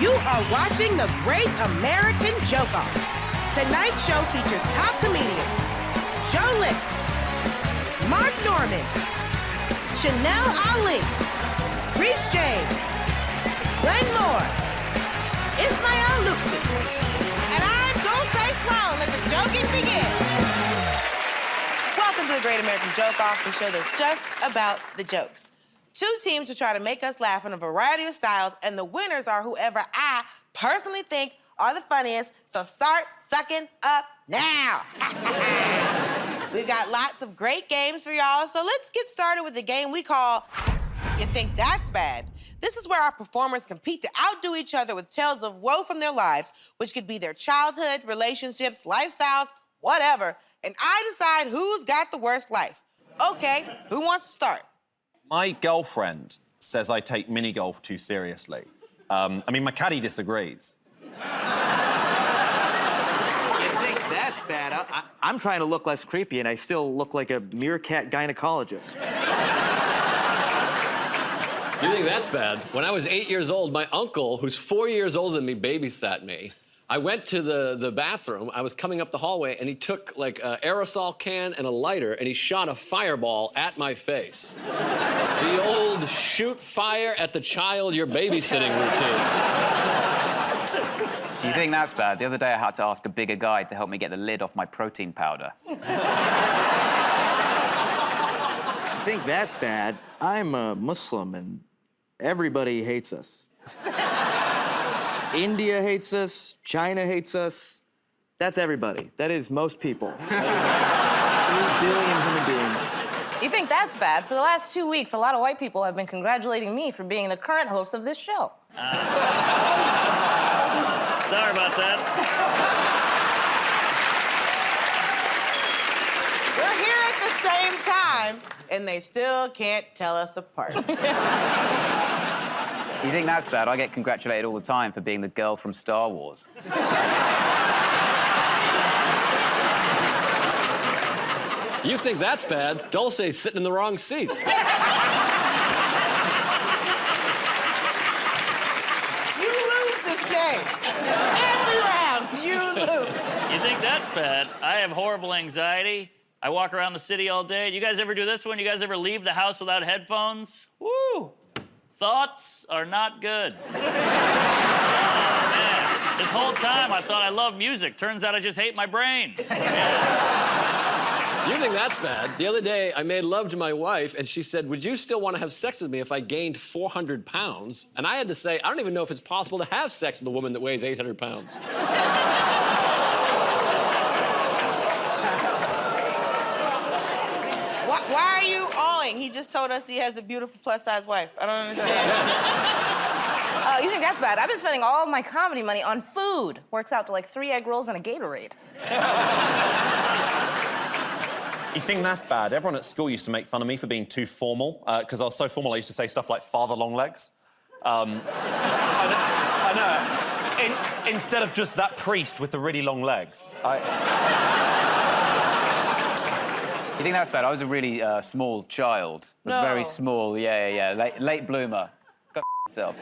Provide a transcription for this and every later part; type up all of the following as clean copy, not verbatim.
You are watching the Great American Joke-Off. Tonight's show features top comedians Joe List, Mark Norman, Chanel Ali, Reese James, Glenn Moore, Ismael Lupi, and I'm Dulce Sloan. Let the joking begin. Welcome to the Great American Joke-Off, the show that's just about the jokes. Two teams will try to make us laugh in a variety of styles, and the winners are whoever I personally think are the funniest, so start sucking up now. We've got lots of great games for y'all, so let's get started with the game we call You Think That's Bad. This is where our performers compete to outdo each other with tales of woe from their lives, which could be their childhood, relationships, lifestyles, whatever, and I decide who's got the worst life. Okay, who wants to start? My girlfriend says I take mini-golf too seriously. My caddy disagrees. You think that's bad? I'm trying to look less creepy, and I still look like a meerkat gynecologist. You think that's bad? When I was 8 years old, my uncle, who's 4 years older than me, babysat me. I went to the bathroom, I was coming up the hallway, and he took, like, an aerosol can and a lighter, and he shot a fireball at my face. The old shoot fire at the child you're babysitting routine. You think that's bad? The other day I had to ask a bigger guy to help me get the lid off my protein powder. You think that's bad? I'm a Muslim, and everybody hates us. India hates us, China hates us. That's everybody. That is most people. 3 billion human beings. You think that's bad? For the last 2 weeks, a lot of white people have been congratulating me for being the current host of this show. Sorry about that. We're here at the same time, and they still can't tell us apart. You think that's bad? I get congratulated all the time for being the girl from Star Wars. You think that's bad? Dulce's sitting in the wrong seat. You lose this game. Every round, you lose. You think that's bad? I have horrible anxiety. I walk around the city all day. You guys ever do this one? You guys ever leave the house without headphones? Woo! Thoughts are not good. Oh, man. This whole time I thought I loved music. Turns out I just hate my brain. You think that's bad? The other day, I made love to my wife, and she said, would you still want to have sex with me if I gained 400 pounds? And I had to say, I don't even know if it's possible to have sex with a woman that weighs 800 pounds. Why are you awing? He just told us he has a beautiful plus-size wife. I don't understand. You think that's bad? I've been spending all of my comedy money on food. Works out to like 3 egg rolls and a Gatorade. You think that's bad? Everyone at school used to make fun of me for being too formal, because I was so formal I used to say stuff like father long legs. I know. Instead of just that priest with the really long legs. You think that's bad? I was a really small child. I was very small, yeah. Late bloomer. Go yourselves.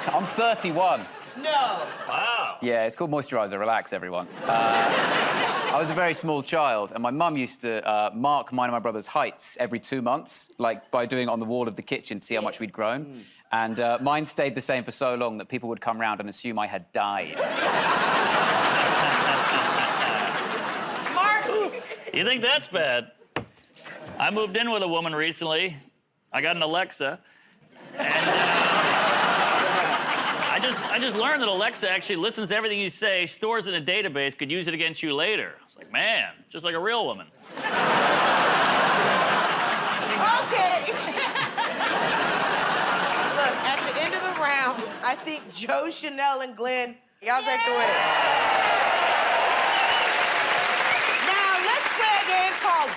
And I'm 31. No. Wow. Yeah, it's called moisturizer. Relax, everyone. I was a very small child, and my mum used to mark mine and my brother's heights every 2 months, like by doing it on the wall of the kitchen to see how much we'd grown. And mine stayed the same for so long that people would come round and assume I had died. You think that's bad? I moved in with a woman recently. I got an Alexa. And I just learned that Alexa actually listens to everything you say, stores it in a database, could use it against you later. I was like, man, just like a real woman. Okay. Look, at the end of the round, I think Joe, Chanel, and Glenn, y'all take the win. Now, let's play a game called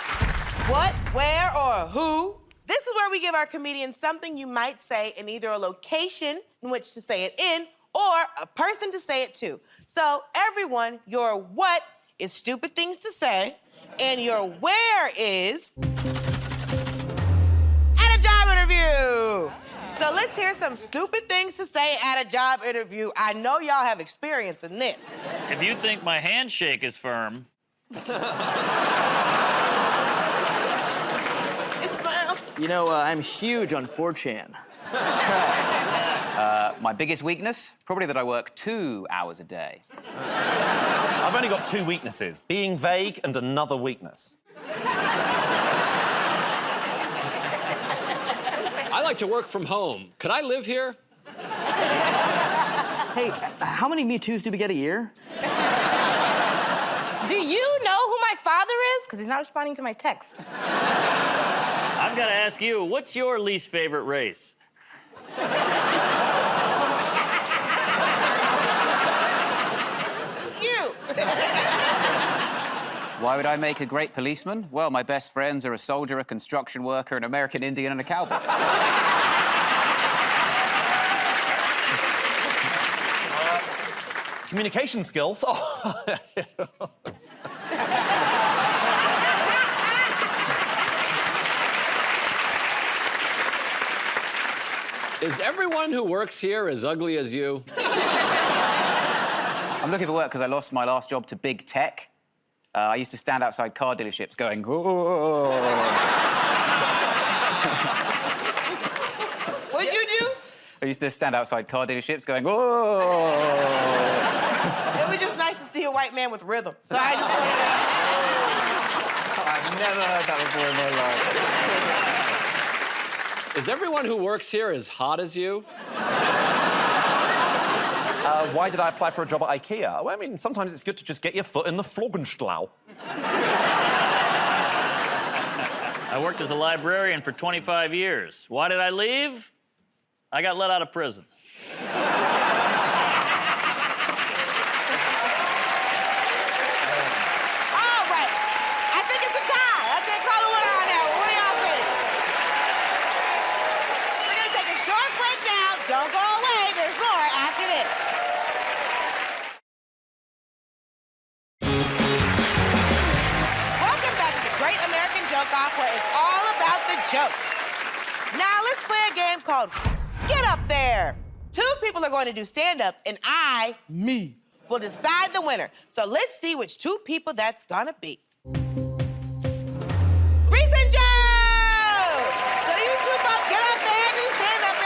What, Where, or Who. This is where we give our comedians something you might say in either a location in which to say it in or a person to say it to. So, everyone, your what is stupid things to say, and your where is at a job interview. So let's hear some stupid things to say at a job interview. I know y'all have experience in this. If you think my handshake is firm, It's fine. You know, I'm huge on 4chan. My biggest weakness? Probably that I work 2 hours a day. I've only got 2 weaknesses, being vague and another weakness. I like to work from home. Could I live here? Hey, how many Me Too's do we get a year? Do you know who my father is? Because he's not responding to my texts. I've got to ask you, what's your least favorite race? You. Why would I make a great policeman? Well, my best friends are a soldier, a construction worker, an American Indian, and a cowboy. Communication skills. Oh. Is everyone who works here as ugly as you? I'm looking for work because I lost my last job to big tech. I used to stand outside car dealerships going, "Whoa." What'd you do? I used to stand outside car dealerships going, "Whoa." It was just nice to see a white man with rhythm. So I just wanted to... I've never heard that before in my life. Is everyone who works here as hot as you? Why did I apply for a job at IKEA? Well, I mean, sometimes it's good to just get your foot in the Floggenstlau. I worked as a librarian for 25 years. Why did I leave? I got let out of prison. All right. I think it's a tie. I can't call a winner on that one. What do y'all think? We're gonna take a short break now. Don't go away. There's more after this. Welcome back to the Great American Joke Off, where it's all about the jokes. Now let's play a game called Get Up There. 2 people are going to do stand-up, and me, will decide the winner. So let's see which 2 people that's gonna be. Reese and Joe! So you 2 both get up there and do stand-up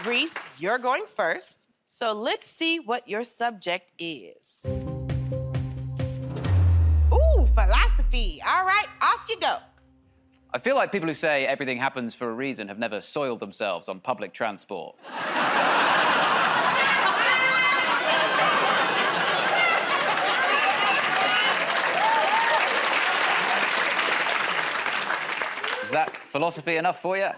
area. Reese, you're going first. So let's see what your subject is. Ooh, philosophy. All right, off you go. I feel like people who say everything happens for a reason have never soiled themselves on public transport. Is that philosophy enough for you?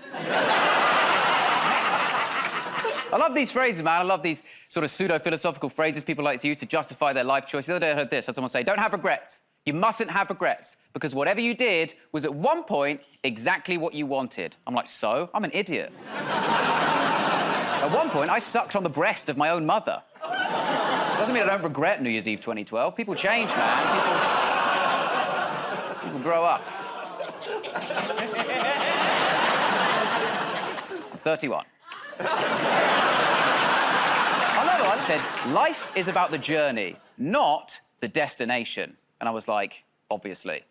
I love these phrases, man. I love these sort of pseudo-philosophical phrases people like to use to justify their life choices. The other day I heard this. I heard someone say, don't have regrets. You mustn't have regrets, because whatever you did was at one point exactly what you wanted. I'm like, so? I'm an idiot. At one point, I sucked on the breast of my own mother. Doesn't mean I don't regret New Year's Eve 2012. People change, man. People grow up. I'm 31. Another one said, life is about the journey, not the destination. And I was like, obviously.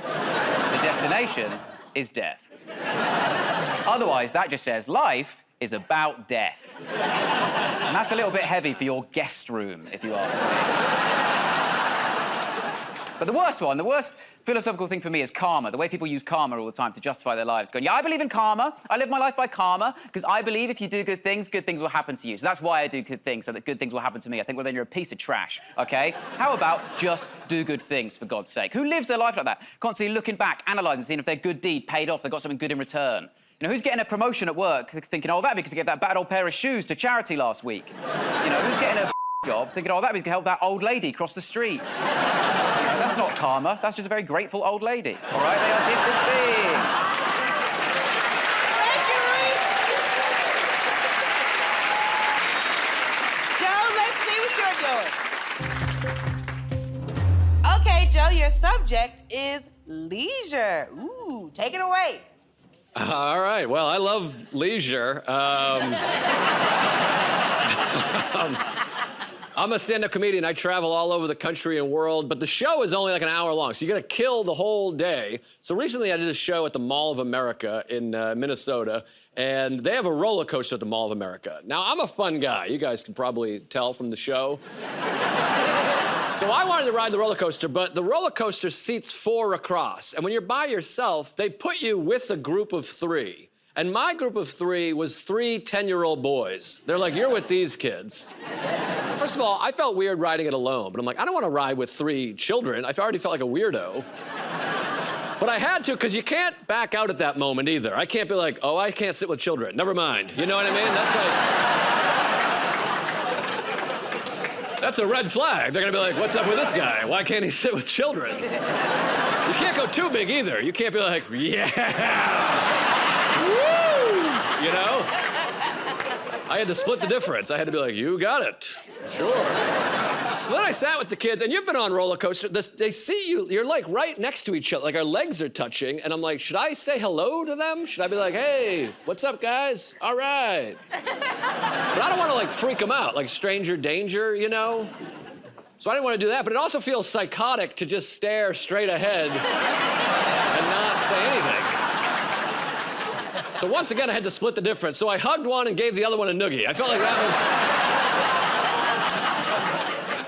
The destination is death. Otherwise, that just says life is about death. And that's a little bit heavy for your guest room, if you ask me. But the worst philosophical thing for me is karma. The way people use karma all the time to justify their lives. Going, yeah, I believe in karma. I live my life by karma because I believe if you do good things will happen to you. So that's why I do good things, so that good things will happen to me. I think, well, then you're a piece of trash, OK? How about just do good things, for God's sake? Who lives their life like that? Constantly looking back, analysing, seeing if their good deed paid off, they got something good in return. You know, who's getting a promotion at work thinking, oh, that because I gave that bad old pair of shoes to charity last week? You know, who's getting a job thinking, oh, that because I helped that old lady cross the street? That's not karma. That's just a very grateful old lady. All right? They are different things. Thank you, Reese. Joe, let's see what you're doing. Okay, Joe, your subject is leisure. Ooh, take it away. All right. Well, I love leisure. I'm a stand-up comedian. I travel all over the country and world, but the show is only like an hour long, so you gotta kill the whole day. So recently I did a show at the Mall of America in Minnesota, and they have a roller coaster at the Mall of America. Now, I'm a fun guy. You guys can probably tell from the show. So I wanted to ride the roller coaster, but the roller coaster seats 4 across, and when you're by yourself, they put you with a group of 3. And my group of 3 was 3 10-year-old boys. They're like, you're with these kids. First of all, I felt weird riding it alone, but I'm like, I don't want to ride with 3 children. I already felt like a weirdo. But I had to, because you can't back out at that moment either. I can't be like, oh, I can't sit with children. Never mind. You know what I mean? That's a red flag. They're gonna be like, what's up with this guy? Why can't he sit with children? You can't go too big either. You can't be like, yeah, woo, you know? I had to split the difference. I had to be like, you got it, sure. So then I sat with the kids, and you've been on roller coaster. They see you, you're like right next to each other, like our legs are touching, and I'm like, should I say hello to them? Should I be like, hey, what's up, guys? All right. But I don't want to like freak them out, like stranger danger, you know? So I didn't want to do that, but it also feels psychotic to just stare straight ahead and not say anything. So once again, I had to split the difference. So I hugged one and gave the other one a noogie. I felt like that was...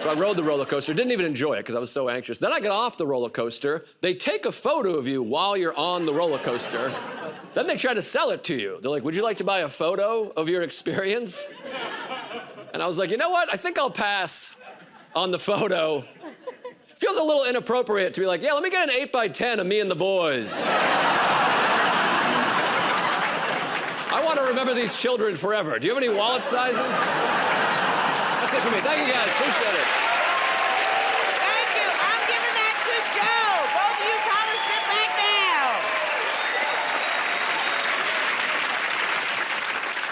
So I rode the roller coaster, didn't even enjoy it because I was so anxious. Then I got off the roller coaster. They take a photo of you while you're on the roller coaster. Then they try to sell it to you. They're like, would you like to buy a photo of your experience? And I was like, you know what? I think I'll pass on the photo. Feels a little inappropriate to be like, yeah, let me get an 8x10 of me and the boys. I want to remember these children forever. Do you have any wallet sizes? That's it for me. Thank you, guys. Appreciate it. Thank you. I'm giving that to Joe. Both of you come and sit back down.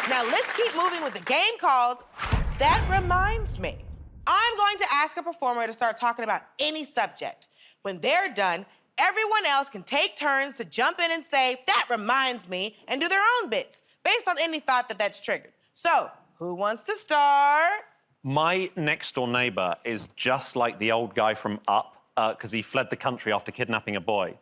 Now let's keep moving with the game called That Reminds Me. I'm going to ask a performer to start talking about any subject. When they're done, everyone else can take turns to jump in and say, that reminds me, and do their own bits, based on any thought that's triggered. So, who wants to start? My next-door neighbor is just like the old guy from Up, because he fled the country after kidnapping a boy.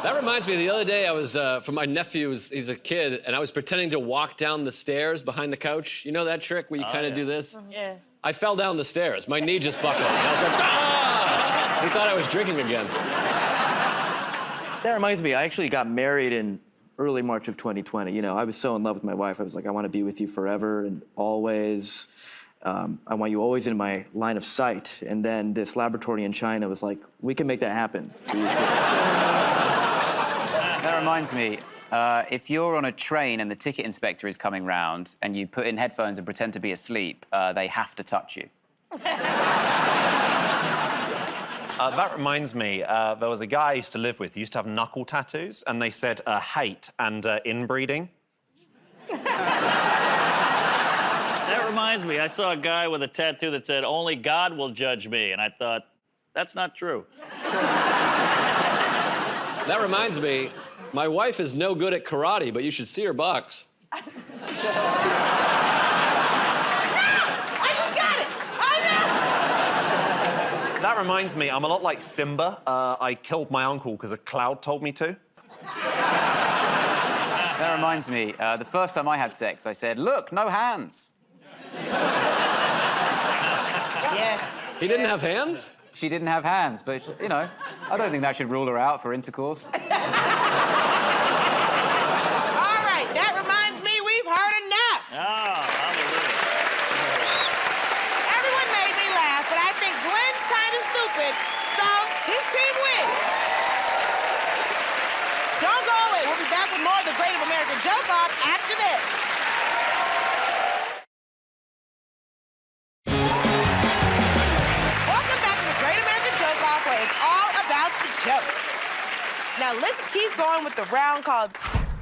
That reminds me, the other day I was, for my nephew, he's a kid, and I was pretending to walk down the stairs behind the couch. You know that trick where you kind of do this? Yeah. I fell down the stairs. My knee just buckled. And I was like, ah! He thought I was drinking again. That reminds me, I actually got married in early March of 2020. You know, I was so in love with my wife. I was like, I want to be with you forever and always. I want you always in my line of sight. And then this laboratory in China was like, we can make that happen. That reminds me, if you're on a train and the ticket inspector is coming round and you put in headphones and pretend to be asleep, they have to touch you. That reminds me, there was a guy I used to live with who used to have knuckle tattoos, and they said hate and inbreeding. That reminds me, I saw a guy with a tattoo that said, only God will judge me, and I thought, that's not true. That reminds me, my wife is no good at karate, but you should see her box. That reminds me, I'm a lot like Simba. I killed my uncle because a cloud told me to. That reminds me, the first time I had sex, I said, look, no hands. Yes. He didn't have hands? She didn't have hands, but, you know, I don't think that should rule her out for intercourse. All right, that reminds me, we've heard enough. Oh, hallelujah. Everyone made me laugh, but I think Glenn's kind of stupid, so his team wins. Don't go away. We'll be back with more of the Great of American Joke Off after this. Welcome back to the Great American Joke Off, where it's all about the jokes. Now let's keep going with the round called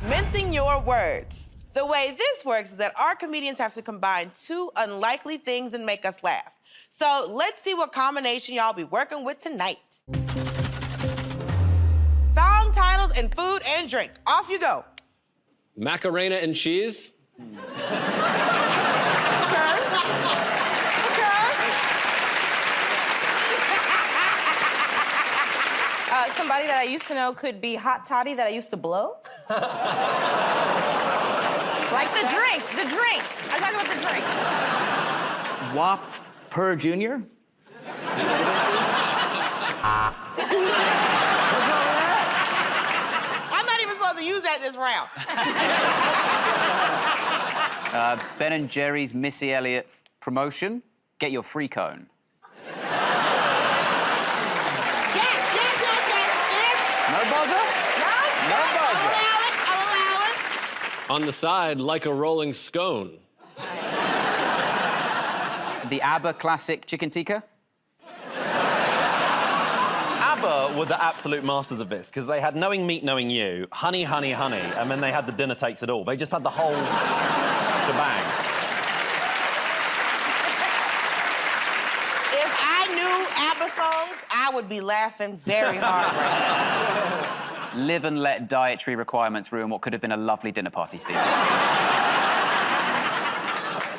Mincing Your Words. The way this works is that our comedians have to combine 2 unlikely things and make us laugh. So let's see what combination y'all be working with tonight. Song titles and food and drink. Off you go. Macarena and cheese. Somebody that I used to know could be hot toddy that I used to blow. Like the drink. I'm talking about the drink. WAP per Junior? I'm not even supposed to use that this round. Ben and Jerry's Missy Elliott promotion. Get your free cone. No buzzer? No buzzer. I'll allow it. On the side, like a rolling scone. The ABBA classic chicken tikka. ABBA were the absolute masters of this because they had Knowing Meat, Knowing You, Honey, Honey, Honey, and then they had The Dinner Takes It All. They just had the whole shebang. If I knew ABBA songs, I would be laughing very hard right now. Live and let dietary requirements ruin what could have been a lovely dinner party, Steve.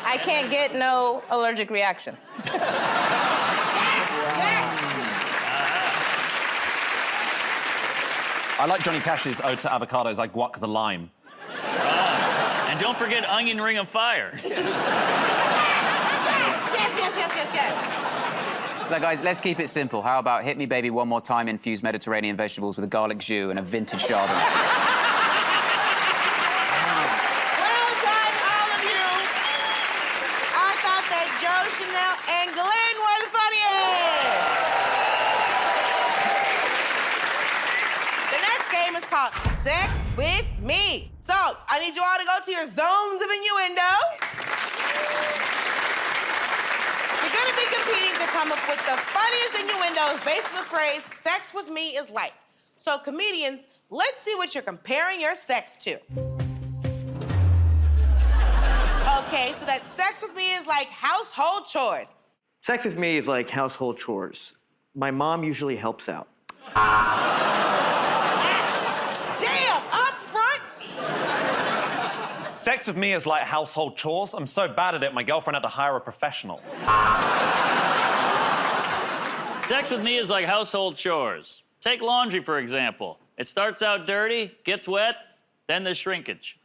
I can't get no allergic reaction. I like Johnny Cash's Ode to Avocados, I guac the lime. And don't forget Onion Ring of Fire. Yes. Now, guys, let's keep it simple. How about hit me, baby, one more time, infuse Mediterranean vegetables with a garlic jus and a vintage Chardonnay. Well done, all of you. I thought that Joe, Chanel, and Glenn were the funniest. The next game is called Sex with Me. So, I need you all to go to your zones of innuendo. You're gonna be competing to come up with the funniest innuendos based on the phrase, sex with me is like. So comedians, let's see what you're comparing your sex to. Okay, so that sex with me is like household chores. Sex with me is like household chores. My mom usually helps out. Damn, up front. Sex with me is like household chores. I'm so bad at it, my girlfriend had to hire a professional. Sex with me is like household chores. Take laundry, for example. It starts out dirty, gets wet, then there's shrinkage.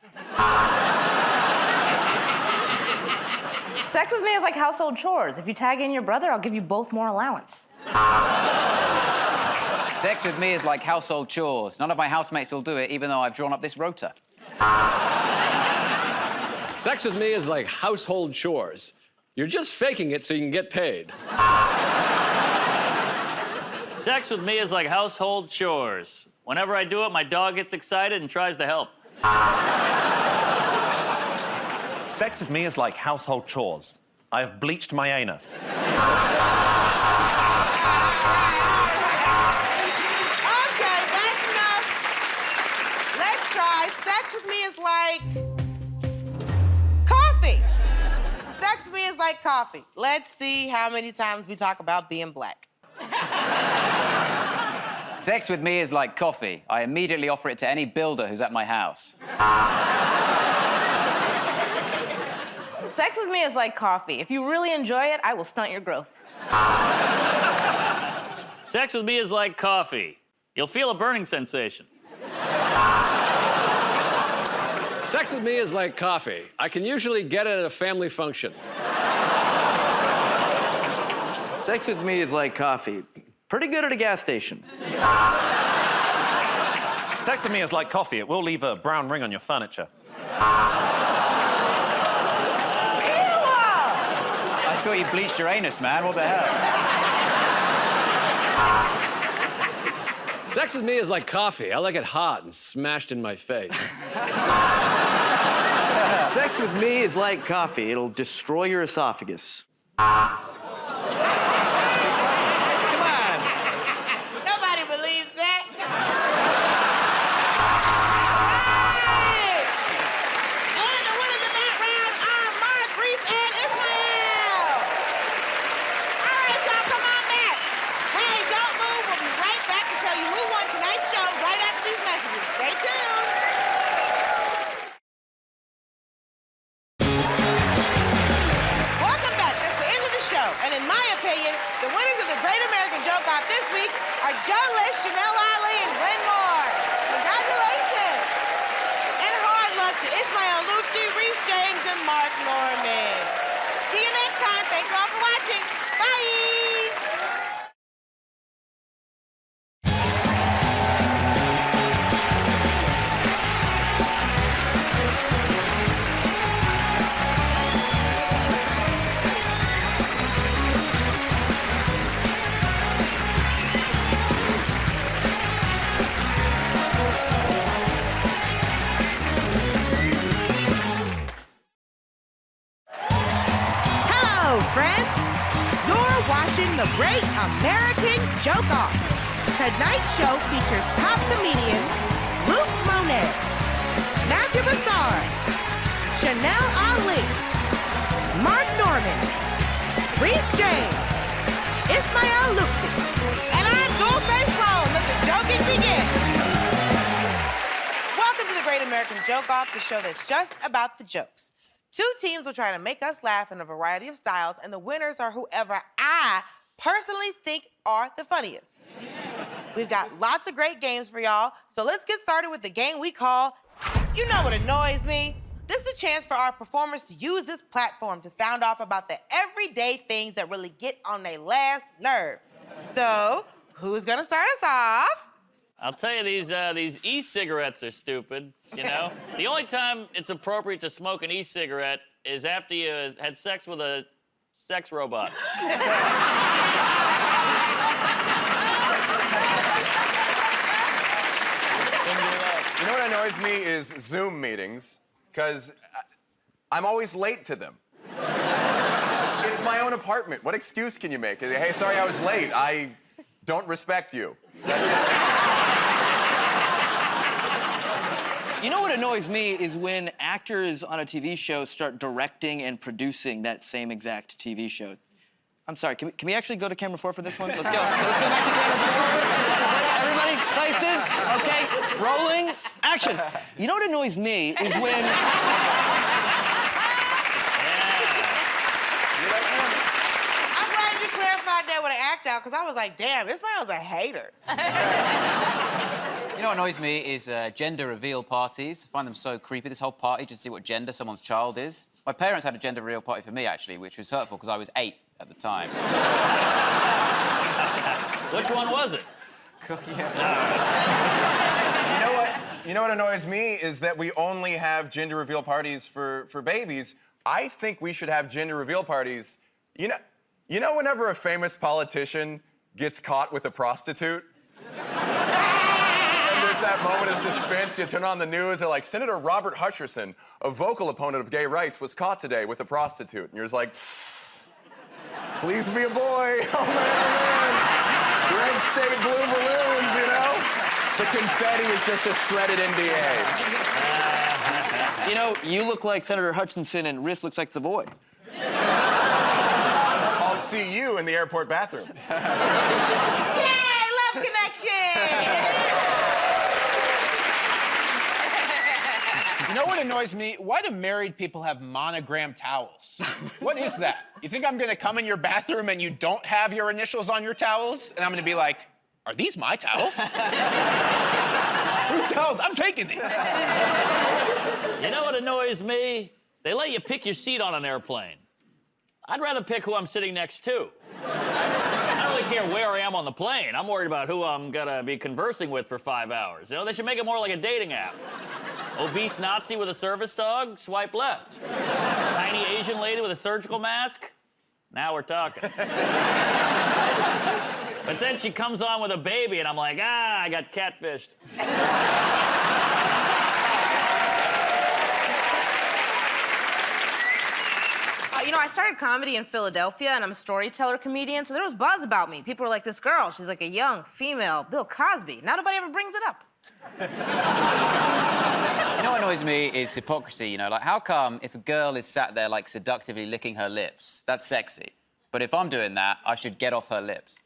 Sex with me is like household chores. If you tag in your brother, I'll give you both more allowance. Sex with me is like household chores. None of my housemates will do it, even though I've drawn up this rota. Sex with me is like household chores. You're just faking it so you can get paid. Sex with me is like household chores. Whenever I do it, my dog gets excited and tries to help. Sex with me is like household chores. I have bleached my anus. Okay, that's enough. Let's try. Sex with me is like coffee. Sex with me is like coffee. Let's see how many times we talk about being black. Sex with me is like coffee. I immediately offer it to any builder who's at my house. Sex with me is like coffee. If you really enjoy it, I will stunt your growth. Sex with me is like coffee. You'll feel a burning sensation. Sex with me is like coffee. I can usually get it at a family function. Sex with me is like coffee. Pretty good at a gas station. Sex with me is like coffee. It will leave a brown ring on your furniture. I thought you bleached your anus, man. What the hell? Sex with me is like coffee. I like it hot and smashed in my face. Sex with me is like coffee. It'll destroy your esophagus. Nobody believes that. And the winners of that round are Mark, Reese, and Ishmael. Great American Joke Off this week are Joe List, Chanel Ali, and Glenn Moore. Congratulations! And hard luck to Ismael Lucci, Reese James, and Mark Norman. See you next time. Thank you all for watching. Bye! Hello, friends. You're watching The Great American Joke Off. Tonight's show features top comedians Luke Moniz, Matthew Bassard, Chanel Ali, Mark Norman, Reese James, Ismael Lucci, and I'm Dulce Sloan. Let the joking begin. Welcome to The Great American Joke Off, the show that's just about the jokes. Two teams will try to make us laugh in a variety of styles, and the winners are whoever I personally think are the funniest. We've got lots of great games for y'all, so let's get started with the game we call You Know What Annoys Me. This is a chance for our performers to use this platform to sound off about the everyday things that really get on their last nerve. So, who's gonna start us off? I'll tell you, these e-cigarettes are stupid, you know? The only time it's appropriate to smoke an e-cigarette is after you had sex with a sex robot. You know what annoys me is Zoom meetings, because I'm always late to them. It's my own apartment. What excuse can you make? Hey, sorry I was late. I don't respect you. That's it. You know what annoys me is when actors on a TV show start directing and producing that same exact TV show. I'm sorry, can we actually go to camera 4 for this one? Let's go. Let's go back to camera 4. Everybody, places, okay, rolling, action. You know what annoys me is when... I'm glad you clarified that with an act out, because I was like, damn, Ismael's a hater. You know what annoys me is gender reveal parties. I find them so creepy, this whole party, just to see what gender someone's child is. My parents had a gender reveal party for me, actually, which was hurtful because I was 8 at the time. Which one was it? You know what annoys me is that we only have gender reveal parties for babies. I think we should have gender reveal parties. You know whenever a famous politician gets caught with a prostitute? That moment of suspense, you turn on the news, they're like, Senator Robert Hutcherson, a vocal opponent of gay rights, was caught today with a prostitute. And you're just like, please be a boy. Oh, man. Red state blue balloons, you know? The confetti is just a shredded NBA. You know, you look like Senator Hutchinson and Riss looks like the boy. I'll see you in the airport bathroom. Yay, love connection! You know what annoys me? Why do married people have monogram towels? What is that? You think I'm gonna come in your bathroom and you don't have your initials on your towels? And I'm gonna be like, are these my towels? Whose towels? I'm taking these. You know what annoys me? They let you pick your seat on an airplane. I'd rather pick who I'm sitting next to. I don't really care where I am on the plane. I'm worried about who I'm gonna be conversing with for 5 hours. You know, they should make it more like a dating app. Obese Nazi with a service dog, swipe left. Tiny Asian lady with a surgical mask, now we're talking. But then she comes on with a baby and I'm like, I got catfished. You know, I started comedy in Philadelphia, and I'm a storyteller comedian, so there was buzz about me. People were like, this girl, she's like a young female Bill Cosby. Now nobody ever brings it up. You know what annoys me is hypocrisy, you know? Like, how come if a girl is sat there, like, seductively licking her lips, that's sexy. But if I'm doing that, I should get off her lips.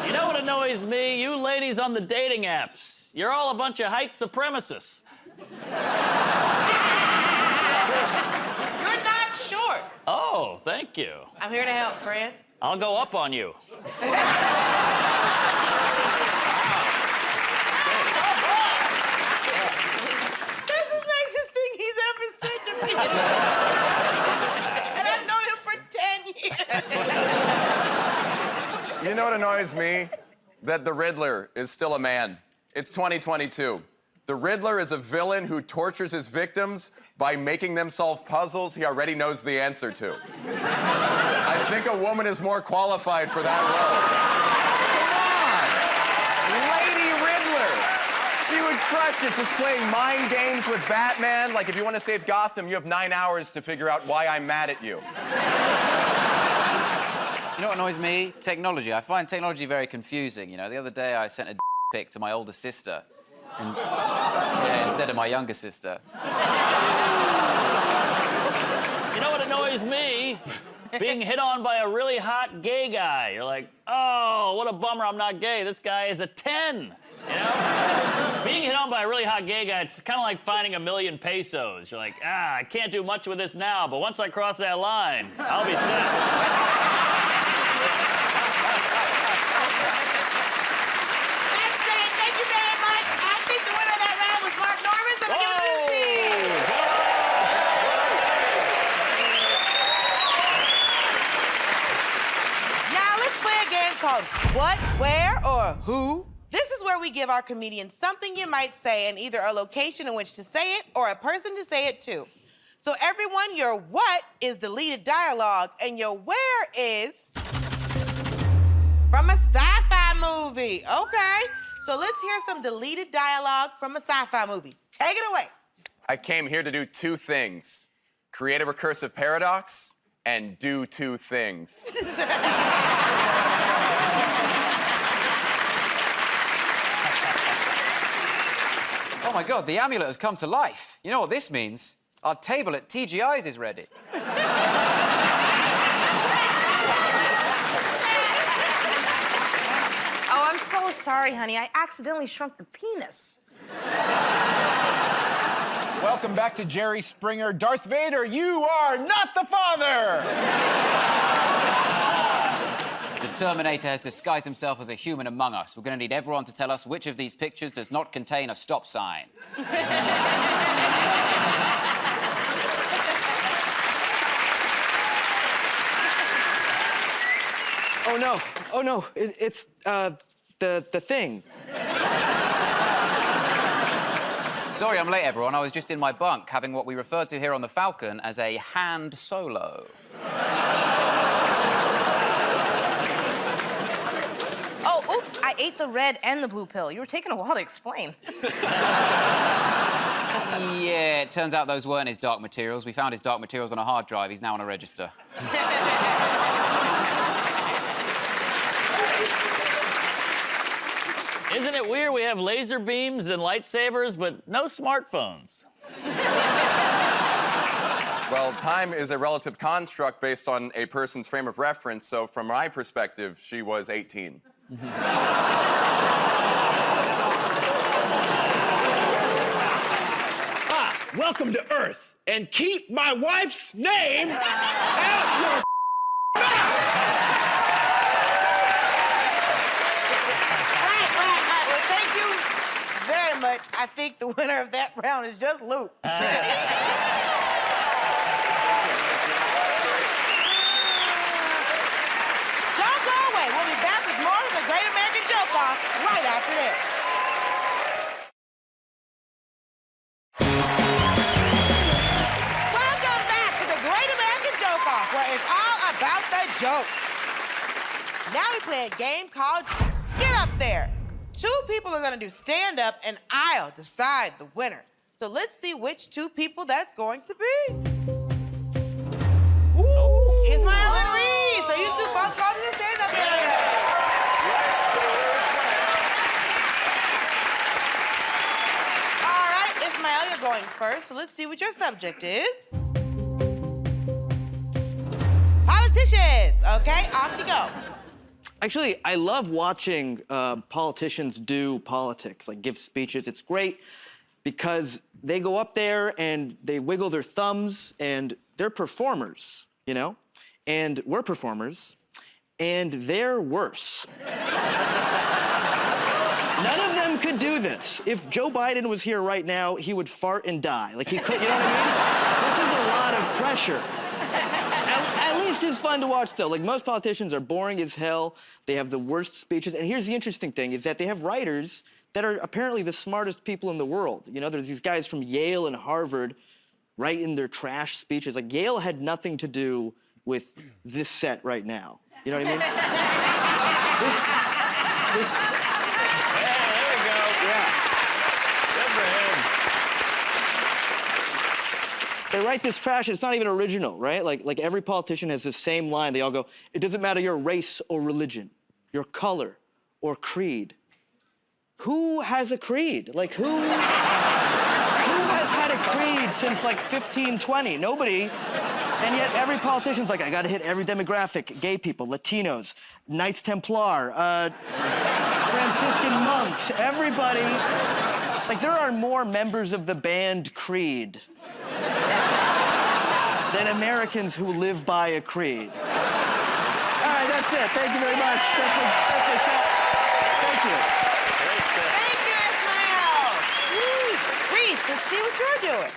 You know what annoys me? You ladies on the dating apps. You're all a bunch of height supremacists. Thank you. I'm here to help, friend. I'll go up on you. That's the nicest thing he's ever said to me. And I've known him for 10 years. You know what annoys me? That the Riddler is still a man. It's 2022. The Riddler is a villain who tortures his victims by making them solve puzzles he already knows the answer to. I think a woman is more qualified for that role. Come on! Lady Riddler! She would crush it just playing mind games with Batman. Like, if you want to save Gotham, you have 9 hours to figure out why I'm mad at you. You know what annoys me? Technology. I find technology very confusing. You know, the other day I sent a pic to my older sister, and instead of my younger sister. You know what annoys me? Being hit on by a really hot gay guy. You're like, oh, what a bummer I'm not gay. This guy is a 10, you know? Being hit on by a really hot gay guy, it's kind of like finding $1 million pesos. You're like, I can't do much with this now, but once I cross that line, I'll be set. Thank you very much. I think the winner of that round was Mark Norman, so we're giving it to Steve. Now let's play a game called What, Where, or Who. This is where we give our comedians something you might say and either a location in which to say it or a person to say it to. So everyone, your what is deleted dialogue and your where is from a sci-fi movie. Okay, so let's hear some deleted dialogue from a sci-fi movie. Take it away. I came here to do 2 things. Create a recursive paradox and do 2 things. Oh my God, the amulet has come to life. You know what this means? Our table at TGI's is ready. Oh, I'm so sorry, honey. I accidentally shrunk the penis. Welcome back to Jerry Springer. Darth Vader, you are not the father! The Terminator has disguised himself as a human among us. We're going to need everyone to tell us which of these pictures does not contain a stop sign. Oh no, it's the thing. Sorry I'm late, everyone. I was just in my bunk having what we refer to here on the Falcon as a hand solo. Oh, oops, I ate the red and the blue pill. You were taking a while to explain. Yeah, it turns out those weren't his dark materials. We found his dark materials on a hard drive. He's now on a register. Isn't it weird we have laser beams and lightsabers, but no smartphones? Well, time is a relative construct based on a person's frame of reference, so from my perspective, she was 18. Welcome to Earth, and keep my wife's name out your Right. Well, thank you very much. I think the winner of that round is just Luke. Don't go away. We'll be back with more of the Great American Joke Off right after this. Welcome back to the Great American Joke Off, where it's all about the jokes. Now we play a game called Get Up There. 2 people are gonna do stand up and I'll decide the winner. So let's see which 2 people that's going to be. Ooh, Ismael and Reed. So you 2 both go to the stand up area. All right, Ismael, you're going first. So let's see what your subject is. Politicians. Okay, off you go. Actually, I love watching politicians do politics, like give speeches. It's great because they go up there and they wiggle their thumbs and they're performers, you know? and we're performers, and they're worse. None of them could do this. If Joe Biden was here right now, he would fart and die. Like, he could, you know what I mean? This is a lot of pressure. At least it's fun to watch, though. Like, most politicians are boring as hell. They have the worst speeches. And here's the interesting thing, is that they have writers that are apparently the smartest people in the world. You know, there's these guys from Yale and Harvard writing their trash speeches. Like, Yale had nothing to do with this set right now. You know what I mean? this... Hey, there we go. Yeah. Good for him. They write this trash, and it's not even original, right? Like every politician has the same line. They all go, it doesn't matter your race or religion, your color or creed. Who has a creed? Like, who has had a creed since, like, 1520? Nobody. And yet every politician's like, I gotta hit every demographic, gay people, Latinos, Knights Templar, Franciscan monks, everybody. Like, there are more members of the band Creed than Americans who live by a creed. All right, that's it. Thank you very much. That's my set. Thank you. Thank you, Ismael. Woo. Reese, let's see what you're doing.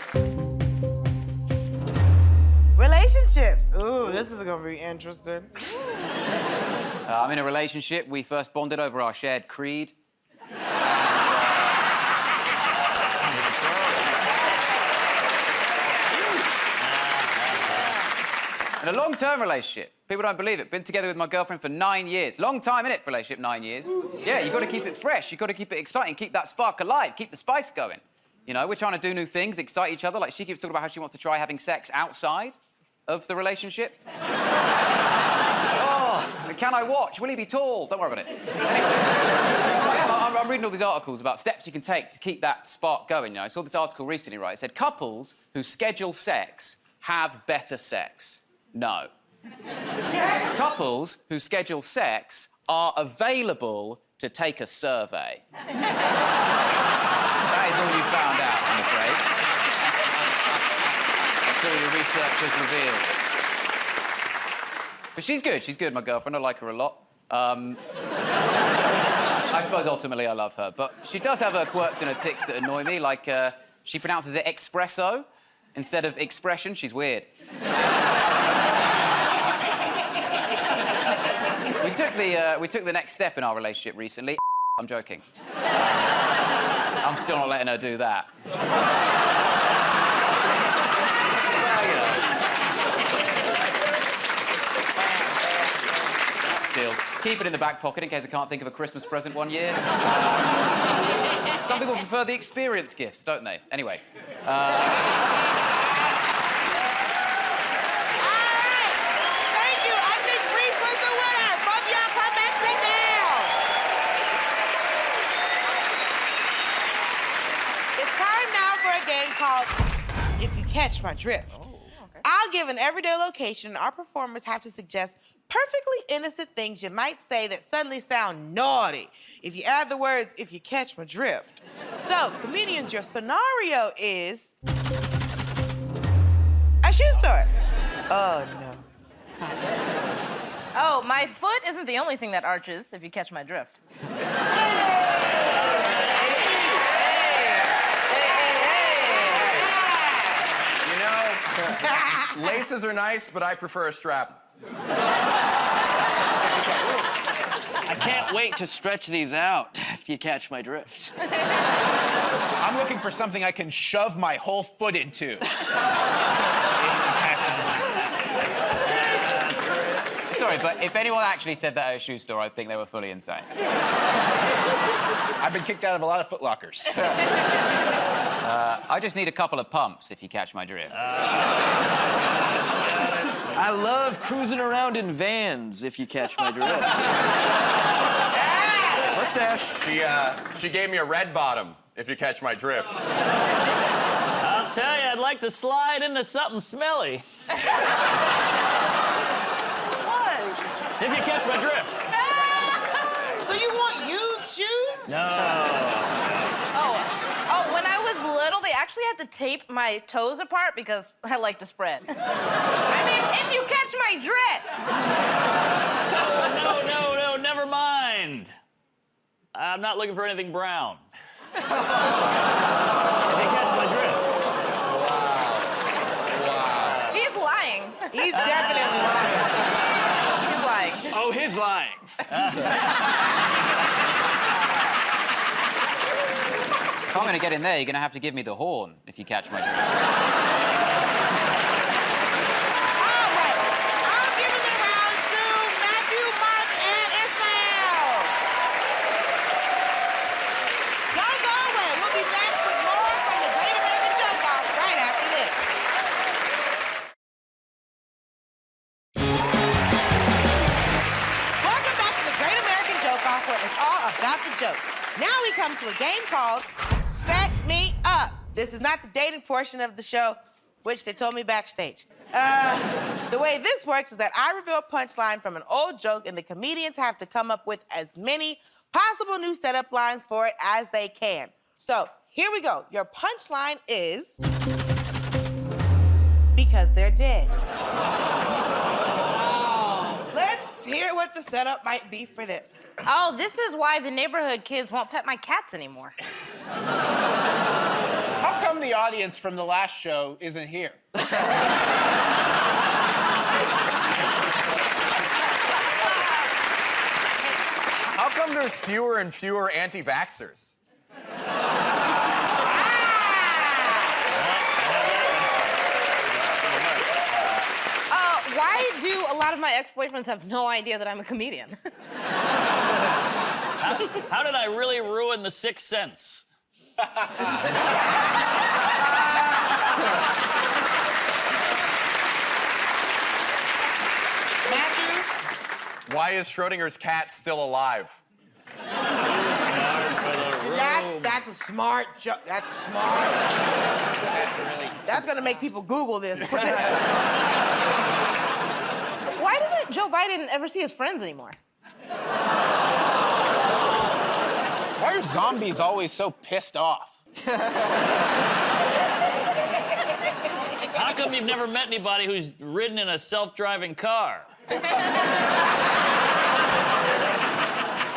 Relationships. Ooh, this is gonna be interesting. I'm in a relationship. We first bonded over our shared creed. In a long-term relationship. People don't believe it. Been together with my girlfriend for 9 years. Long time, innit, for a relationship, 9 years. Yeah, you got to keep it fresh. You got to keep it exciting. Keep that spark alive. Keep the spice going. You know, we're trying to do new things, excite each other. Like, she keeps talking about how she wants to try having sex outside of the relationship. Oh, can I watch? Will he be tall? Don't worry about it. Anyway, I'm reading all these articles about steps you can take to keep that spark going. You know, I saw this article recently, right? It said couples who schedule sex have better sex. No. Couples who schedule sex are available to take a survey. That is all you found out, I'm afraid. That's all your research has revealed. But she's good, my girlfriend. I like her a lot. I suppose ultimately I love her. But she does have her quirks and her tics that annoy me, like she pronounces it espresso instead of expression. She's weird. We took the next step in our relationship recently. I'm joking. I'm still not letting her do that. Still, keep it in the back pocket in case I can't think of a Christmas present one year. Some people prefer the experience gifts, don't they? Anyway. Called If You Catch My Drift. Oh, okay. I'll give an everyday location, and our performers have to suggest perfectly innocent things you might say that suddenly sound naughty if you add the words, if you catch my drift. So, comedians, your scenario is a shoe store. Oh, no. Oh, my foot isn't the only thing that arches, if you catch my drift. Laces are nice, but I prefer a strap. I can't wait to stretch these out, if you catch my drift. I'm looking for something I can shove my whole foot into. Sorry, but if anyone actually said that at a shoe store, I'd think they were fully insane. I've been kicked out of a lot of Foot Lockers. I just need a couple of pumps, if you catch my drift. I love cruising around in vans, if you catch my drift. Mustache. She gave me a red bottom, if you catch my drift. I'll tell you, I'd like to slide into something smelly. What? If you catch my drift. So you want used shoes? No. Oh, when I was little, they actually actually had to tape my toes apart because I like to spread. I mean, if you catch my drift. No, never mind. I'm not looking for anything brown. If you catch my drift. Wow. He's lying. He's definitely lying. He's lying. Oh, he's lying. If I'm going to get in there, you're going to have to give me the horn if you catch my drift. All right. I'm giving the round to Matthew, Mark, and Ismael. Don't go away. We'll be back with more from the Great American Joke Off right after this. Welcome back to the Great American Joke Off, where it's all about the jokes. Now we come to a game called Set Me Up. This is not the dating portion of the show, which they told me backstage. The way this works is that I reveal a punchline from an old joke, and the comedians have to come up with as many possible new setup lines for it as they can. So here we go. Your punchline is because they're dead. Let's hear what the setup might be for this. Oh, this is why the neighborhood kids won't pet my cats anymore. How come the audience from the last show isn't here? How come there's fewer and fewer anti-vaxxers? Why do a lot of my ex-boyfriends have no idea that I'm a comedian? How did I really ruin the Sixth Sense? Matthew? Why is Schrodinger's cat still alive? That's a smart joke. That's smart. That's gonna make people Google this. Why doesn't Joe Biden ever see his friends anymore? Why are zombies always so pissed off? How come you've never met anybody who's ridden in a self-driving car?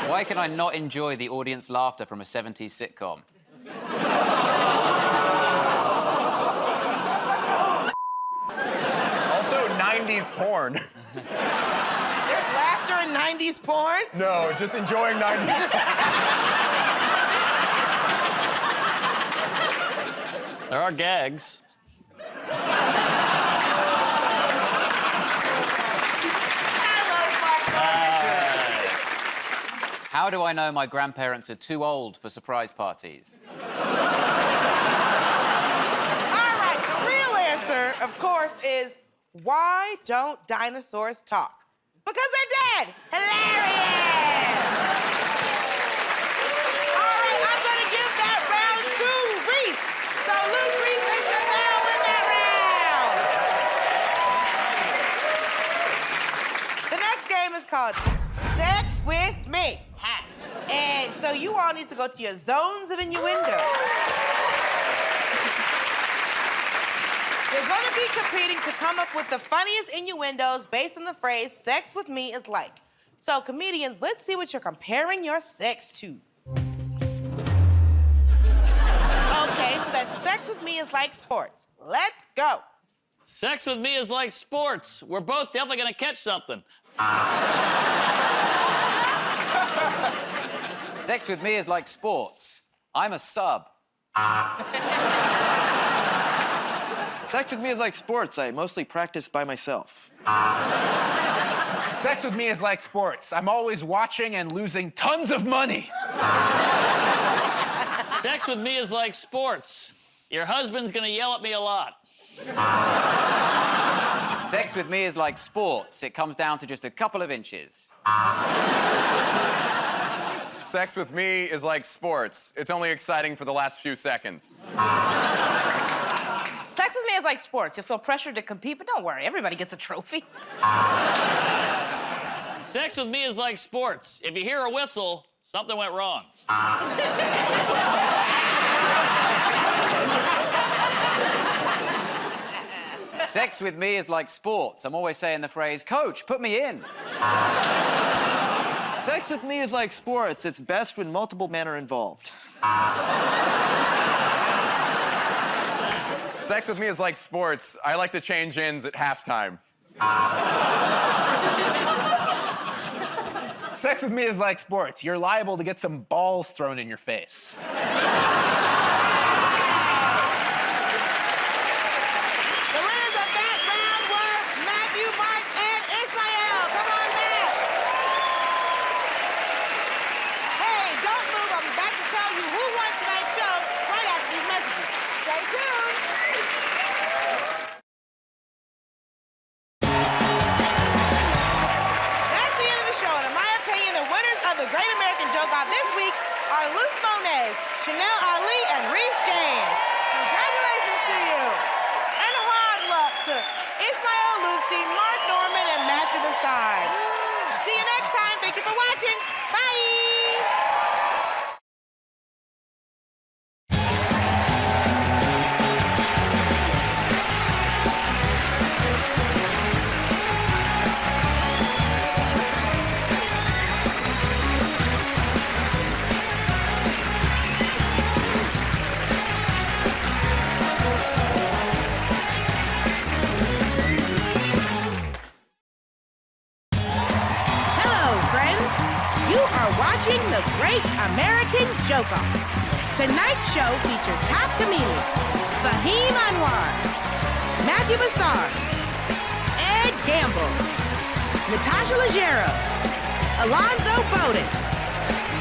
Why can I not enjoy the audience laughter from a 70s sitcom? Also, 90s porn. There's laughter in 90s porn? No, just enjoying 90s. There are gags. How do I know my grandparents are too old for surprise parties? All right, the real answer, of course, is why don't dinosaurs talk? Because they're dead. Hilarious. All right, I'm gonna give that round to Reese. So Luke, Reese, they should now win that round. The next game is called Sex with Me. And so you all need to go to your zones of innuendo. You're going to be competing to come up with the funniest innuendos based on the phrase, sex with me is like. So comedians, let's see what you're comparing your sex to. Okay, so that sex with me is like sports. Let's go. Sex with me is like sports. We're both definitely gonna catch something. Sex with me is like sports. I'm a sub. Sex with me is like sports. I mostly practice by myself. Sex with me is like sports. I'm always watching and losing tons of money. Sex with me is like sports. Your husband's gonna yell at me a lot. Sex with me is like sports. It comes down to just a couple of inches. Sex with me is like sports. It's only exciting for the last few seconds. Sex with me is like sports. You'll feel pressured to compete, but don't worry, everybody gets a trophy. Sex with me is like sports. If you hear a whistle, something went wrong. Sex with me is like sports. I'm always saying the phrase, "Coach, put me in." Sex with me is like sports. It's best when multiple men are involved. Sex with me is like sports. I like to change ends at halftime. Sex with me is like sports. You're liable to get some balls thrown in your face. The winners of that round were Matthew, Mark, and Ismael. Come on, Matt. Hey, don't move. I'm back to tell you who won tonight's show right after these messages. Stay tuned. That's the end of the show, and in my opinion, the winners of the Great American Joke Off this week are Luke Monet, Chanel Ali, and Reese James. Congratulations to you. And hard luck to Ismael Lucy, Mark Norman, and Matthew Bassard. See you next time. Thank you for watching. Bye. Hello, friends. You are watching The Great American Joke Off. Tonight's show features top comedians Fahim Anwar, Matthew Bassard, Ed Gamble, Natasha Leggero, Alonzo Bowden,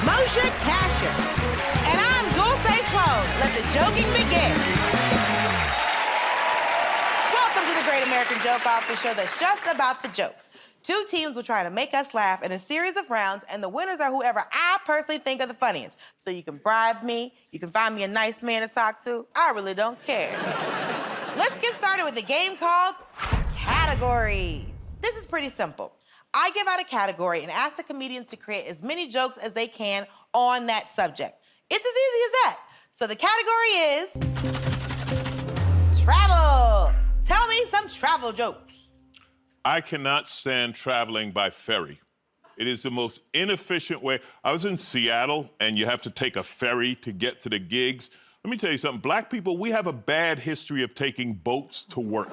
Moshe Kasher, and I'm Dulce Sloan. Let the joking begin. Welcome to The Great American Joke Off, the show that's just about the jokes. Two teams will try to make us laugh in a series of rounds, and the winners are whoever I personally think are the funniest. So you can bribe me, you can find me a nice man to talk to. I really don't care. Let's get started with a game called Categories. This is pretty simple. I give out a category and ask the comedians to create as many jokes as they can on that subject. It's as easy as that. So the category is travel. Tell me some travel jokes. I cannot stand traveling by ferry. It is the most inefficient way. I was in Seattle, and you have to take a ferry to get to the gigs. Let me tell you something. Black people, we have a bad history of taking boats to work.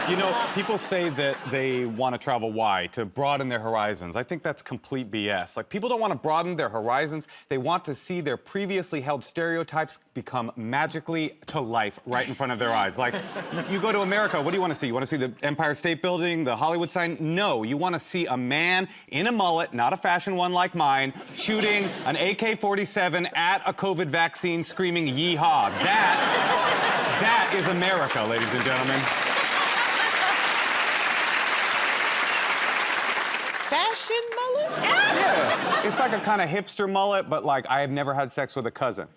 You know, people say that they want to travel. Why? To broaden their horizons. I think that's complete BS. Like, people don't want to broaden their horizons. They want to see their previously held stereotypes become magically to life right in front of their eyes. Like, you go to America, what do you want to see? You want to see the Empire State Building, the Hollywood sign? No, you want to see a man in a mullet, not a fashion one like mine, shooting an AK-47 at a COVID vaccine, screaming yeehaw. That is America, ladies and gentlemen. Fashion mullet? Yeah, it's like a kind of hipster mullet, but like I have never had sex with a cousin.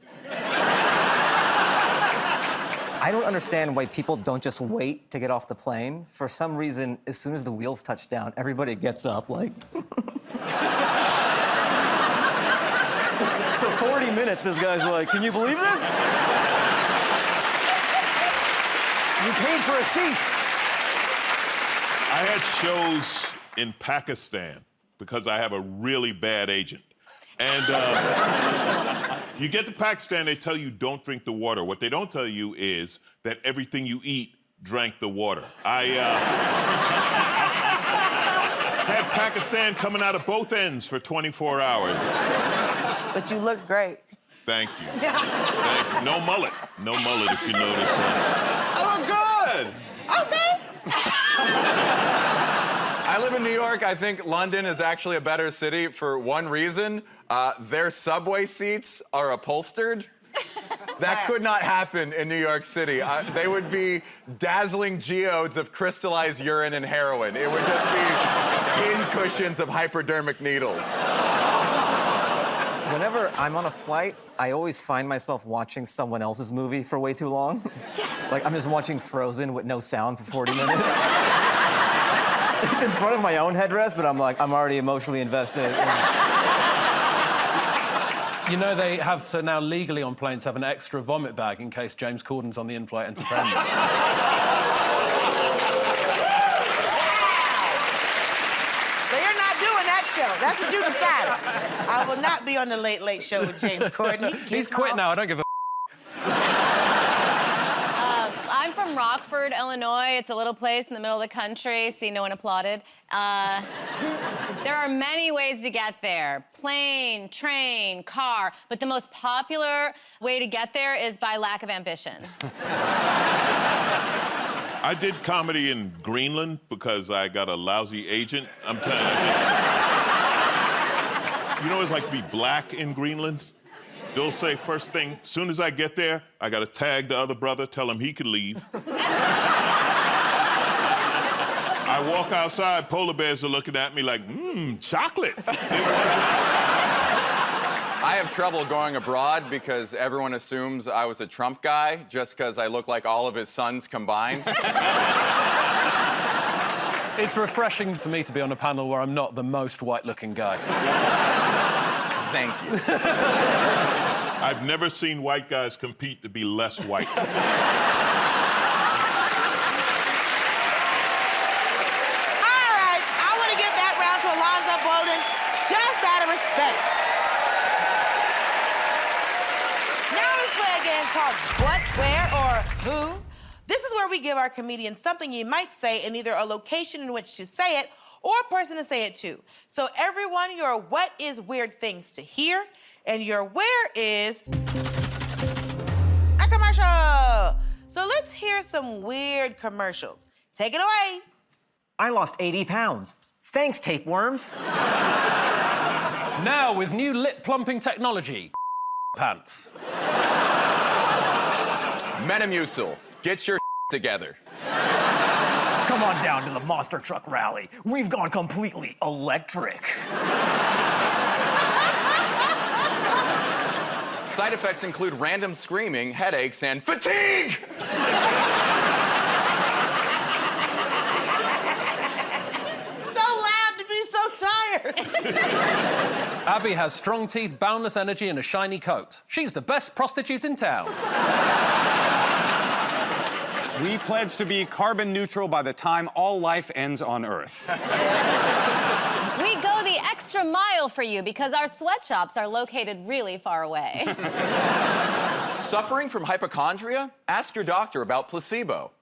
I don't understand why people don't just wait to get off the plane. For some reason, as soon as the wheels touch down, everybody gets up like... For 40 minutes, this guy's like, can you believe this? You paid for a seat. I had shows in Pakistan because I have a really bad agent. And you get to Pakistan, they tell you don't drink the water. What they don't tell you is that everything you eat drank the water. I had Pakistan coming out of both ends for 24 hours. But you look great. Thank you. Thank you. No mullet. No mullet, if you notice. I look good. Okay. I live in New York. I think London is actually a better city for one reason. Their subway seats are upholstered. That could not happen in New York City. They would be dazzling geodes of crystallized urine and heroin. It would just be pincushions of hypodermic needles. Whenever I'm on a flight, I always find myself watching someone else's movie for way too long. Yes. Like, I'm just watching Frozen with no sound for 40 minutes. It's in front of my own headrest, but I'm like, I'm already emotionally invested. You know they have to now legally on planes have an extra vomit bag in case James Corden's on the in-flight entertainment. So you're not doing that show. That's what you decided. I will not be on the Late Late Show with James Corden. He's quit now. I don't give a. I'm from Rockford, Illinois. It's a little place in the middle of the country. See, no one applauded. There are many ways to get there. Plane, train, car. But the most popular way to get there is by lack of ambition. I did comedy in Greenland because I got a lousy agent. I'm telling you. You know what it's like to be black in Greenland? They'll say first thing, soon as I get there, I gotta tag the other brother, tell him he can leave. I walk outside, polar bears are looking at me like, chocolate. I have trouble going abroad because everyone assumes I was a Trump guy just because I look like all of his sons combined. It's refreshing for me to be on a panel where I'm not the most white-looking guy. Thank you. I've never seen white guys compete to be less white. All right, I want to give that round to Alonzo Bowden just out of respect. Now let's play a game called What, Where, or Who. This is where we give our comedians something you might say in either a location in which to say it or a person to say it to. So everyone, your what is weird things to hear, and your where is a commercial. So let's hear some weird commercials. Take it away. I lost 80 pounds. Thanks, tapeworms. Now with new lip-plumping technology, pants. Metamucil, get your together. Come on down to the monster truck rally. We've gone completely electric. Side effects include random screaming, headaches, and fatigue! So loud to be so tired. Abby has strong teeth, boundless energy, and a shiny coat. She's the best prostitute in town. We pledge to be carbon neutral by the time all life ends on Earth. We go the extra mile for you because our sweatshops are located really far away. Suffering from hypochondria? Ask your doctor about placebo.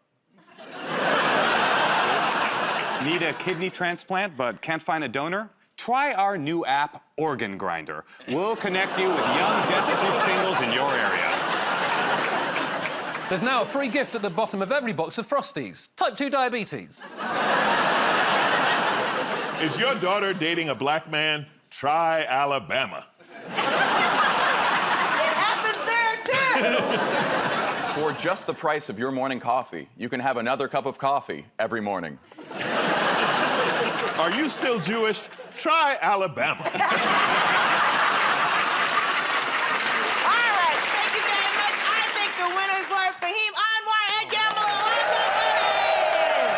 Need a kidney transplant but can't find a donor? Try our new app, Organ Grinder. We'll connect you with young, destitute singles in your area. There's now a free gift at the bottom of every box of Frosties. Type 2 diabetes. Is your daughter dating a black man? Try Alabama. It happens there, too. For just the price of your morning coffee, you can have another cup of coffee every morning. Are you still Jewish? Try Alabama. All right, thank you very much. I think the winners were Fahim Anwar and Gamble Alonzo Bowden.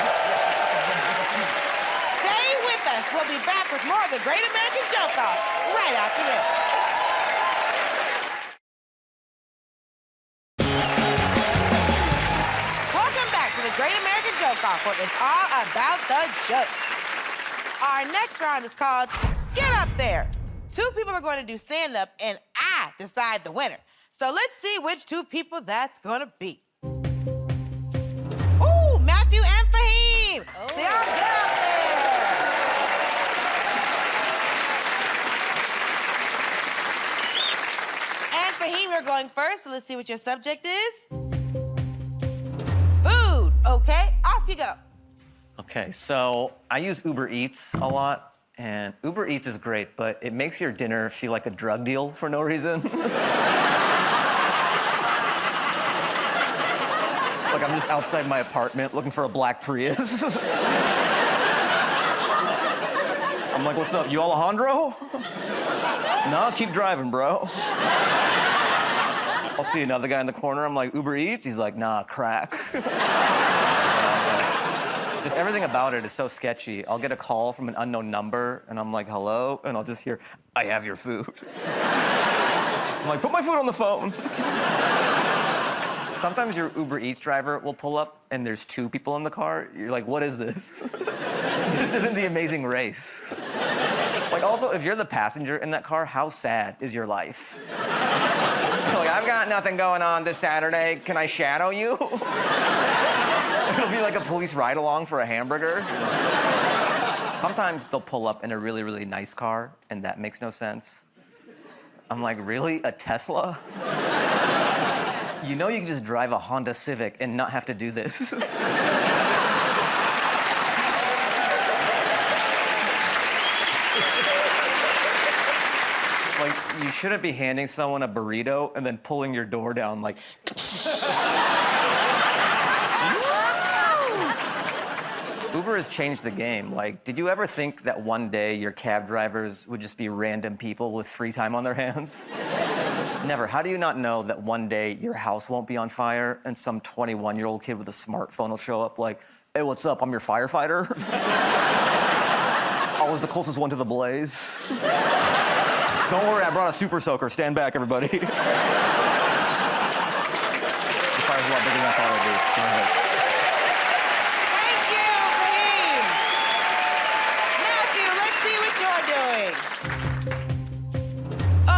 Stay with us. We'll be back with more of the Great American Joke Off right after this. Welcome back to the Great American Joke Off, where it's all about the jokes. Our next round is called Get Up There. Two people are going to do stand-up, and I decide the winner. So let's see which two people that's going to be. Ooh, Matthew and Fahim. Oh. They all get up there. And Fahim, you're going first, so let's see what your subject is. Food. Okay, off you go. Okay, so I use Uber Eats a lot, and Uber Eats is great, but it makes your dinner feel like a drug deal for no reason. Like I'm just outside my apartment looking for a black Prius. I'm like, what's up, you Alejandro? No, keep driving, bro. I'll see another guy in the corner, I'm like, Uber Eats? He's like, nah, crack. Just everything about it is so sketchy. I'll get a call from an unknown number, and I'm like, hello? And I'll just hear, I have your food. I'm like, put my foot on the phone. Sometimes your Uber Eats driver will pull up and there's 2 people in the car. You're like, what is this? This isn't The Amazing Race. Like, also, if you're the passenger in that car, how sad is your life? You're like, I've got nothing going on this Saturday. Can I shadow you? It'll be like a police ride-along for a hamburger. Sometimes they'll pull up in a really, really nice car, and that makes no sense. I'm like, really? A Tesla? You know you can just drive a Honda Civic and not have to do this. Like, you shouldn't be handing someone a burrito and then pulling your door down like... Uber has changed the game. Like, did you ever think that one day your cab drivers would just be random people with free time on their hands? Never. How do you not know that one day your house won't be on fire and some 21-year-old kid with a smartphone will show up like, hey, what's up? I'm your firefighter. I was the closest one to the blaze. Don't worry, I brought a super soaker. Stand back, everybody. The fire's a lot bigger than I thought it would be. Go ahead.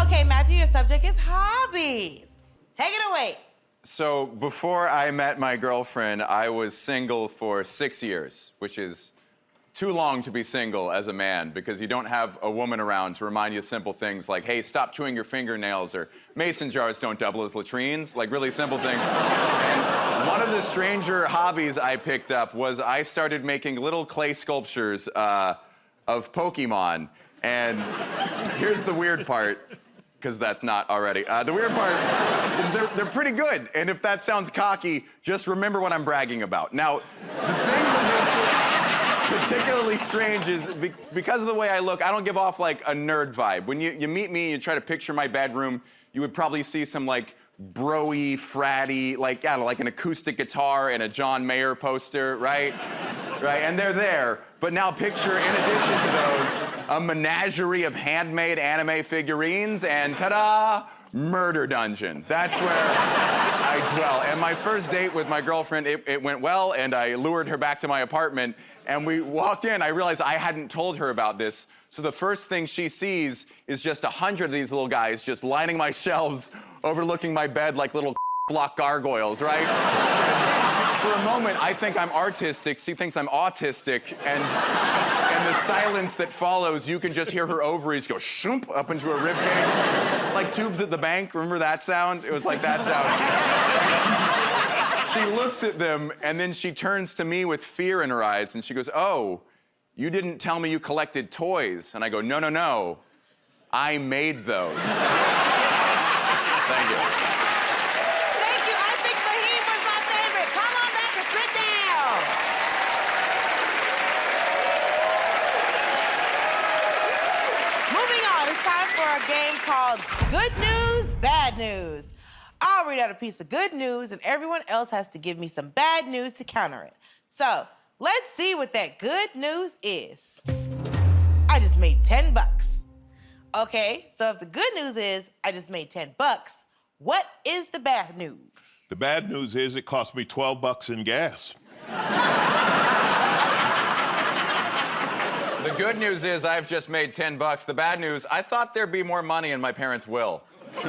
Okay, Matthew, your subject is hobbies. Take it away. So before I met my girlfriend, I was single for 6 years, which is too long to be single as a man because you don't have a woman around to remind you simple things like, hey, stop chewing your fingernails, or mason jars don't double as latrines, like really simple things. And one of the stranger hobbies I picked up was I started making little clay sculptures of Pokemon. And here's the weird part, because that's not already. The weird part is they're pretty good. And if that sounds cocky, just remember what I'm bragging about. Now, the thing that makes it particularly strange is because of the way I look, I don't give off like a nerd vibe. When you meet me and you try to picture my bedroom, you would probably see some like bro-y, fratty, like, I don't know, like an acoustic guitar and a John Mayer poster, right? Right, and they're there. But now picture, in addition to those, a menagerie of handmade anime figurines and ta-da, murder dungeon. That's where I dwell. And my first date with my girlfriend, it went well, and I lured her back to my apartment, and we walked in. I realized I hadn't told her about this. So the first thing she sees is just 100 of these little guys just lining my shelves, overlooking my bed like little block gargoyles, right? For a moment, I think I'm artistic. She thinks I'm autistic. And the silence that follows, you can just hear her ovaries go shoomp up into a ribcage. Like tubes at the bank. Remember that sound? It was like that sound. She looks at them, and then she turns to me with fear in her eyes, and she goes, oh, you didn't tell me you collected toys. And I go, no, no, no. I made those. Thank you. A game called Good News, Bad News. I'll read out a piece of good news and everyone else has to give me some bad news to counter it. So let's see what that good news is. I just made 10 bucks. Okay, so if the good news is I just made 10 bucks, what is the bad news? The bad news is it cost me 12 bucks in gas. The good news is I've just made 10 bucks. The bad news, I thought there'd be more money in my parents' will. The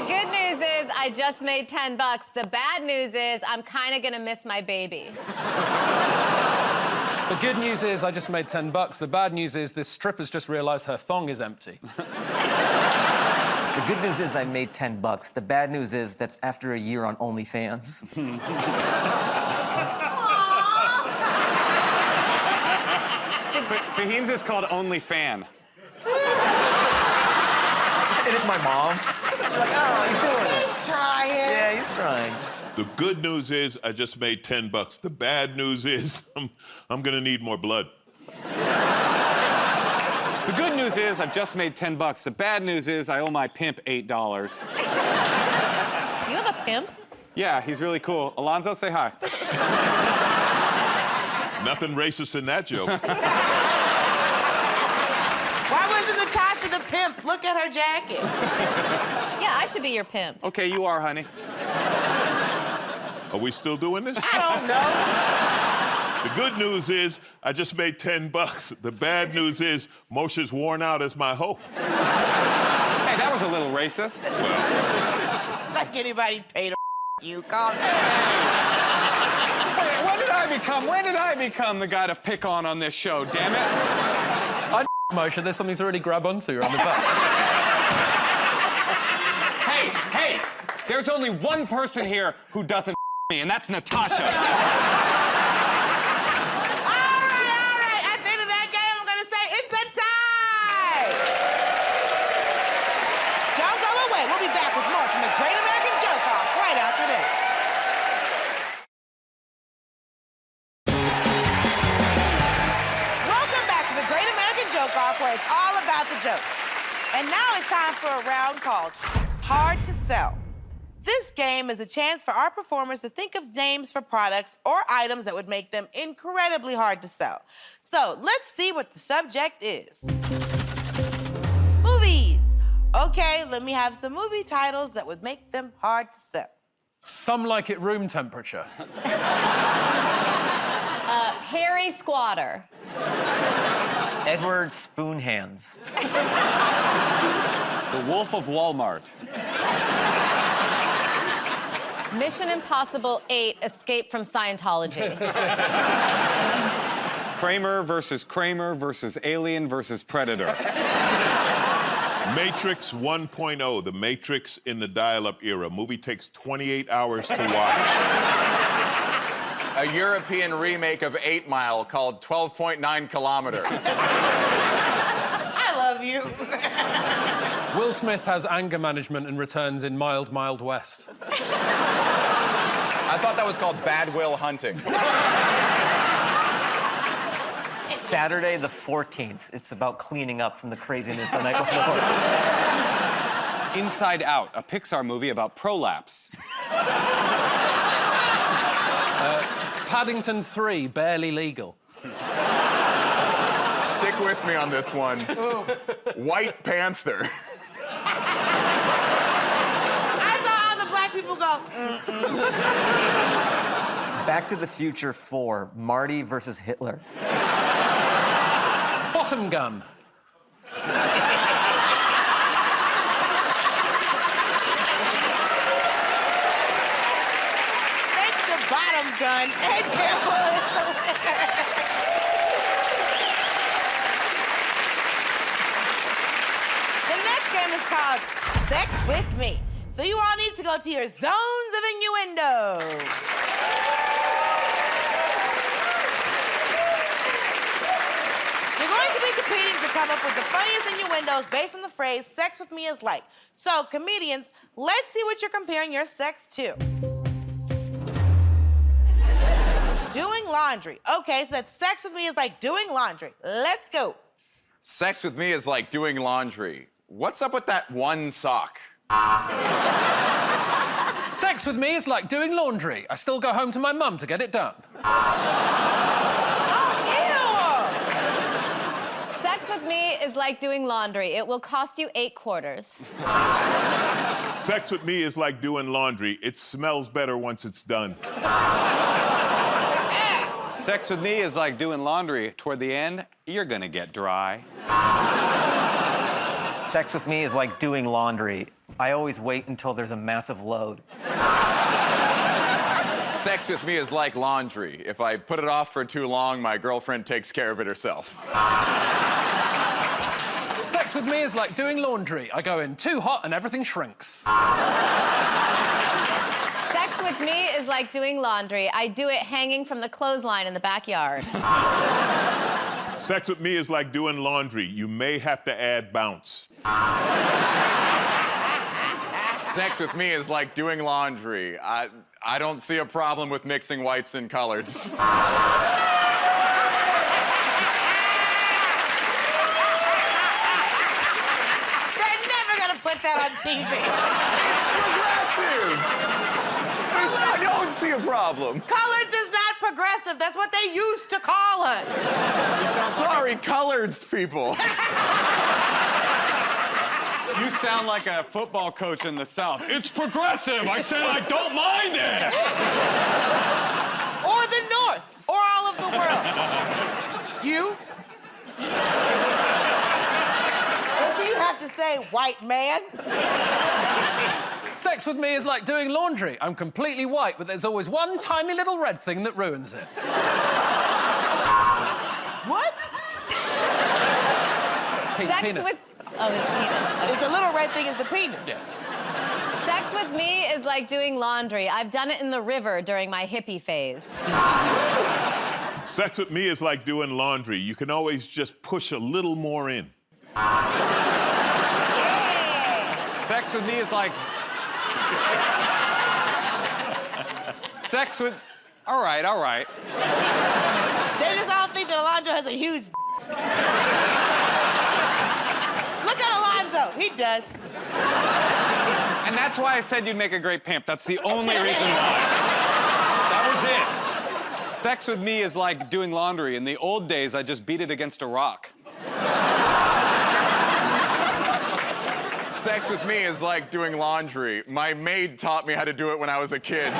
good news is I just made 10 bucks. The bad news is I'm kind of gonna miss my baby. The good news is I just made 10 bucks. The bad news is this stripper's just realized her thong is empty. The good news is I made 10 bucks. The bad news is that's after a year on OnlyFans. Fahim's is called OnlyFan. And it's my mom. She's like, oh, he's doing it. He's trying. Yeah, he's trying. The good news is I just made 10 bucks. The bad news is I'm gonna need more blood. The good news is I've just made 10 bucks. The bad news is I owe my pimp $8. You have a pimp? Yeah, he's really cool. Alonzo, say hi. Nothing racist in that joke. Why wasn't Natasha the pimp. Look at her jacket. Yeah, I should be your pimp. Okay, you are, honey. Are we still doing this? I don't know. The good news is I just made $10. The bad news is Moshe's worn out as my hoe. Hey, that was a little racist. Like anybody paid you. Calm down. Hey, when did I become the guy to pick on this show, damn it? Moshe, there's something to really grab onto on the back. Hey, there's only one person here who doesn't me, and that's Natasha. All right. At the end of that game, I'm gonna say it's a tie. Don't go away. We'll be back with more from the Great American Joke Off right after this. Welcome back to the Great American Joke Off, where it's all about the joke. And now it's time for a round called Hard to Sell. This game is a chance for our performers to think of names for products or items that would make them incredibly hard to sell. So let's see what the subject is. Movies. Okay, let me have some movie titles that would make them hard to sell. Some like it room temperature. Harry Squatter. Edward Spoonhands. The Wolf of Walmart. Mission Impossible 8, Escape from Scientology. Kramer versus Alien versus Predator. Matrix 1.0, The Matrix in the dial-up era. Movie takes 28 hours to watch. A European remake of 8 Mile called 12.9 Kilometer. I love you. Will Smith has anger management and returns in Mild, Mild West. I thought that was called Bad Will Hunting. Saturday the 14th. It's about cleaning up from the craziness the night before. Inside Out, a Pixar movie about prolapse. Paddington 3, Barely Legal. Stick with me on this one. White Panther. I saw all the black people go, Back to the Future 4, Marty versus Hitler. Bottom Gun. Take the bottom gun and Campbell is the winner. The next game is called Sex With Me. So you all need to go to your zones of innuendo. You're going to be competing to come up with the funniest innuendos based on the phrase, sex with me is like. So, comedians, let's see what you're comparing your sex to. Doing laundry. Okay, so that sex with me is like doing laundry. Let's go. Sex with me is like doing laundry. What's up with that one sock? Sex with me is like doing laundry. I still go home to my mum to get it done. Sex with me is like doing laundry. It will cost you 8 quarters. Sex with me is like doing laundry. It smells better once it's done. Sex with me is like doing laundry. Toward the end, you're gonna get dry. Sex with me is like doing laundry. I always wait until there's a massive load. Sex with me is like laundry. If I put it off for too long, my girlfriend takes care of it herself. Sex with me is like doing laundry. I go in too hot and everything shrinks. Sex with me is like doing laundry. I do it hanging from the clothesline in the backyard. Sex with me is like doing laundry. You may have to add bounce. Sex with me is like doing laundry. I don't see a problem with mixing whites and coloreds. They're never gonna put that on TV. It's progressive! I don't see a problem. Coloreds is not progressive. That's what they used to call us. Sorry, coloreds people. You sound like a football coach in the South. It's progressive. I said I don't mind it. Or the North, or all of the world. You? What do you have to say, white man? Sex with me is like doing laundry. I'm completely white, but there's always one tiny little red thing that ruins it. What? Penis. With... Oh, it's penis. Okay. If the little red thing is the penis. Yes. Sex with me is like doing laundry. I've done it in the river during my hippie phase. Sex with me is like doing laundry. You can always just push a little more in. Yeah. Sex with me is like... Sex with... All right, all right. They just all think that Alonzo has a huge... Look at Alonzo. He does. And that's why I said you'd make a great pimp. That's the only reason why. That was it. Sex with me is like doing laundry. In the old days, I just beat it against a rock. Sex with me is like doing laundry. My maid taught me how to do it when I was a kid.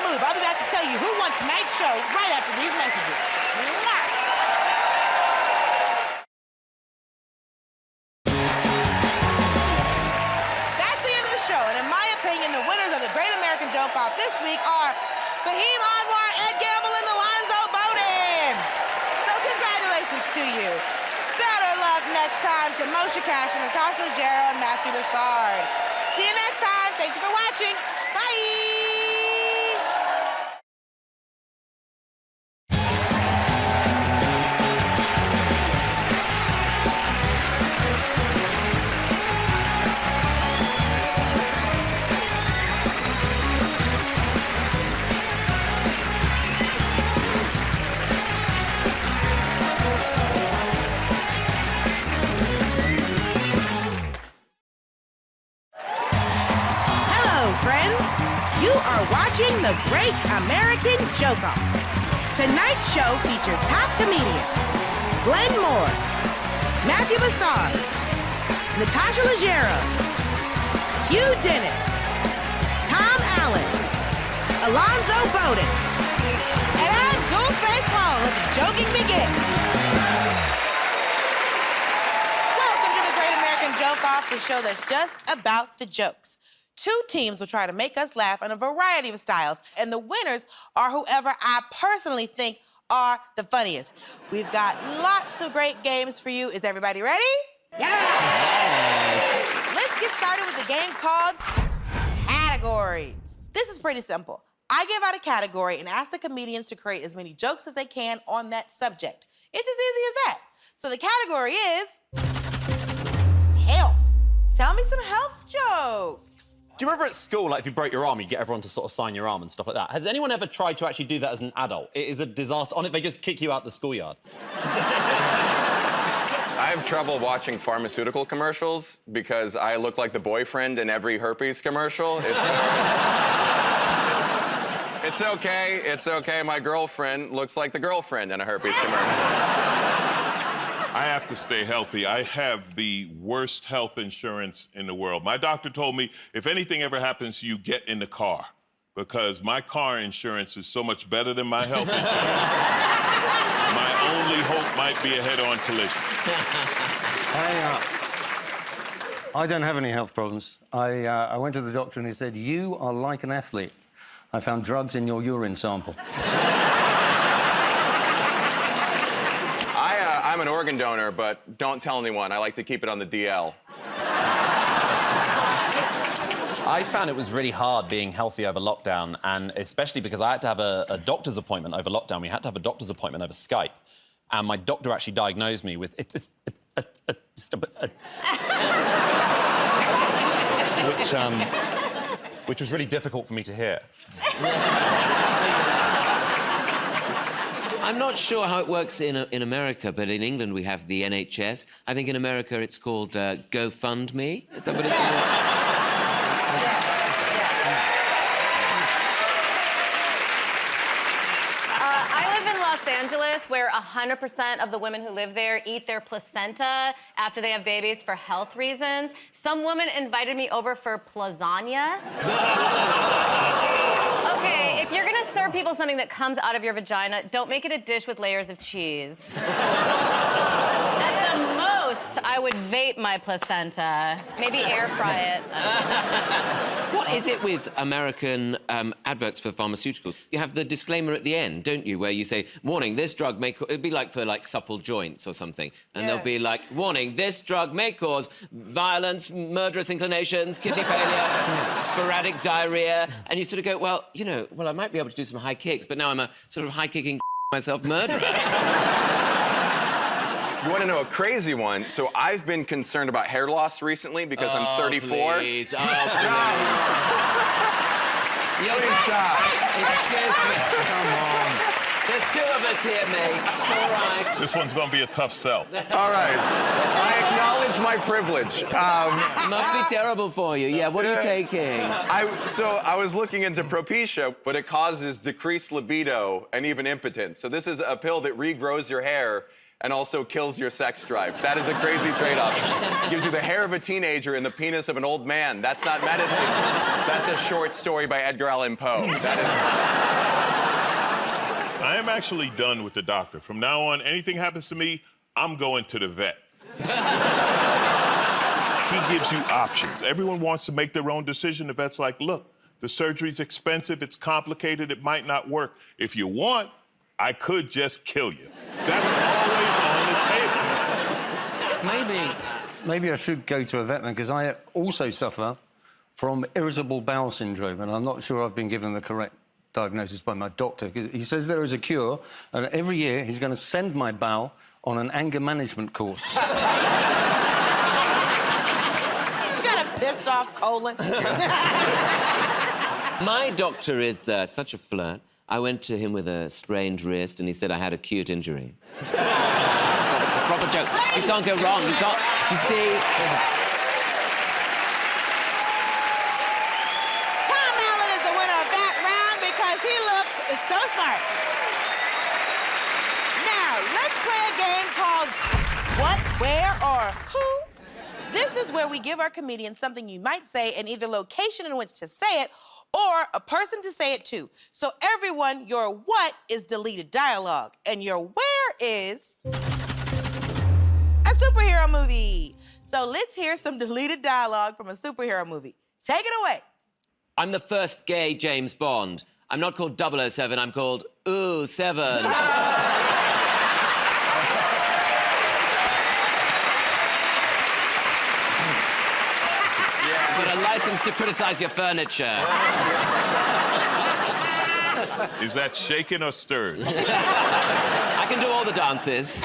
I'll be back to tell you who won tonight's show right after these messages. Mwah! That's the end of the show, and in my opinion, the winners of the Great American Joke Off this week are Fahim Anwar, Ed Gamble, and Alonzo Bowden. So congratulations to you. Better luck next time to Moshe Cash and Natasha Leggero and Matthew Lassard. See you next time. Thank you for watching. Bye. Watching the Great American Joke Off. Tonight's show features top comedians Glenn Moore, Matthew Lassard, Natasha Leggero, Hugh Dennis, Tom Allen, Alonzo Bowden, and I'm Dulce Small. Let the joking begin. Welcome to the Great American Joke Off, the show that's just about the jokes. Two teams will try to make us laugh in a variety of styles, and the winners are whoever I personally think are the funniest. We've got lots of great games for you. Is everybody ready? Yeah! Let's get started with a game called Categories. This is pretty simple. I give out a category and ask the comedians to create as many jokes as they can on that subject. It's as easy as that. So the category is health. Tell me some health jokes. Do you remember at school, like if you broke your arm, you get everyone to sort of sign your arm and stuff like that? Has anyone ever tried to actually do that as an adult? It is a disaster. On it, they just kick you out the schoolyard. I have trouble watching pharmaceutical commercials because I look like the boyfriend in every herpes commercial. It's okay. It's okay. My girlfriend looks like the girlfriend in a herpes commercial. I have to stay healthy. I have the worst health insurance in the world. My doctor told me if anything ever happens to you, get in the car, because my car insurance is so much better than my health insurance. My only hope might be a head-on collision. I don't have any health problems. I went to the doctor and he said, you are like an athlete. I found drugs in your urine sample. I'm an organ donor, but don't tell anyone. I like to keep it on the DL. I found it was really hard being healthy over lockdown, and especially because I had to have a doctor's appointment over lockdown. We had to have a doctor's appointment over Skype, and my doctor actually diagnosed me with which was really difficult for me to hear. I'm not sure how it works in America, but in England we have the NHS. I think in America it's called GoFundMe. Is that what it's called? Los Angeles, where 100% of the women who live there eat their placenta after they have babies for health reasons. Some woman invited me over for lasagna. Okay, if you're gonna serve people something that comes out of your vagina, don't make it a dish with layers of cheese. At the most, I would vape my placenta. Maybe air fry it. What is it with American adverts for pharmaceuticals? You have the disclaimer at the end, don't you, where you say, warning, this drug may... It'd be like for, like, supple joints or something. And they'll be like, warning, this drug may cause violence, murderous inclinations, kidney failure, sporadic diarrhea. And you sort of go, well, you know, well, I might be able to do some high kicks, but now I'm a sort of high-kicking myself murderer. You want to know a crazy one? So I've been concerned about hair loss recently because I'm 34. Please. Oh, please. Stop. Excuse me. Come on. There's two of us here, mate. All right. This one's going to be a tough sell. All right. I acknowledge my privilege. It must be terrible for you. Yeah, what are you taking? So I was looking into Propecia, but it causes decreased libido and even impotence. So this is a pill that regrows your hair and also kills your sex drive. That is a crazy trade-off. Gives you the hair of a teenager and the penis of an old man. That's not medicine. That's a short story by Edgar Allan Poe. I am actually done with the doctor. From now on, anything happens to me, I'm going to the vet. He gives you options. Everyone wants to make their own decision. The vet's like, look, the surgery's expensive, it's complicated, it might not work. If you want, I could just kill you. That's always on the table. Maybe I should go to a vet man, because I also suffer from irritable bowel syndrome, and I'm not sure I've been given the correct diagnosis by my doctor. He says there is a cure, and every year he's going to send my bowel on an anger management course. He's got a pissed off colon. My doctor is such a flirt. I went to him with a sprained wrist, and he said I had acute injury. It's a proper joke. You can't go wrong. You can't... You see... Tom Allen is the winner of that round because he looks so smart. Now, let's play a game called What, Where, or Who. This is where we give our comedians something you might say and either location in which to say it or a person to say it to. So everyone, your what is deleted dialogue, and your where is a superhero movie. So let's hear some deleted dialogue from a superhero movie. Take it away. I'm the first gay James Bond. I'm not called 007, I'm called Ooh, 7. I've got a license to criticize your furniture. Is that shaken or stirred? I can do all the dances.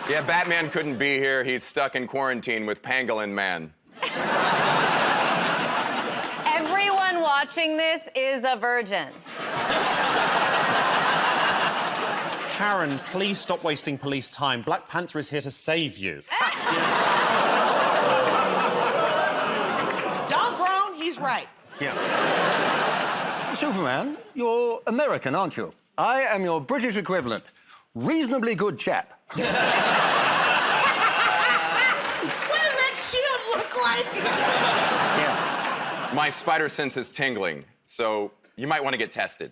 Yeah, Batman couldn't be here. He's stuck in quarantine with Pangolin Man. Everyone watching this is a virgin. Karen, please stop wasting police time. Black Panther is here to save you. Don't groan, he's right. Yeah. Superman, you're American, aren't you? I am your British equivalent. Reasonably good chap. What does that shield look like? Yeah. My spider sense is tingling, so you might want to get tested.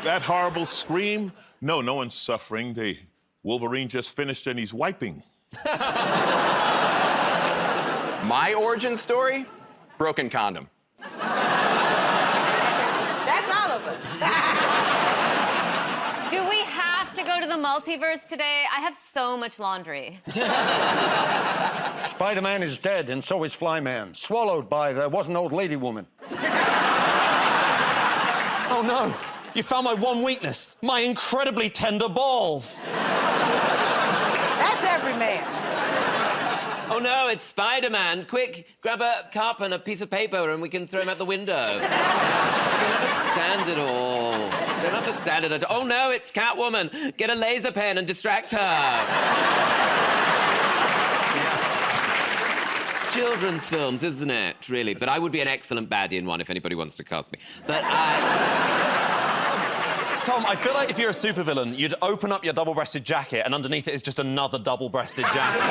That horrible scream? No, no one's suffering. Wolverine just finished and he's wiping. My origin story? Broken condom. That's all of us. Do we have to go to the multiverse today? I have so much laundry. Spider-Man is dead, and so is Flyman. Swallowed by the wasn't old lady woman. Oh, no. You found my one weakness. My incredibly tender balls. That's every man. Oh no, it's Spider-Man. Quick, grab a cup and a piece of paper and we can throw him out the window. I don't understand it all. Don't understand it at all. Oh no, it's Catwoman. Get a laser pen and distract her. Children's films, isn't it? Really. But I would be an excellent baddie in one if anybody wants to cast me. But Tom, I feel like if you're a supervillain, you'd open up your double-breasted jacket and underneath it is just another double-breasted jacket.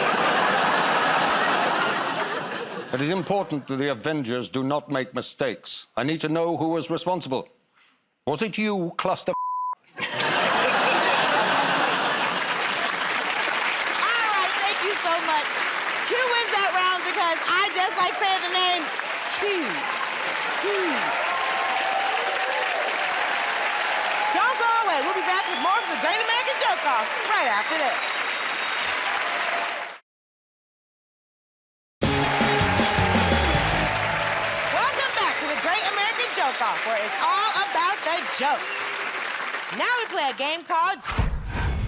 It is important that the Avengers do not make mistakes. I need to know who was responsible. Was it you, cluster? All right, thank you so much. Q wins that round because I just like saying the name Q. Don't go away. We'll be back with more of the Great American Joke Off right after this. Welcome back to the Great American Joke Off, where it's all about the jokes. Now we play a game called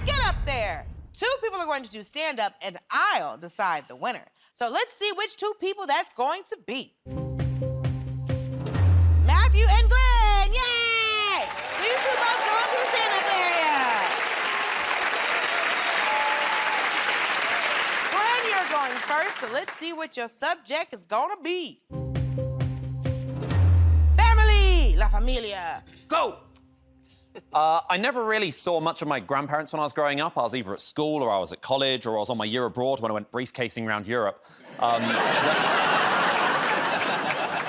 Get Up There. Two people are going to do stand-up, and I'll decide the winner. So let's see which two people that's going to be. Matthew and Glenn, yay! You two both go into the stand-up area. Glenn, you're going first, so let's see what your subject is gonna be. Family, La Familia, go! I never really saw much of my grandparents when I was growing up. I was either at school or I was at college or I was on my year abroad when I went briefcasing around Europe.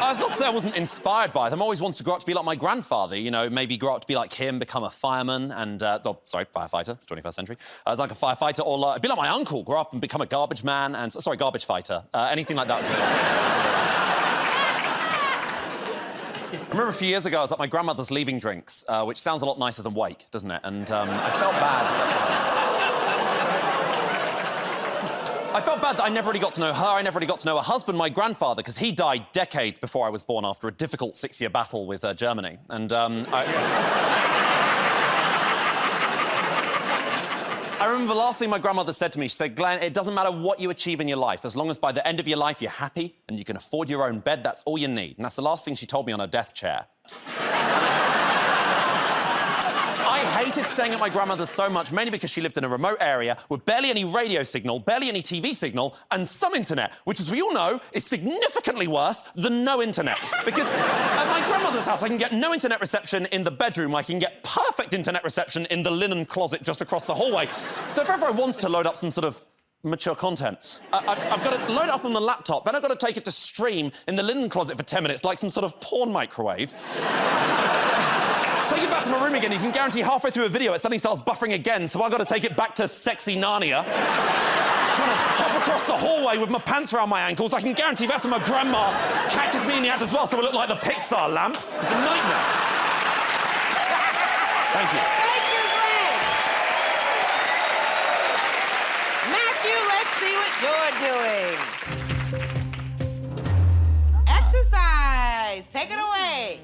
That's not to say I wasn't inspired by them. I always wanted to grow up to be like my grandfather, you know, maybe grow up to be like him, become a fireman and... firefighter, 21st century. As like a firefighter or be like my uncle, grow up and become a garbage man and... Sorry, garbage fighter. Anything like that. I remember a few years ago, I was at my grandmother's leaving drinks, which sounds a lot nicer than wake, doesn't it? And I felt bad. I felt bad that I never really got to know her, I never really got to know her husband, my grandfather, because he died decades before I was born after a difficult 6-year battle with Germany. And I remember the last thing my grandmother said to me. She said, Glenn, it doesn't matter what you achieve in your life, as long as by the end of your life you're happy and you can afford your own bed, that's all you need. And that's the last thing she told me on her death chair. I hated staying at my grandmother's so much, mainly because she lived in a remote area with barely any radio signal, barely any TV signal, and some internet, which, as we all know, is significantly worse than no internet. Because at my grandmother's house, I can get no internet reception in the bedroom. I can get perfect internet reception in the linen closet just across the hallway. So if ever I want to load up some sort of mature content, I've got to load it up on the laptop, then I've got to take it to stream in the linen closet for 10 minutes, like some sort of porn microwave. Take it back to my room again, you can guarantee halfway through a video it suddenly starts buffering again, so I've got to take it back to sexy Narnia. Trying to hop across the hallway with my pants around my ankles, I can guarantee that's when my grandma catches me in the act as well, so I look like the Pixar lamp. It's a nightmare. Thank you. Thank you, Glenn. Matthew, let's see what you're doing. Exercise, take it away.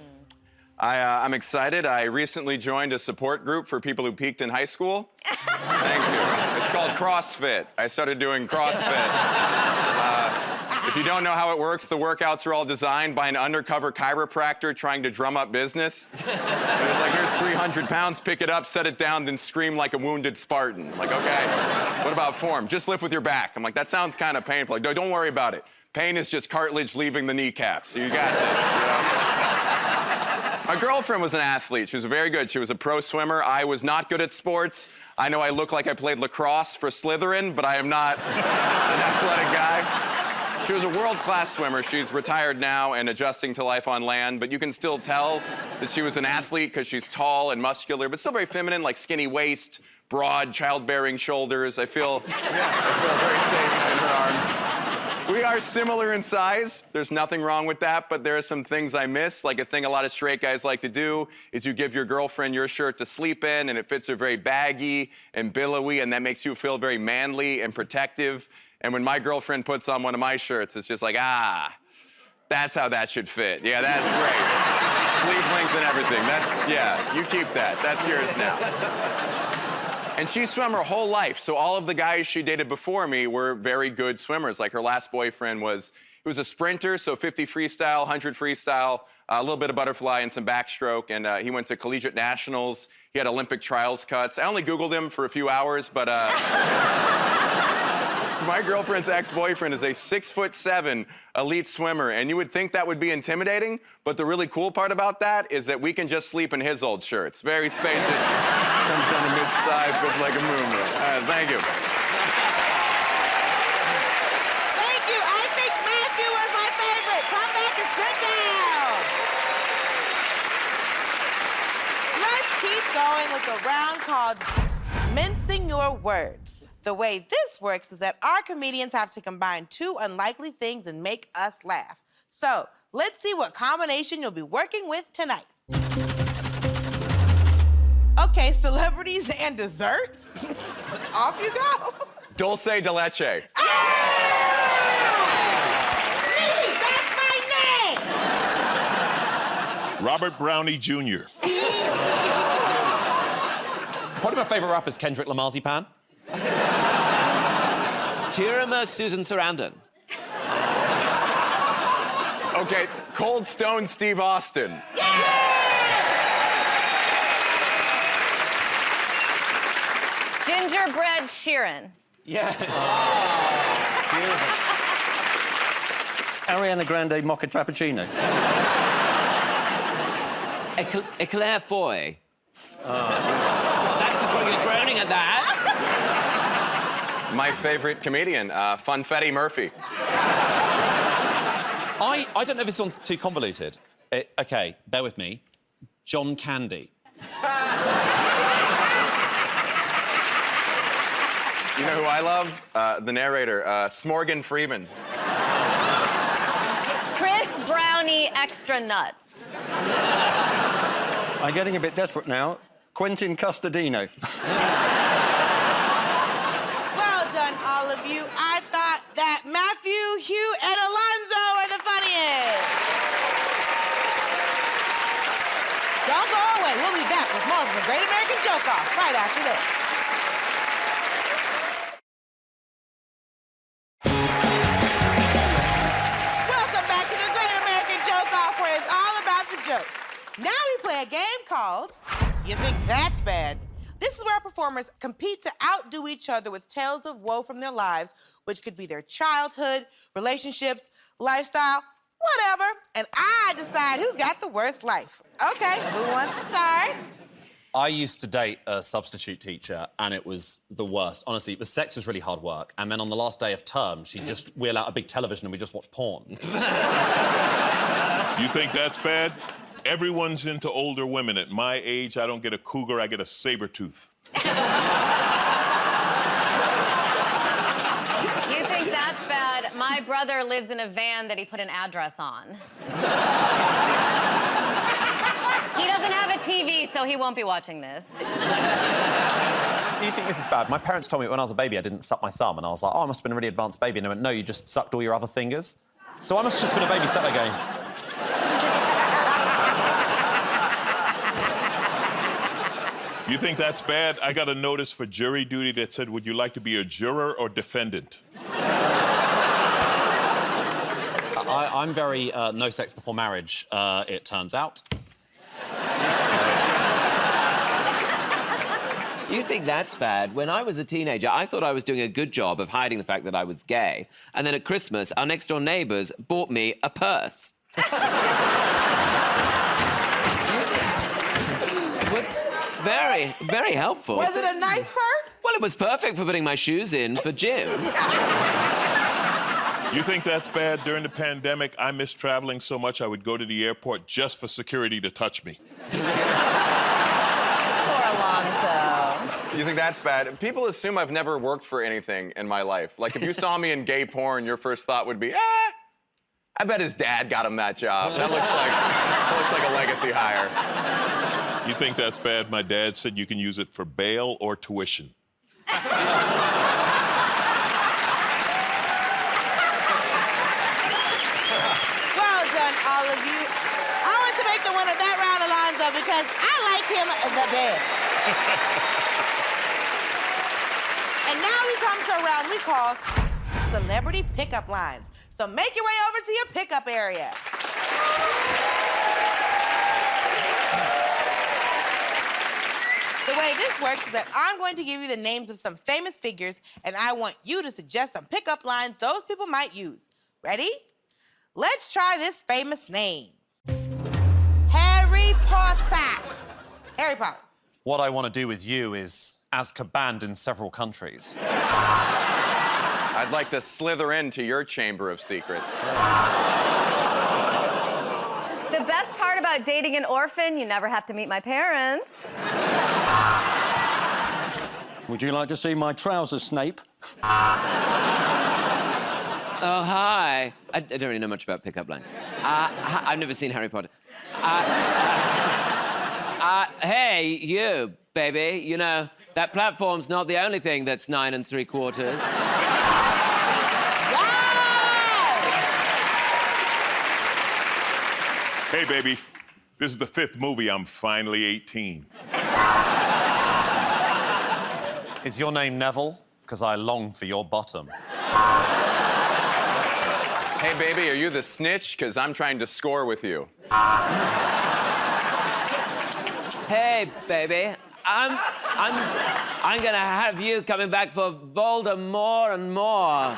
I'm excited. I recently joined a support group for people who peaked in high school. Thank you. It's called CrossFit. I started doing CrossFit. If you don't know how it works, the workouts are all designed by an undercover chiropractor trying to drum up business. It was like, here's 300 pounds, pick it up, set it down, then scream like a wounded Spartan. Like, okay, what about form? Just lift with your back. I'm like, that sounds kind of painful. Like, no, don't worry about it. Pain is just cartilage leaving the kneecap, so you got this, you know? My girlfriend was an athlete. She was very good. She was a pro swimmer. I was not good at sports. I know I look like I played lacrosse for Slytherin, but I am not an athletic guy. She was a world-class swimmer. She's retired now and adjusting to life on land, but you can still tell that she was an athlete because she's tall and muscular, but still very feminine, like skinny waist, broad, childbearing shoulders. I feel very safe in her arms. We are similar in size. There's nothing wrong with that, but there are some things I miss. Like a thing a lot of straight guys like to do is you give your girlfriend your shirt to sleep in, and it fits her very baggy and billowy, and that makes you feel very manly and protective. And when my girlfriend puts on one of my shirts, it's just like, that's how that should fit. Yeah, that's great. Sleeve length and everything. Yeah, you keep that. That's yours now. And she swam her whole life, so all of the guys she dated before me were very good swimmers. Like her last boyfriend was a sprinter, so 50 freestyle, 100 freestyle, a little bit of butterfly and some backstroke, and he went to collegiate nationals. He had Olympic trials cuts. I only Googled him for a few hours, but my girlfriend's ex-boyfriend is a 6'7" elite swimmer, and you would think that would be intimidating, but the really cool part about that is that we can just sleep in his old shirts. Very spacious, comes down to mid-thigh, fits like a moon. Thank you. Thank you. I think Matthew was my favorite. Come back and sit down. Let's keep going with a round called Mincing Your Words. The way this works is that our comedians have to combine two unlikely things and make us laugh. So, let's see what combination you'll be working with tonight. Okay, celebrities and desserts? Off you go. Dulce de leche. That's my name! Robert Brownie Jr. Probably my favorite rapper is Kendrick Lamar's Pan. Chirama Susan Sarandon. Okay, Cold Stone Steve Austin. Gingerbread Sheeran. Yes. Ariana Grande Mocha Frappuccino. Eclair Foy. That's a pretty good groaning at that. My favorite comedian, Funfetti Murphy. I don't know if this one's too convoluted. Okay, bear with me. John Candy. You know who I love? The narrator, Smorgan Freeman. Chris Brownie Extra Nuts. I'm getting a bit desperate now. Quentin Custodino. Well done, all of you. I thought that Matthew, Hugh, and Alonzo are the funniest. Don't go away. We'll be back with more of the Great American Joke Off right after this. Welcome back to the Great American Joke Off, where it's all about the jokes. Now we play a game called You Think That's Bad? This is where performers compete to outdo each other with tales of woe from their lives, which could be their childhood, relationships, lifestyle, whatever. And I decide who's got the worst life. Okay, who wants to start? I used to date a substitute teacher, and it was the worst. Honestly, the sex was really hard work. And then on the last day of term, she'd just wheel out a big television and we just watch porn. You think that's bad? Everyone's into older women. At my age, I don't get a cougar, I get a saber tooth. You think that's bad? My brother lives in a van that he put an address on. He doesn't have a TV, so he won't be watching this. Do you think this is bad? My parents told me when I was a baby I didn't suck my thumb, and I was like, oh, I must have been a really advanced baby. And they went, no, you just sucked all your other fingers. So I must have just been a baby sat there going... You think that's bad? I got a notice for jury duty that said, would you like to be a juror or defendant? I'm very no sex before marriage, it turns out. You think that's bad? When I was a teenager, I thought I was doing a good job of hiding the fact that I was gay. And then at Christmas, our next-door neighbours bought me a purse. It was very, very helpful. Was it a nice purse? Well, it was perfect for putting my shoes in for gym. You think that's bad? During the pandemic, I missed traveling so much I would go to the airport just for security to touch me. Poor Alonzo. You think that's bad? People assume I've never worked for anything in my life. Like, if you saw me in gay porn, your first thought would be, I bet his dad got him that job. That looks like a legacy hire. You think that's bad? My dad said you can use it for bail or tuition. Well done, all of you. I want to make the winner that round, Alonzo, because I like him the best. And now we come to a round we call Celebrity Pickup Lines. So make your way over to your pickup area. The way this works is that I'm going to give you the names of some famous figures, and I want you to suggest some pickup lines those people might use. Ready? Let's try this famous name. Harry Potter. Harry Potter. What I want to do with you is Azkaban in several countries. I'd like to slither into your chamber of secrets. The best part about dating an orphan, you never have to meet my parents. Would you like to see my trousers, Snape? Oh, hi. I don't really know much about pickup lines. I've never seen Harry Potter. Hey, you, baby. You know, that platform's not the only thing that's 9 3/4. Hey, baby, this is the 5th movie. I'm finally 18. Is your name Neville? Because I long for your bottom. Hey, baby, are you the snitch? Because I'm trying to score with you. Hey, baby. I'm gonna have you coming back for Voldemort and more.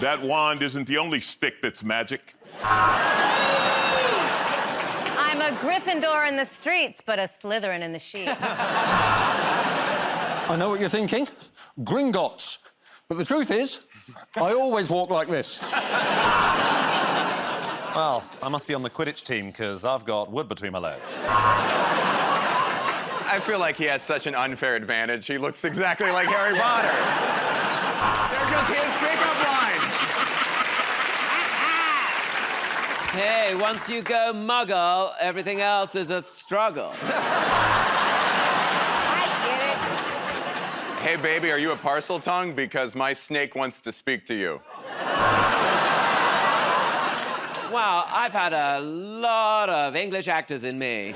That wand isn't the only stick that's magic. I'm a Gryffindor in the streets, but a Slytherin in the sheets. I know what you're thinking. Gringotts. But the truth is, I always walk like this. Well, I must be on the Quidditch team, because I've got wood between my legs. I feel like he has such an unfair advantage. He looks exactly like Harry Potter. They're just his pickup lines. Hey, once you go muggle, everything else is a struggle. Hey, baby, are you a parcel tongue? Because my snake wants to speak to you. Wow, I've had a lot of English actors in me.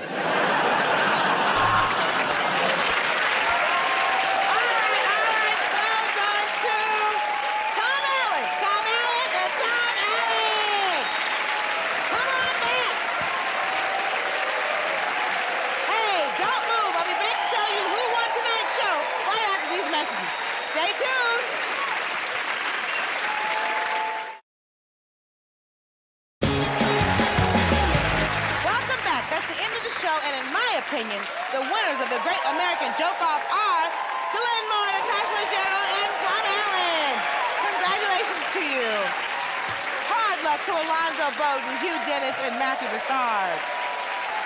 Stay tuned. Welcome back. That's the end of the show, and in my opinion, the winners of the Great American Joke-Off are Glenn Moore, Natasha Leggero, and Tom Allen. Congratulations to you. Hard luck to Alonzo Bowden, Hugh Dennis, and Matthew Broussard.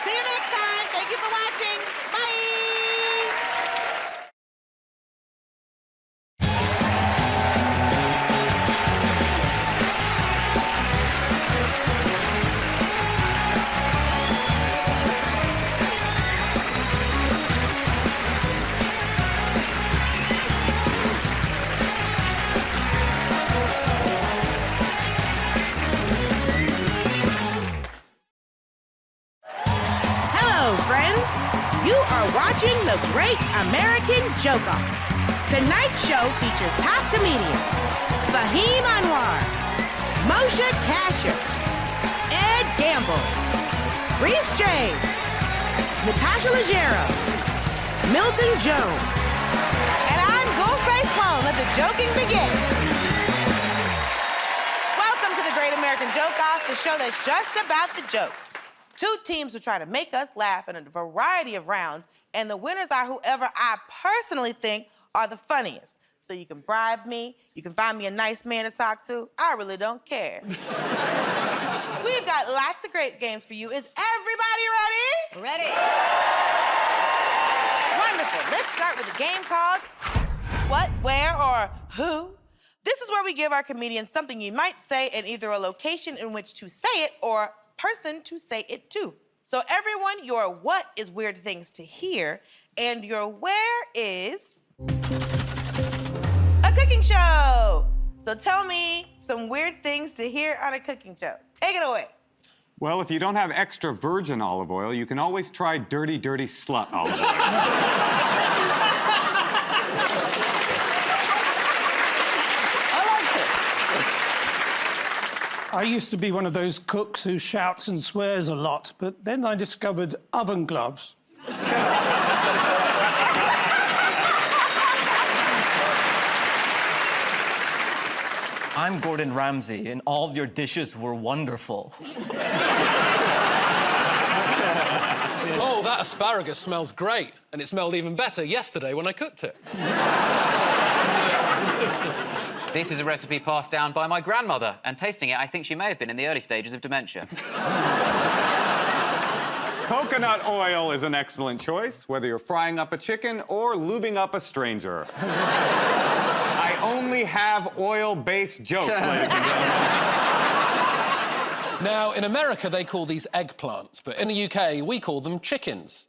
See you next time. Thank you for watching. Bye. Friends, you are watching The Great American Joke-Off. Tonight's show features top comedians Fahim Anwar, Moshe Kasher, Ed Gamble, Reese James, Natasha Leggero, Milton Jones, and I'm Ghostface Home. Let the joking begin. Welcome to The Great American Joke-Off, the show that's just about the jokes. Two teams will try to make us laugh in a variety of rounds, and the winners are whoever I personally think are the funniest. So you can bribe me, you can find me a nice man to talk to. I really don't care. We've got lots of great games for you. Is everybody ready? Ready. Wonderful. Let's start with a game called What, Where, or Who. This is where we give our comedians something you might say in either a location in which to say it or person to say it to. So everyone, your what is weird things to hear, and your where is a cooking show. So tell me some weird things to hear on a cooking show. Take it away. Well, if you don't have extra virgin olive oil, you can always try dirty, dirty slut olive oil. I used to be one of those cooks who shouts and swears a lot, but then I discovered oven gloves. I'm Gordon Ramsay, and all your dishes were wonderful. Oh, that asparagus smells great. And it smelled even better yesterday when I cooked it. This is a recipe passed down by my grandmother, and tasting it, I think she may have been in the early stages of dementia. Coconut oil is an excellent choice, whether you're frying up a chicken or lubing up a stranger. I only have oil-based jokes, ladies and gentlemen. Now, in America, they call these eggplants, but in the UK, we call them chickens.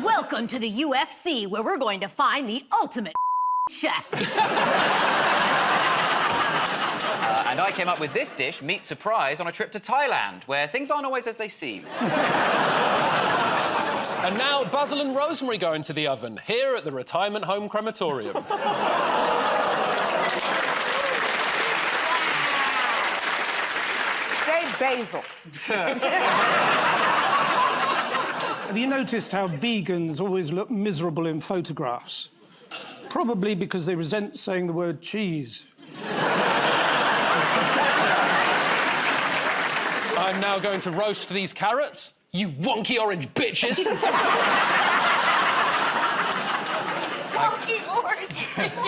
Welcome to the UFC, where we're going to find the ultimate chef. And I came up with this dish, meat surprise, on a trip to Thailand, where things aren't always as they seem. And now basil and rosemary go into the oven, here at the retirement home crematorium. Say basil. Have you noticed how vegans always look miserable in photographs? Probably because they resent saying the word cheese. I'm now going to roast these carrots, you wonky orange bitches. Wonky orange bitches.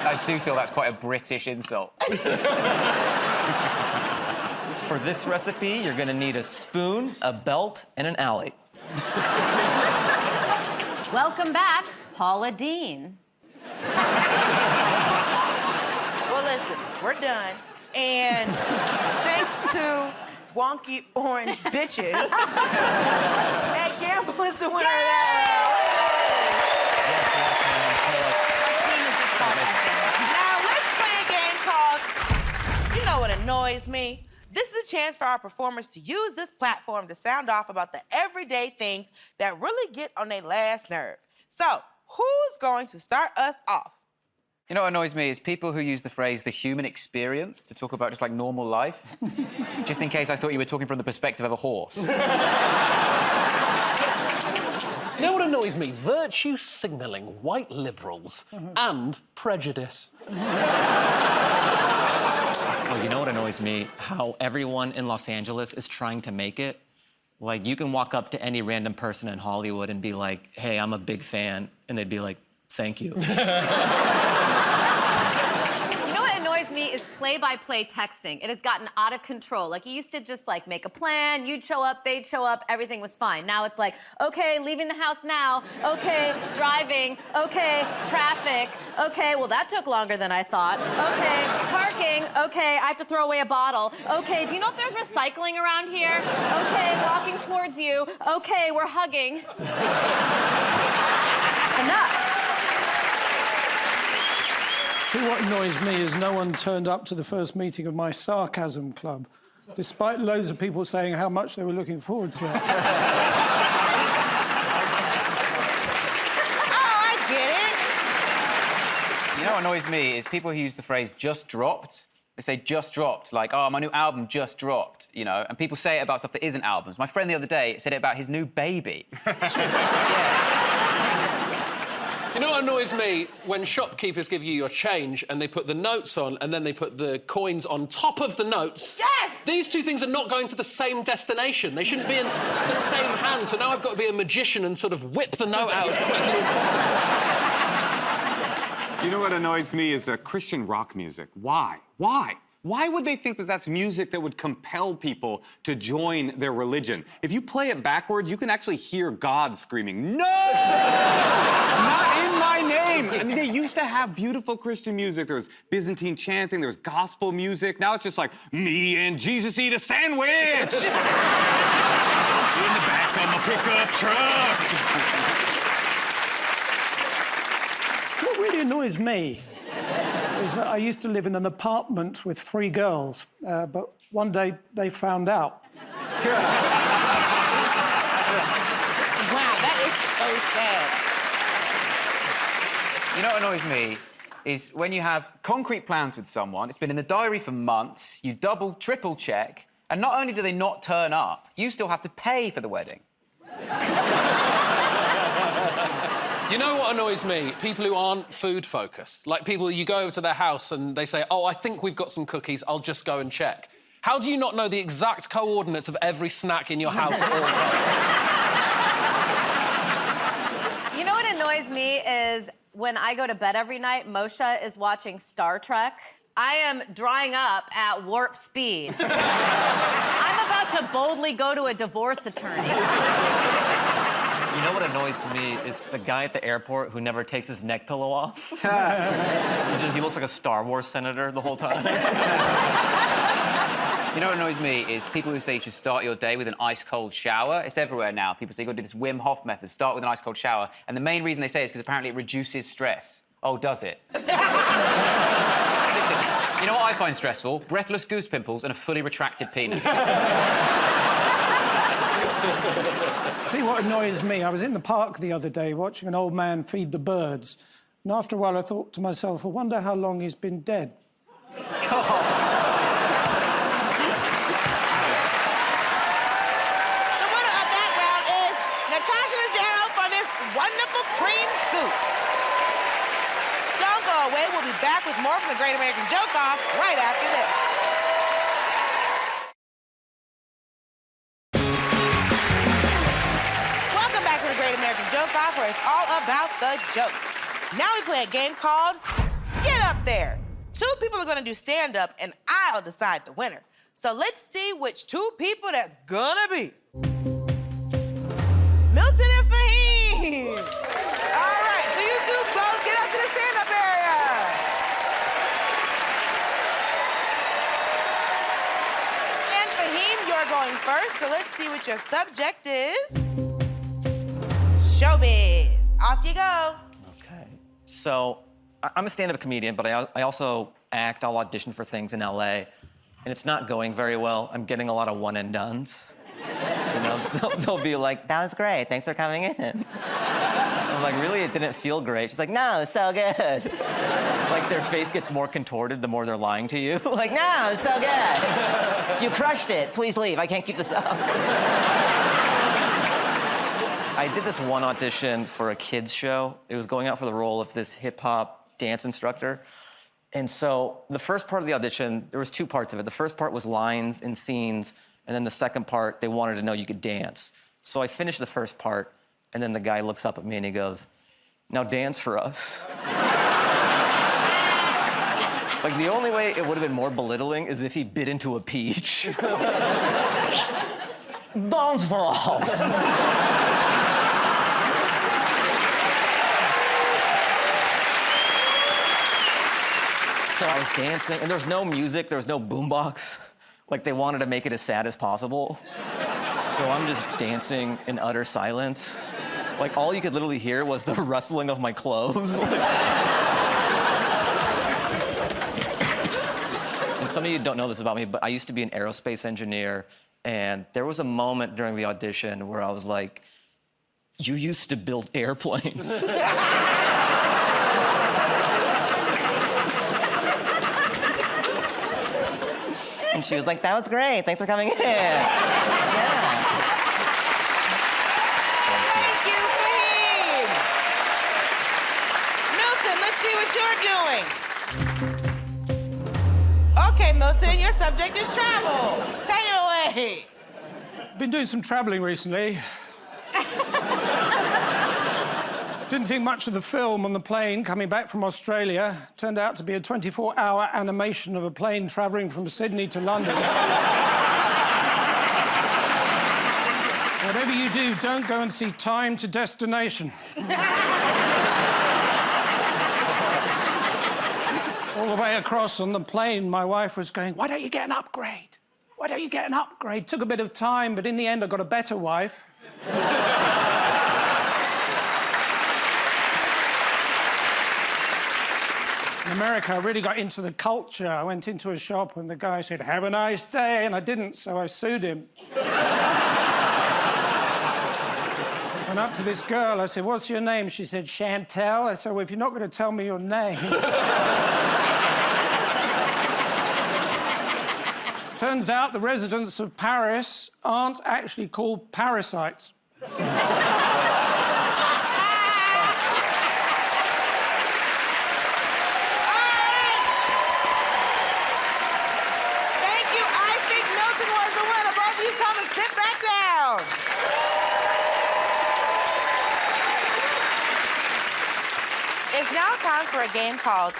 I do feel that's quite a British insult. For this recipe, you're gonna need a spoon, a belt, and an alley. Welcome back, Paula Deen. Well, listen, we're done. And thanks to wonky orange bitches, Ed Gamble is the winner of that round. Now, let's play a game called You Know What Annoys Me. This is a chance for our performers to use this platform to sound off about the everyday things that really get on their last nerve. So, who's going to start us off? You know what annoys me is people who use the phrase the human experience to talk about just like normal life. Just in case I thought you were talking from the perspective of a horse. You know what annoys me? Virtue signalling white liberals and prejudice. Oh, you know what annoys me? How everyone in Los Angeles is trying to make it. Like, you can walk up to any random person in Hollywood and be like, hey, I'm a big fan. And they'd be like, thank you. You know what annoys me is play-by-play texting. It has gotten out of control. Like, you used to just, like, make a plan, you'd show up, they'd show up, everything was fine. Now it's like, okay, leaving the house now, okay, driving, okay, traffic, okay, well, that took longer than I thought, okay, parking, okay, I have to throw away a bottle, okay, do you know if there's recycling around here? Okay, walking towards you, okay, we're hugging. Enough. See, what annoys me is no one turned up to the first meeting of my sarcasm club, despite loads of people saying how much they were looking forward to it. Oh, I get it. You know what annoys me is people who use the phrase just dropped. They say just dropped, like, oh, my new album just dropped, you know? And people say it about stuff that isn't albums. My friend the other day said it about his new baby. You know what annoys me? When shopkeepers give you your change and they put the notes on and then they put the coins on top of the notes. Yes! These two things are not going to the same destination. They shouldn't be in the same hand, so now I've got to be a magician and sort of whip the note out as quickly as possible. You know what annoys me is Christian rock music. Why? Why? Why would they think that that's music that would compel people to join their religion? If you play it backwards, you can actually hear God screaming, "No! Not in my name!" I mean, they used to have beautiful Christian music. There was Byzantine chanting, there was gospel music. Now it's just like, me and Jesus eat a sandwich! In the back of a pickup truck! What really annoys me is that I used to live in an apartment with 3 girls, but one day they found out. Wow, that is so sad. You know what annoys me is when you have concrete plans with someone, it's been in the diary for months, you double, triple check, and not only do they not turn up, you still have to pay for the wedding. You know what annoys me? People who aren't food-focused. Like people, you go over to their house and they say, oh, I think we've got some cookies, I'll just go and check. How do you not know the exact coordinates of every snack in your house at all times? You know what annoys me is when I go to bed every night, Moshe is watching Star Trek. I am drying up at warp speed. I'm about to boldly go to a divorce attorney. You know what annoys me? It's the guy at the airport who never takes his neck pillow off. He looks like a Star Wars senator the whole time. You know what annoys me is people who say you should start your day with an ice-cold shower. It's everywhere now. People say you've got to do this Wim Hof method, start with an ice-cold shower. And the main reason they say it is because apparently it reduces stress. Oh, does it? Listen, you know what I find stressful? Breathless goose pimples and a fully retracted penis. See what annoys me? I was in the park the other day watching an old man feed the birds. And after a while, I thought to myself, I wonder how long he's been dead. Wonderful cream soup. Don't go away. We'll be back with more from the Great American Joke Off right after this. Welcome back to the Great American Joke Off, where it's all about the joke. Now we play a game called Get Up There. 2 people are going to do stand-up, and I'll decide the winner. So let's see which 2 people that's gonna be. Milton and Fahim. All right, so you 2 both get up to the stand-up area. And Fahim, you're going first, so let's see what your subject is. Showbiz. Off you go. Okay. So, I'm a stand-up comedian, but I also act. I'll audition for things in LA, and it's not going very well. I'm getting a lot of one-and-dones. You know, they'll be like, that was great, thanks for coming in. I'm like, really, it didn't feel great. She's like, no, it's so good. Like, their face gets more contorted the more they're lying to you. Like, no, it's so good. You crushed it, please leave, I can't keep this up. I did this one audition for a kids show. It was going out for the role of this hip-hop dance instructor. And so the first part of the audition, there was 2 parts of it. The first part was lines and scenes, and then the second part, they wanted to know you could dance. So I finished the first part, and then the guy looks up at me and he goes, now dance for us. Like, the only way it would have been more belittling is if he bit into a peach. Dance for us. So I was dancing, and there was no music, there was no boombox. Like, they wanted to make it as sad as possible. So I'm just dancing in utter silence. Like, all you could literally hear was the rustling of my clothes. And some of you don't know this about me, but I used to be an aerospace engineer, and there was a moment during the audition where I was like, you used to build airplanes. And she was like, that was great. Thanks for coming in. Yeah. Thank you, Fahim. Milton, let's see what you're doing. Okay, Milton, your subject is travel. Take it away. Been doing some traveling recently. Didn't think much of the film on the plane coming back from Australia. Turned out to be a 24-hour animation of a plane traveling from Sydney to London. Whatever you do, don't go and see Time to Destination. All the way across on the plane, my wife was going, why don't you get an upgrade? Why don't you get an upgrade? Took a bit of time, but in the end, I got a better wife. In America, I really got into the culture. I went into a shop and the guy said, "Have a nice day," and I didn't, so I sued him. Went up to this girl, I said, "What's your name?" She said, "Chantel." I said, "Well, if you're not going to tell me your name..." Turns out the residents of Paris aren't actually called parasites. It's now time for a game called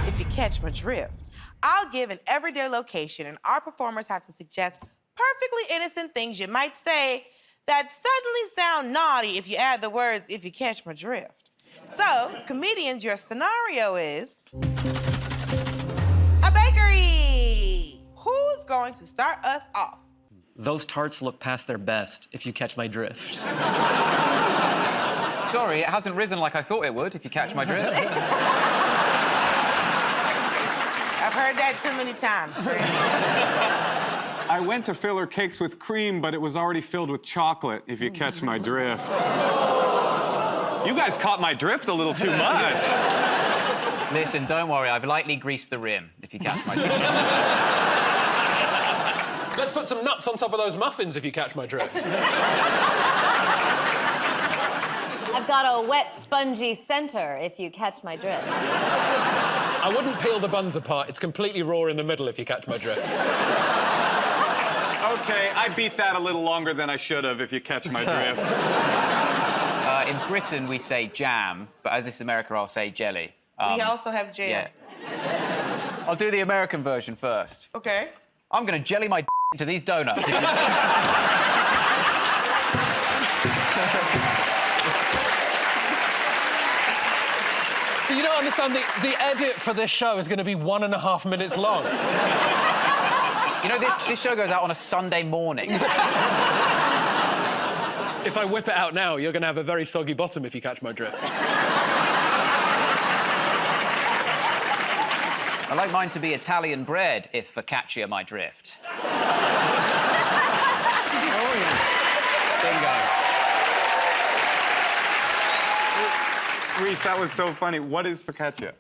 If You Catch My Drift. I'll give an everyday location, and our performers have to suggest perfectly innocent things you might say that suddenly sound naughty if you add the words, "if you catch my drift." So, comedians, your scenario is a bakery. Who's going to start us off? Those tarts look past their best, if you catch my drift. Sorry, it hasn't risen like I thought it would, if you catch my drift. I've heard that too many times, Chris. I went to fill her cakes with cream, but it was already filled with chocolate, if you catch my drift. You guys caught my drift a little too much. Listen, don't worry, I've lightly greased the rim, if you catch my drift. Let's put some nuts on top of those muffins, if you catch my drift. I've got a wet, spongy center, if you catch my drift. I wouldn't peel the buns apart. It's completely raw in the middle, if you catch my drift. Okay, I beat that a little longer than I should have, if you catch my drift. In Britain, we say jam, but as this is America, I'll say jelly. We also have jam. Yeah. I'll do the American version first. Okay. I'm gonna jelly my into these donuts. But you don't understand, the edit for this show is going to be 1.5 minutes long. You know, this show goes out on a Sunday morning. If I whip it out now, you're going to have a very soggy bottom, if you catch my drift. I like mine to be Italian bread, if focaccia my drift. Oh, yeah. Bingo. Reese, that was so funny. What is focaccia?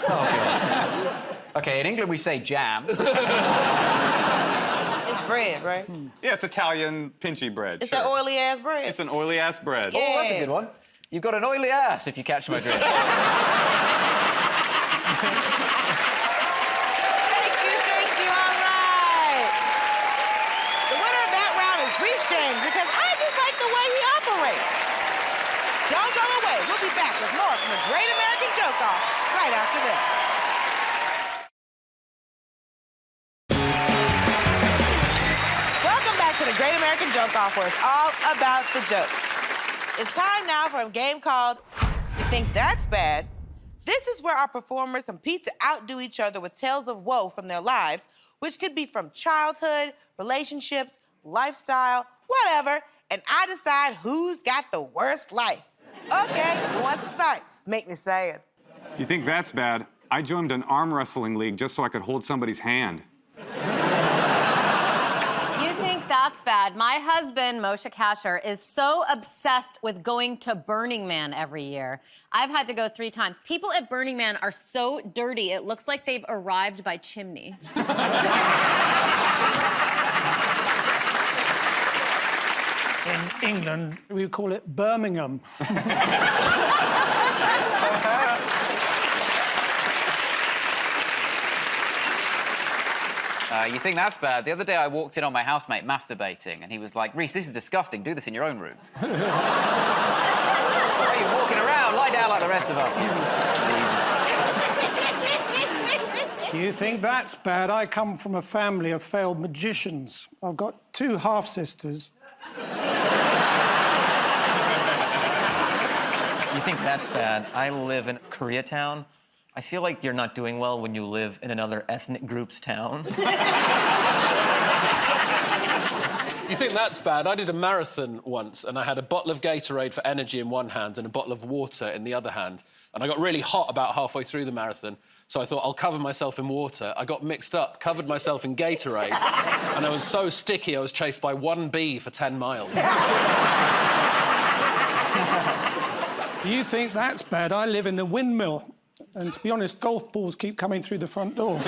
Oh, God. OK, in England, we say jam. It's bread, right? Yeah, it's Italian pinchy bread. It's that oily-ass bread. It's an oily-ass bread. Yeah. Oh, that's a good one. You've got an oily ass, if you catch my drift. Thank you, all right. The winner of that round is Reese James, because I just like the way he operates. Don't go away. We'll be back with more from the Great American Joke Off right after this. Welcome back to the Great American Joke Off, where it's all about the jokes. It's time now for a game called You Think That's Bad? This is where our performers compete to outdo each other with tales of woe from their lives, which could be from childhood, relationships, lifestyle, whatever, and I decide who's got the worst life. Okay, who wants to start? Make me say it. You think that's bad? I joined an arm wrestling league just so I could hold somebody's hand. You think that's bad? My husband, Moshe Kasher, is so obsessed with going to Burning Man every year. I've had to go 3 times. People at Burning Man are so dirty, it looks like they've arrived by chimney. In England, we call it Birmingham. You think that's bad? The other day I walked in on my housemate masturbating, and he was like, "Reese, this is disgusting. Do this in your own room." Why are you walking around? Lie down like the rest of us. You think that's bad? I come from a family of failed magicians. I've got 2 half-sisters. You think that's bad? I live in Koreatown. I feel like you're not doing well when you live in another ethnic group's town. You think that's bad? I did a marathon once, and I had a bottle of Gatorade for energy in one hand and a bottle of water in the other hand. And I got really hot about halfway through the marathon, so I thought I'll cover myself in water. I got mixed up, covered myself in Gatorade, and I was so sticky I was chased by one bee for 10 miles. You think that's bad? I live in a windmill. And to be honest, golf balls keep coming through the front door.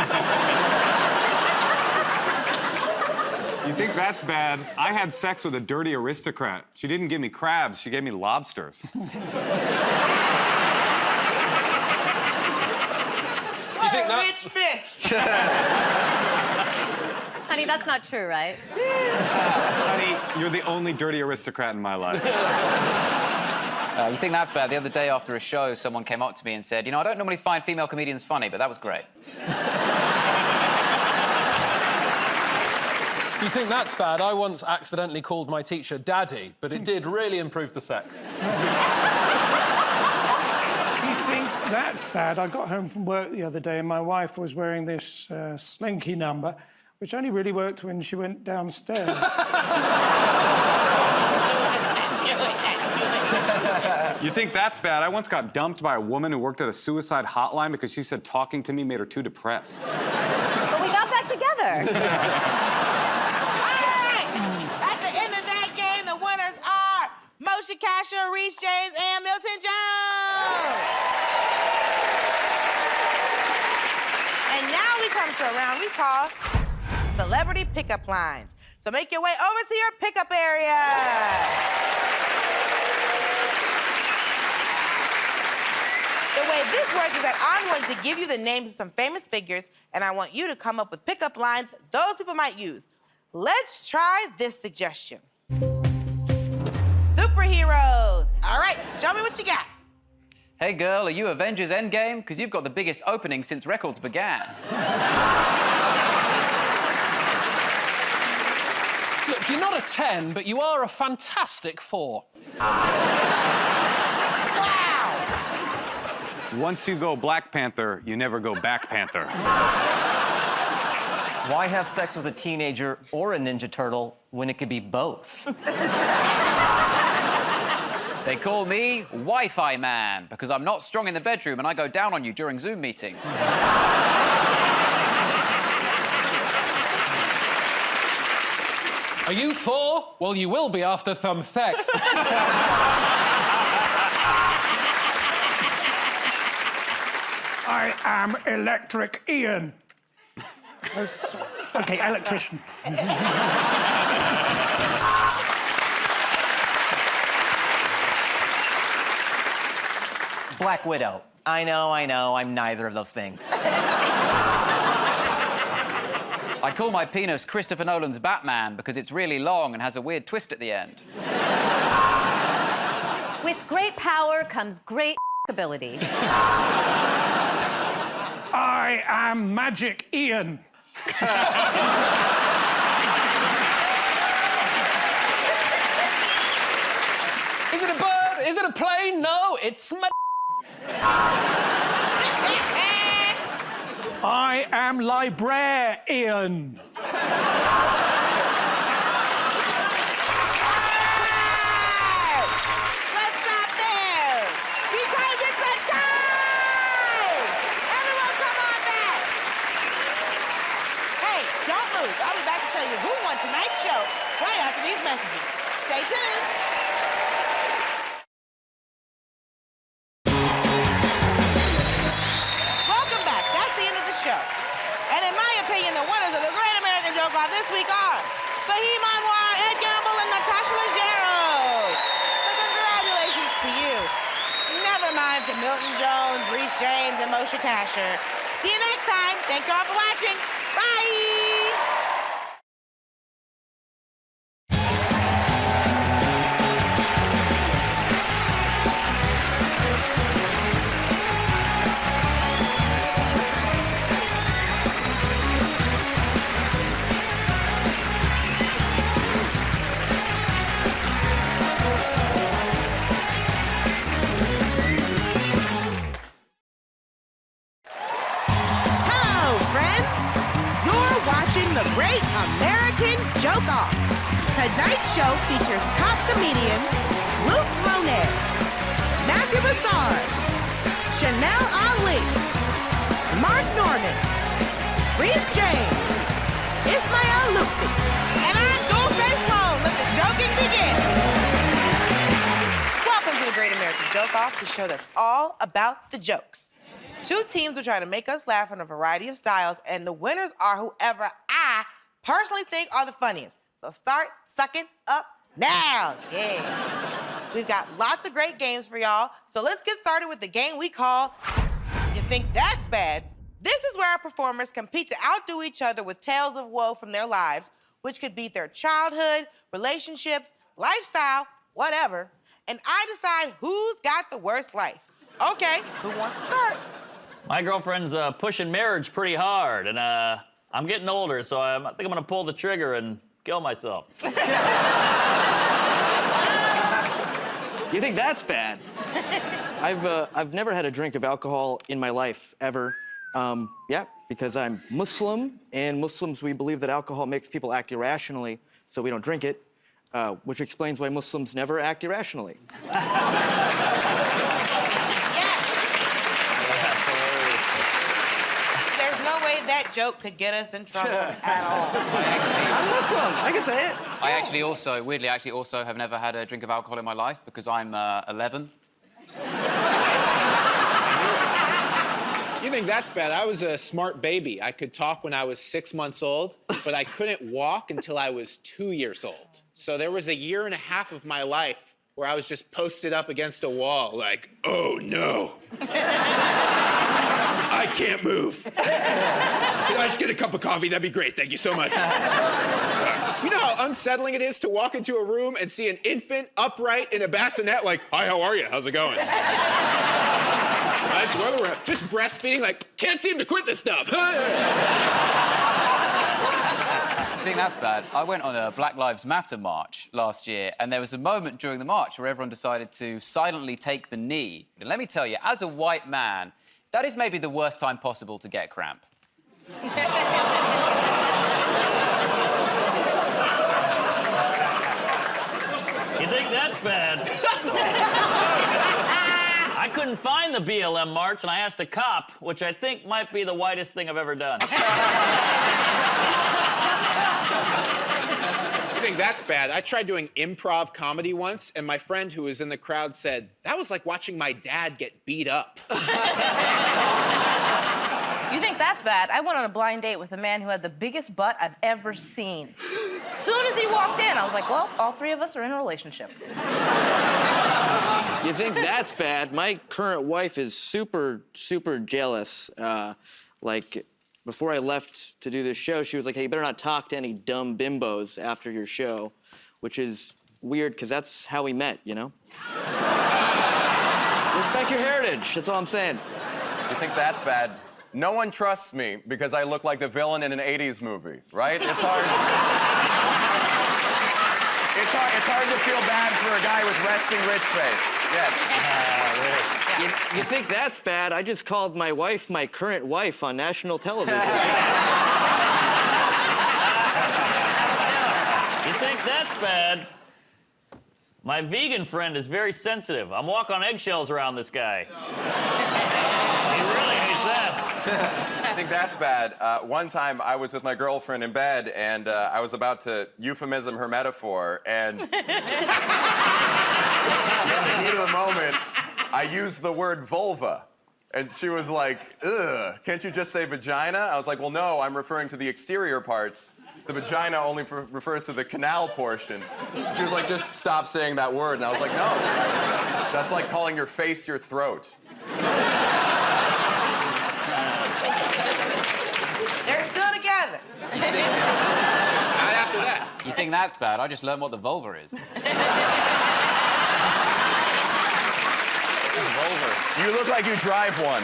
You think that's bad? I had sex with a dirty aristocrat. She didn't give me crabs, she gave me lobsters. You think that's... Rich bitch. Honey, that's not true, right? Honey, you're the only dirty aristocrat in my life. You think that's bad? The other day after a show, someone came up to me and said, you know, I don't normally find female comedians funny, but that was great. You think that's bad? I once accidentally called my teacher Daddy, but it did really improve the sex. Do you think that's bad? I got home from work the other day and my wife was wearing this slinky number, which only really worked when she went downstairs. You think that's bad? I once got dumped by a woman who worked at a suicide hotline because she said talking to me made her too depressed. But we got back together. At the end of that game, the winners are Motion Casher, Reese James, and Milton Jones. And now we come to a round we call Celebrity Pickup Lines. So make your way over to your pickup area. The way this works is that I'm going to give you the names of some famous figures, and I want you to come up with pickup lines those people might use. Let's try this suggestion. Superheroes. All right, show me what you got. Hey, girl, are you Avengers Endgame? Because you've got the biggest opening since records began. Look, you're not a 10, but you are a fantastic 4. Once you go Black Panther, you never go back Panther. Why have sex with a teenager or a Ninja Turtle when it could be both? They call me Wi-Fi Man because I'm not strong in the bedroom and I go down on you during Zoom meetings. Are you Thor? Well, you will be after some sex. I am Electric Ian. OK, electrician. Black Widow. I know, I'm neither of those things. I call my penis Christopher Nolan's Batman because it's really long and has a weird twist at the end. With great power comes great ability. I am Magic Ian. Is it a bird? Is it a plane? No, it's my... I am Librarian. Let's stop there, because it's a tie! Everyone come on back. Hey, don't move. I'll be back to tell you who won tonight's show right after these messages. Stay tuned. Welcome back. That's the end of the show. And in my opinion, the winners of the Great American Joke Off this week are Fahim Anwar, Ed Gamble, and Natasha Leggero. So congratulations to you. Never mind to Milton Jones, Reese James, and Moshe Kasher. See you next time. Thank you all for watching. Bye! Hello, friends. You're watching The Great American Joke Off. Tonight's show features top comedians Luke Moniz, Matthew Bassard, Chanel Ali, Mark Norman, Reese James, Ismael Luffy, and I'm Ghostface Sloan. Let the joking begin. Welcome to the Great American Joke Off, the show that's all about the jokes. Two teams will try to make us laugh in a variety of styles, and the winners are whoever I personally think are the funniest. So start sucking up now. Yeah. We've got lots of great games for y'all, so let's get started with the game we call You Think That's Bad? This is where our performers compete to outdo each other with tales of woe from their lives, which could be their childhood, relationships, lifestyle, whatever. And I decide who's got the worst life. Okay, who wants to start? My girlfriend's pushing marriage pretty hard, and I'm getting older, so I think I'm gonna pull the trigger and kill myself. You think that's bad? I've never had a drink of alcohol in my life, ever. Yeah, because I'm Muslim, and Muslims, we believe that alcohol makes people act irrationally, so we don't drink it, which explains why Muslims never act irrationally. There's no way that joke could get us in trouble at all. I'm Muslim, I can say it. I actually also, weirdly, have never had a drink of alcohol in my life because I'm 11. You think that's bad? I was a smart baby. I could talk when I was 6 months old, but I couldn't walk until I was 2 years old. So there was a year and a half of my life where I was just posted up against a wall like, oh no. I can't move. Can I just get a cup of coffee? That'd be great. Thank you so much. You know how unsettling it is to walk into a room and see an infant upright in a bassinet like, hi, how are you? How's it going? I swear we're just breastfeeding like, can't seem to quit this stuff. I think that's bad. I went on a Black Lives Matter march last year, and there was a moment during the march where everyone decided to silently take the knee. And let me tell you, as a white man, that is maybe the worst time possible to get cramp. You think that's bad? I couldn't find the BLM march, and I asked a cop, which I think might be the whitest thing I've ever done. You think that's bad? I tried doing improv comedy once, and my friend who was in the crowd said, that was like watching my dad get beat up. You think that's bad? I went on a blind date with a man who had the biggest butt I've ever seen. As soon as he walked in, I was like, well, all three of us are in a relationship. You think that's bad? My current wife is super, super jealous. Like, before I left to do this show, she was like, hey, you better not talk to any dumb bimbos after your show, which is weird, because that's how we met, you know? Respect your heritage, that's all I'm saying. You think that's bad? No one trusts me because I look like the villain in an 80s movie, right? It's hard. It's hard to feel bad for a guy with resting rich face. Yes. You think that's bad? I just called my wife my current wife on national television. You think that's bad? My vegan friend is very sensitive. I'm walking on eggshells around this guy. He really hates that. I think that's bad. One time I was with my girlfriend in bed and I was about to euphemism her metaphor and in the heat of the moment, I used the word vulva. And she was like, ugh, can't you just say vagina? I was like, well, no, I'm referring to the exterior parts. The vagina only refers to the canal portion. She was like, just stop saying that word. And I was like, no, that's like calling your face your throat. They're still together. Not after that. You think that's bad? I just learned what the vulva is. Vulva. You look like you drive one.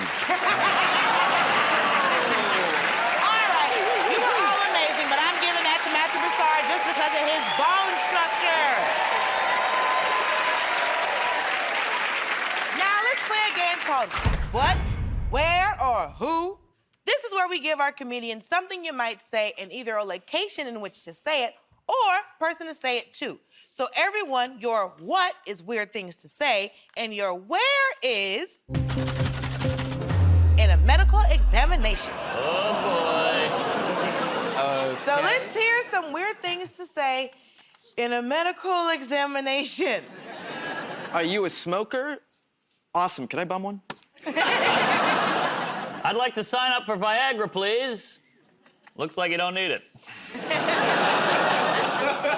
Just because of his bone structure. Now let's play a game called What, Where, or Who. This is where we give our comedians something you might say and either a location in which to say it or person to say it to. So everyone, your what is weird things to say, and your where is in a medical examination. Oh, boy. Okay. So let's hear some weird things to say in a medical examination. Are you a smoker? Awesome. Can I bum one? I'd like to sign up for Viagra, please. Looks like you don't need it.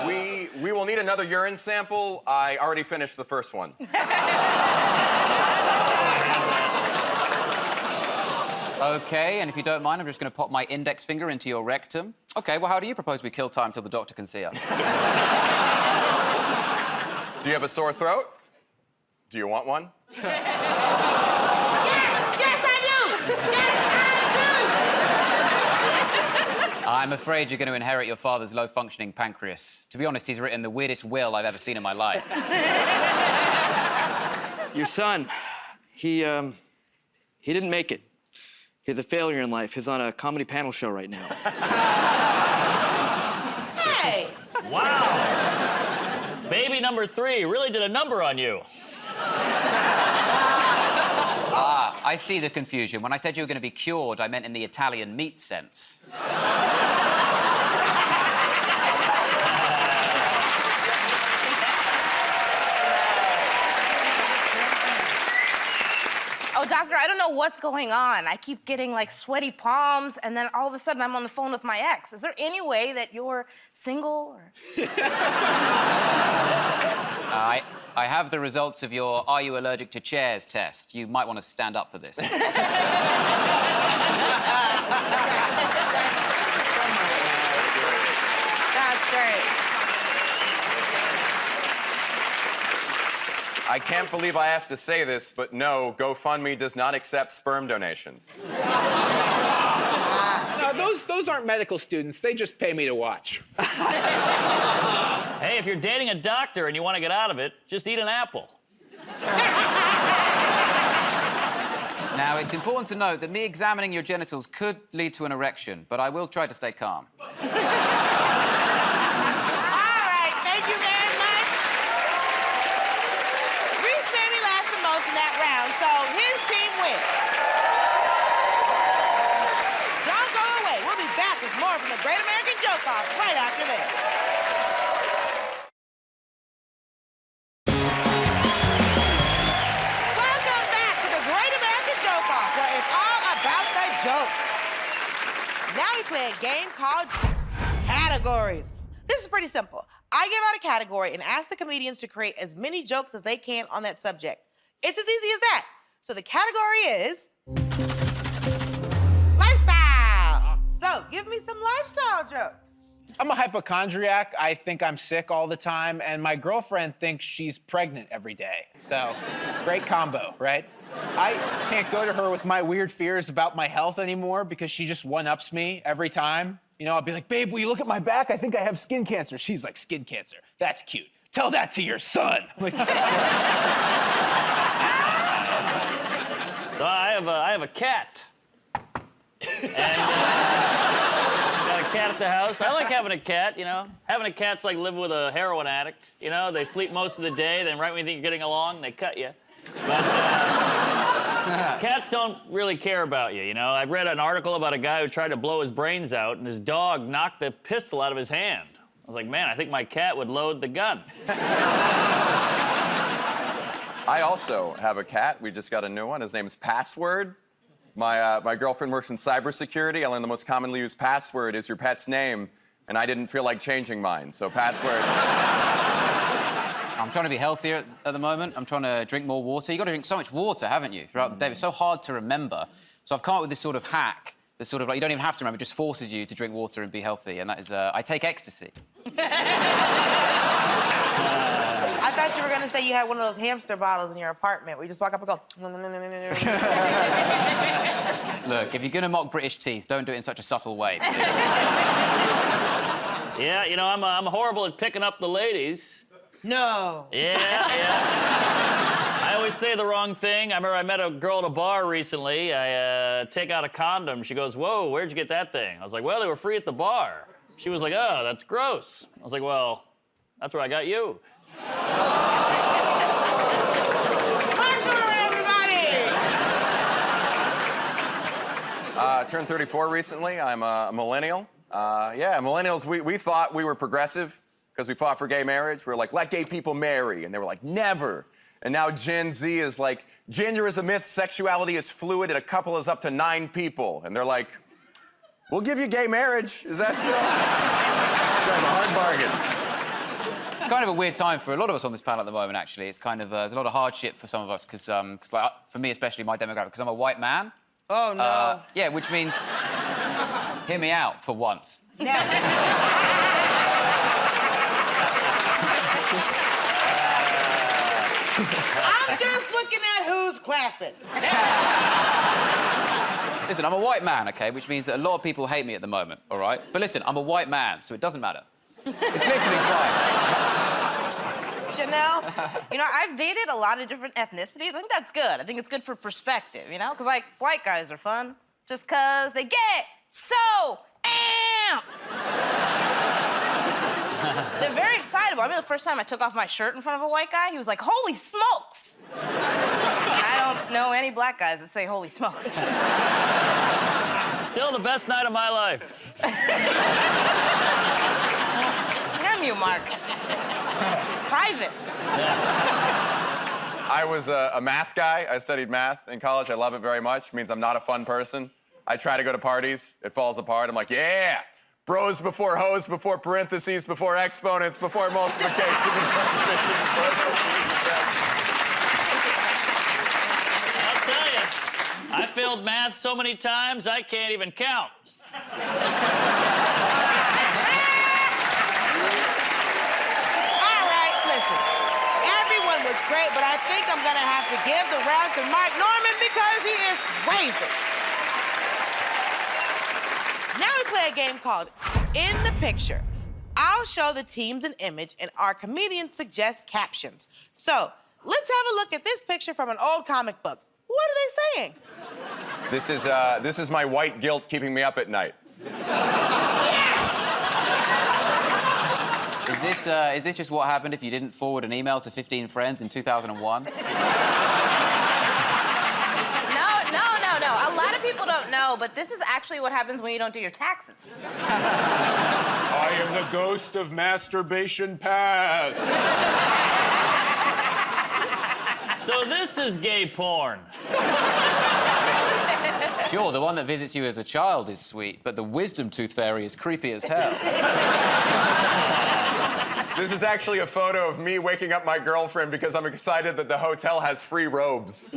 We will need another urine sample. I already finished the first one. Okay, and if you don't mind, I'm just going to pop my index finger into your rectum. Okay, well, how do you propose we kill time till the doctor can see us? Do you have a sore throat? Do you want one? Yes, I do! Yes, I'm afraid you're going to inherit your father's low-functioning pancreas. To be honest, he's written the weirdest will I've ever seen in my life. Your son, he didn't make it. He's a failure in life. He's on a comedy panel show right now. Hey! Wow. Baby number 3 really did a number on you. Ah, I see the confusion. When I said you were going to be cured, I meant in the Italian meat sense. Oh, doctor, I don't know what's going on. I keep getting like sweaty palms, and then all of a sudden I'm on the phone with my ex. Is there any way that you're single? Or... I have the results of your Are You Allergic to Chairs test. You might want to stand up for this. That's great. I can't believe I have to say this, but no, GoFundMe does not accept sperm donations. No, those aren't medical students. They just pay me to watch. Hey, if you're dating a doctor and you want to get out of it, just eat an apple. Now, it's important to note that me examining your genitals could lead to an erection, but I will try to stay calm. All right, thank you very much. Reese Manny laughed the most in that round, so his team wins. Don't go away. We'll be back with more from the Great American Joke Off right after this. Welcome back to the Great American Joke Off, where it's all about the jokes. Now we play a game called Categories. This is pretty simple. I give out a category and ask the comedians to create as many jokes as they can on that subject. It's as easy as that. So the category is lifestyle. So give me some lifestyle jokes. I'm a hypochondriac. I think I'm sick all the time, and my girlfriend thinks she's pregnant every day. So, great combo, right? I can't go to her with my weird fears about my health anymore because she just one-ups me every time. You know, I'll be like, babe, will you look at my back? I think I have skin cancer. She's like, skin cancer? That's cute. Tell that to your son. So I have a cat. And got a cat at the house. I like having a cat, you know. Having a cat's like living with a heroin addict. You know, they sleep most of the day, then right when you think you're getting along, they cut you. But cats don't really care about you, you know. I read an article about a guy who tried to blow his brains out, and his dog knocked the pistol out of his hand. I was like, man, I think my cat would load the gun. I also have a cat. We just got a new one. His name is Password. My girlfriend works in cybersecurity. I learned the most commonly used password is your pet's name, and I didn't feel like changing mine, so Password. I'm trying to be healthier at the moment. I'm trying to drink more water. You've got to drink so much water, haven't you, throughout the day? It's so hard to remember. So I've come up with this sort of hack, this sort of, like, you don't even have to remember, it just forces you to drink water and be healthy, and that is, I take ecstasy. I thought you were gonna say you had one of those hamster bottles in your apartment where you just walk up and go. Look, if you're gonna mock British teeth, don't do it in such a subtle way. Yeah, you know, I'm horrible at picking up the ladies. No. Yeah. I always say the wrong thing. I remember I met a girl at a bar recently. I take out a condom. She goes, whoa, where'd you get that thing? I was like, well, they were free at the bar. She was like, oh, that's gross. I was like, well, that's where I got you. Turned 34 recently. I'm a millennial. Yeah, millennials, we thought we were progressive because we fought for gay marriage. We were like, let gay people marry. And they were like, never. And now Gen Z is like, gender is a myth, sexuality is fluid, and a couple is up to 9 people. And they're like, we'll give you gay marriage. Is that still? Drive a hard bargain. It's kind of a weird time for a lot of us on this panel at the moment, actually. It's kind of, there's a lot of hardship for some of us, because like, for me, especially my demographic, because I'm a white man. Oh, no. Yeah, which means, hear me out for once. I'm just looking at who's clapping. Listen, I'm a white man, okay, which means that a lot of people hate me at the moment, all right? But listen, I'm a white man, so it doesn't matter. It's literally fine. Chanel, you know, I've dated a lot of different ethnicities. I think that's good. I think it's good for perspective, you know? Because, like, white guys are fun just because they get so amped. They're very excitable. I mean, the first time I took off my shirt in front of a white guy, he was like, holy smokes. I don't know any black guys that say holy smokes. Still the best night of my life. Damn you, Mark. Private. I was a math guy. I studied math in college. I love it very much. It means I'm not a fun person. I try to go to parties. It falls apart. I'm like, yeah, bros before hoes, before parentheses, before exponents, before multiplication. I'll tell you, I failed math so many times, I can't even count. Was great, but I think I'm gonna have to give the round to Mike Norman because he is crazy. Now we play a game called In the Picture. I'll show the teams an image and our comedians suggest captions. So let's have a look at this picture from an old comic book. What are they saying? This is my white guilt keeping me up at night. Is this just what happened if you didn't forward an email to 15 friends in 2001? No. A lot of people don't know, but this is actually what happens when you don't do your taxes. I am the ghost of masturbation past. So this is gay porn. Sure, the one that visits you as a child is sweet, but the wisdom tooth fairy is creepy as hell. This is actually a photo of me waking up my girlfriend because I'm excited that the hotel has free robes.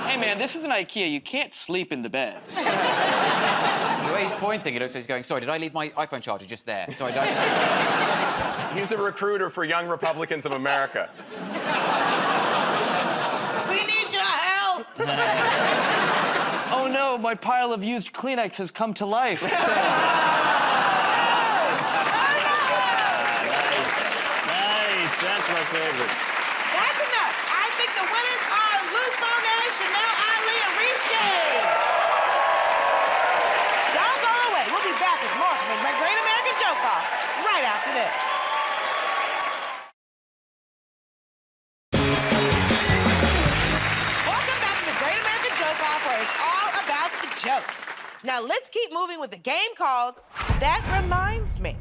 Hey, man, this isn't IKEA. You can't sleep in the beds. The way he's pointing, it looks like he's going, sorry, did I leave my iPhone charger just there? Sorry, did I just... He's a recruiter for Young Republicans of America. We need your help. Oh, no, my pile of used Kleenex has come to life. That's my favorite. That's enough. I think the winners are Luke Monet, Chanel Ali, and Reese James. Don't go away. We'll be back with more from the Great American Joke Off right after this. Welcome back to the Great American Joke Off, where it's all about the jokes. Now let's keep moving with the game called That Reminds Me.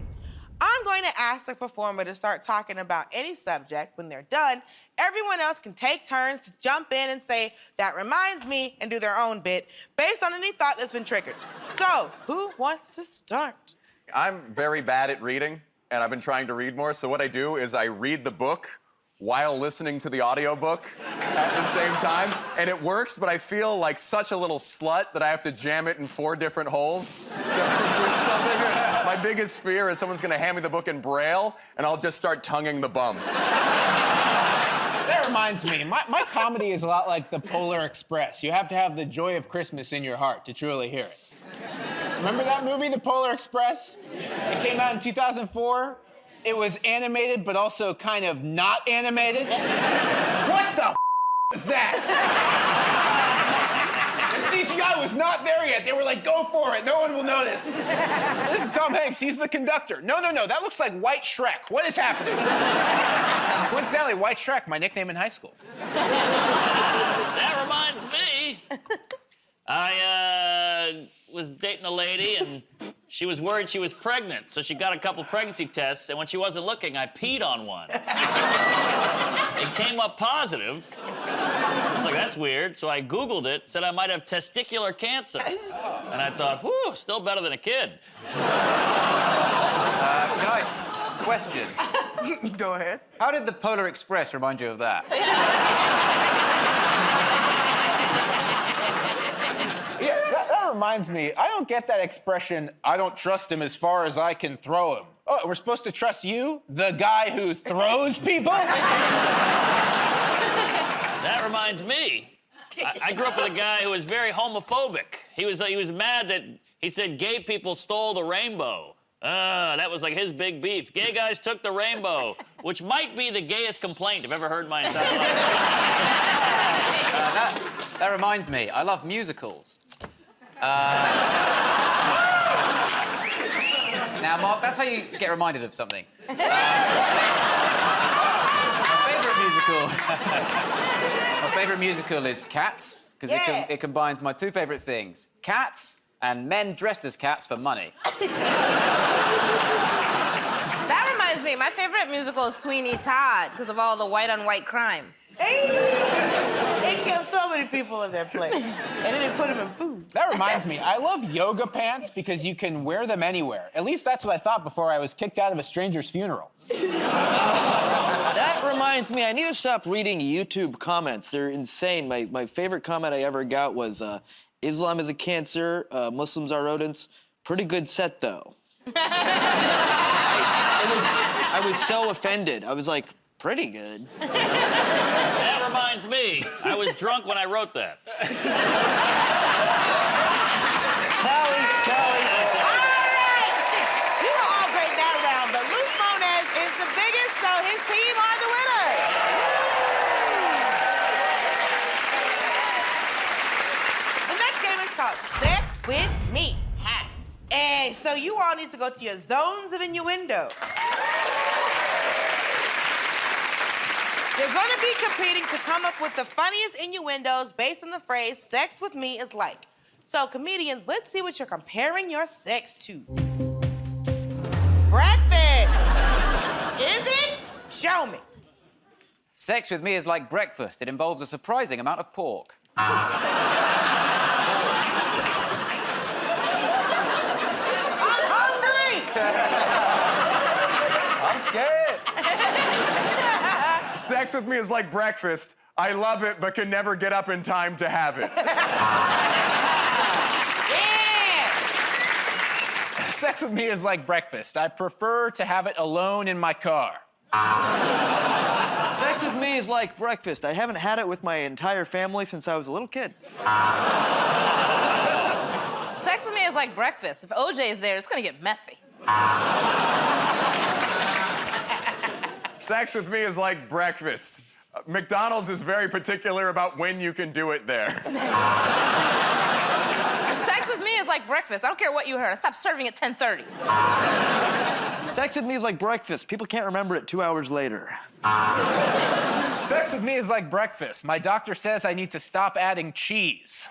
I'm going to ask the performer to start talking about any subject. When they're done, everyone else can take turns to jump in and say, that reminds me, and do their own bit based on any thought that's been triggered. So, who wants to start? I'm very bad at reading, and I've been trying to read more, so what I do is I read the book while listening to the audiobook at the same time, and it works, but I feel like such a little slut that I have to jam it in 4 different holes just to read something. My biggest fear is someone's gonna hand me the book in Braille, and I'll just start tonguing the bumps. That reminds me, my comedy is a lot like the Polar Express. You have to have the joy of Christmas in your heart to truly hear it. Remember that movie, The Polar Express? It came out in 2004. It was animated, but also kind of not animated. What the is that? See, CGI was not there yet. They were like, go for it. No one will notice. This is Tom Hanks. He's the conductor. No. That looks like White Shrek. What is happening? Coincidentally, White Shrek, my nickname in high school. That reminds me. I was dating a lady, and she was worried she was pregnant, so she got a couple pregnancy tests, and when she wasn't looking, I peed on one. It came up positive. I was like, that's weird, so I Googled it, said I might have testicular cancer. And I thought, whew, still better than a kid. Question. Go ahead. How did the Polar Express remind you of that? Yeah, that reminds me. I don't get that expression, I don't trust him as far as I can throw him. Oh, we're supposed to trust you? The guy who throws people? That reminds me. I grew up with a guy who was very homophobic. He was mad that he said gay people stole the rainbow. That was like his big beef. Gay guys took the rainbow, which might be the gayest complaint I've ever heard in my entire life. That reminds me, I love musicals. Now, Mark, that's how you get reminded of something. My favourite musical is Cats, because it combines my two favourite things, cats and men dressed as cats for money. That reminds me, my favorite musical is Sweeney Todd because of all the white-on-white crime. They killed so many people in that play. And then they put them in food. That reminds me, I love yoga pants because you can wear them anywhere. At least that's what I thought before I was kicked out of a stranger's funeral. That reminds me, I need to stop reading YouTube comments. They're insane. My favorite comment I ever got was, Islam is a cancer, Muslims are rodents. Pretty good set, though. I was so offended. I was like, pretty good. That reminds me, I was drunk when I wrote that. Tally. All right. You were all great that round, but Luke Moniz is the biggest, so his team are the winners. The next game is called Sex with Me. And so you all need to go to your zones of innuendo. You're going to be competing to come up with the funniest innuendos based on the phrase, sex with me is like. So, comedians, let's see what you're comparing your sex to. Breakfast. Is it? Show me. Sex with me is like breakfast. It involves a surprising amount of pork. I'm scared. Sex with me is like breakfast. I love it, but can never get up in time to have it. Sex with me is like breakfast. I prefer to have it alone in my car. Sex with me is like breakfast. I haven't had it with my entire family since I was a little kid. Sex with me is like breakfast. If OJ is there, it's gonna get messy. Sex with me is like breakfast. McDonald's is very particular about when you can do it there. Sex with me is like breakfast. I don't care what you heard. Stop serving at 10:30. Sex with me is like breakfast. People can't remember it 2 hours later. Sex with me is like breakfast. My doctor says I need to stop adding cheese.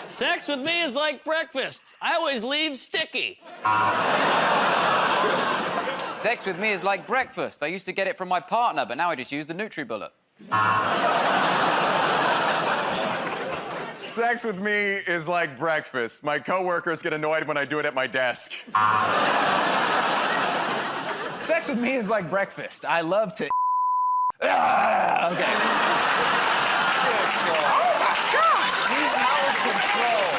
Sex with me is like breakfast. I always leave sticky. Sex with me is like breakfast. I used to get it from my partner, but now I just use the NutriBullet. Sex with me is like breakfast. My coworkers get annoyed when I do it at my desk. Sex with me is like breakfast. I love to. Okay. Oh my God! He's out of control.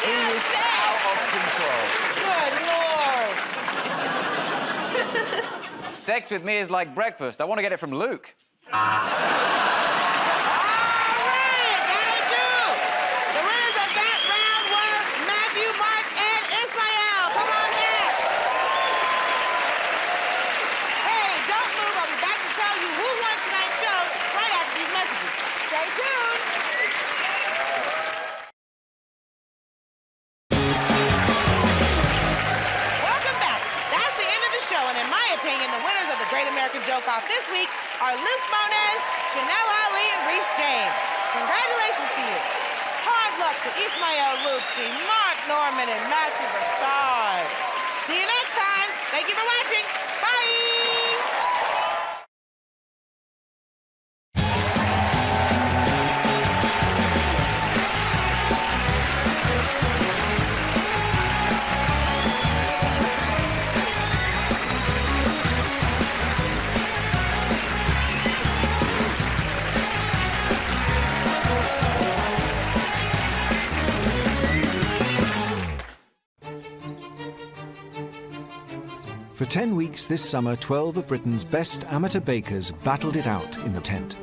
He is out of control. Good Lord. Sex with me is like breakfast. I want to get it from Luke. Great American Joke-Off this week are Luke Moniz, Janelle Ali, and Reese James. Congratulations to you. Hard luck to Ismael Lupi, Mark Norman, and Matthew Broussard. See you next time. Thank you for watching. Bye! For 10 weeks this summer, 12 of Britain's best amateur bakers battled it out in the tent.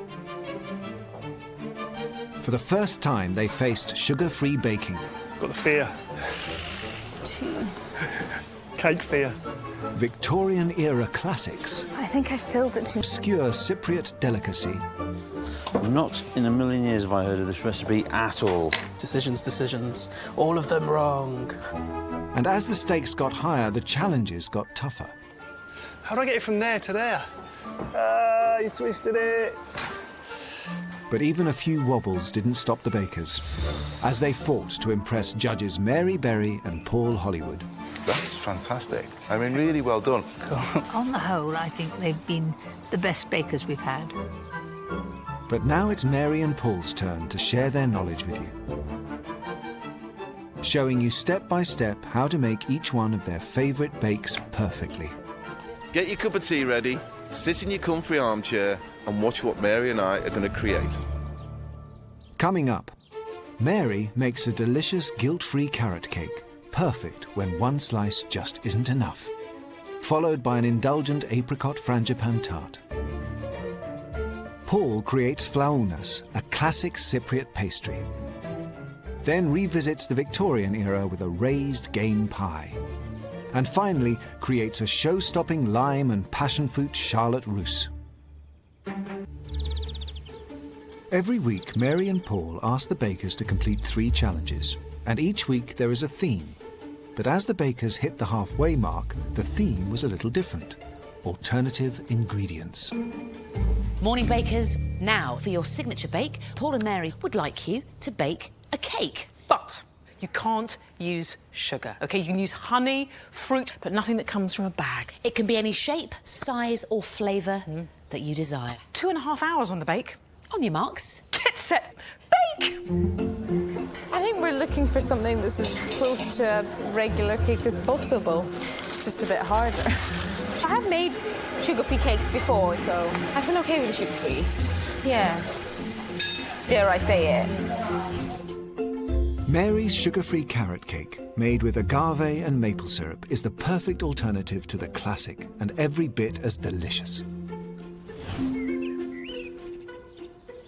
For the first time, they faced sugar-free baking. Got the fear. Cake fear. Victorian-era classics. I think I filled it too. Obscure Cypriot delicacy. Not in a million years have I heard of this recipe at all. Decisions. All of them wrong. And as the stakes got higher, the challenges got tougher. How do I get it from there to there? You twisted it. But even a few wobbles didn't stop the bakers as they fought to impress judges Mary Berry and Paul Hollywood. That's fantastic. I mean, really well done. On the whole, I think they've been the best bakers we've had. But now it's Mary and Paul's turn to share their knowledge with you, showing you step by step how to make each one of their favourite bakes perfectly. Get your cup of tea ready, sit in your comfy armchair, and watch what Mary and I are going to create. Coming up, Mary makes a delicious guilt-free carrot cake, perfect when one slice just isn't enough, followed by an indulgent apricot frangipan tart. Paul creates flaunas, a classic Cypriot pastry, then revisits the Victorian era with a raised game pie, and finally creates a show-stopping lime and passion fruit charlotte russe. Every week, Mary and Paul ask the bakers to complete 3 challenges, and each week there is a theme. But as the bakers hit the halfway mark, the theme was a little different: alternative ingredients. Morning, bakers. Now, for your signature bake, Paul and Mary would like you to bake a cake. But you can't use sugar, OK? You can use honey, fruit, but nothing that comes from a bag. It can be any shape, size or flavour that you desire. 2.5 hours on the bake. On your marks. Get set, bake! I think we're looking for something that's as close to a regular cake as possible. It's just a bit harder. I have made sugar-free cakes before, so I feel okay with sugar-free. Yeah. Dare I say it? Mary's sugar-free carrot cake, made with agave and maple syrup, is the perfect alternative to the classic and every bit as delicious.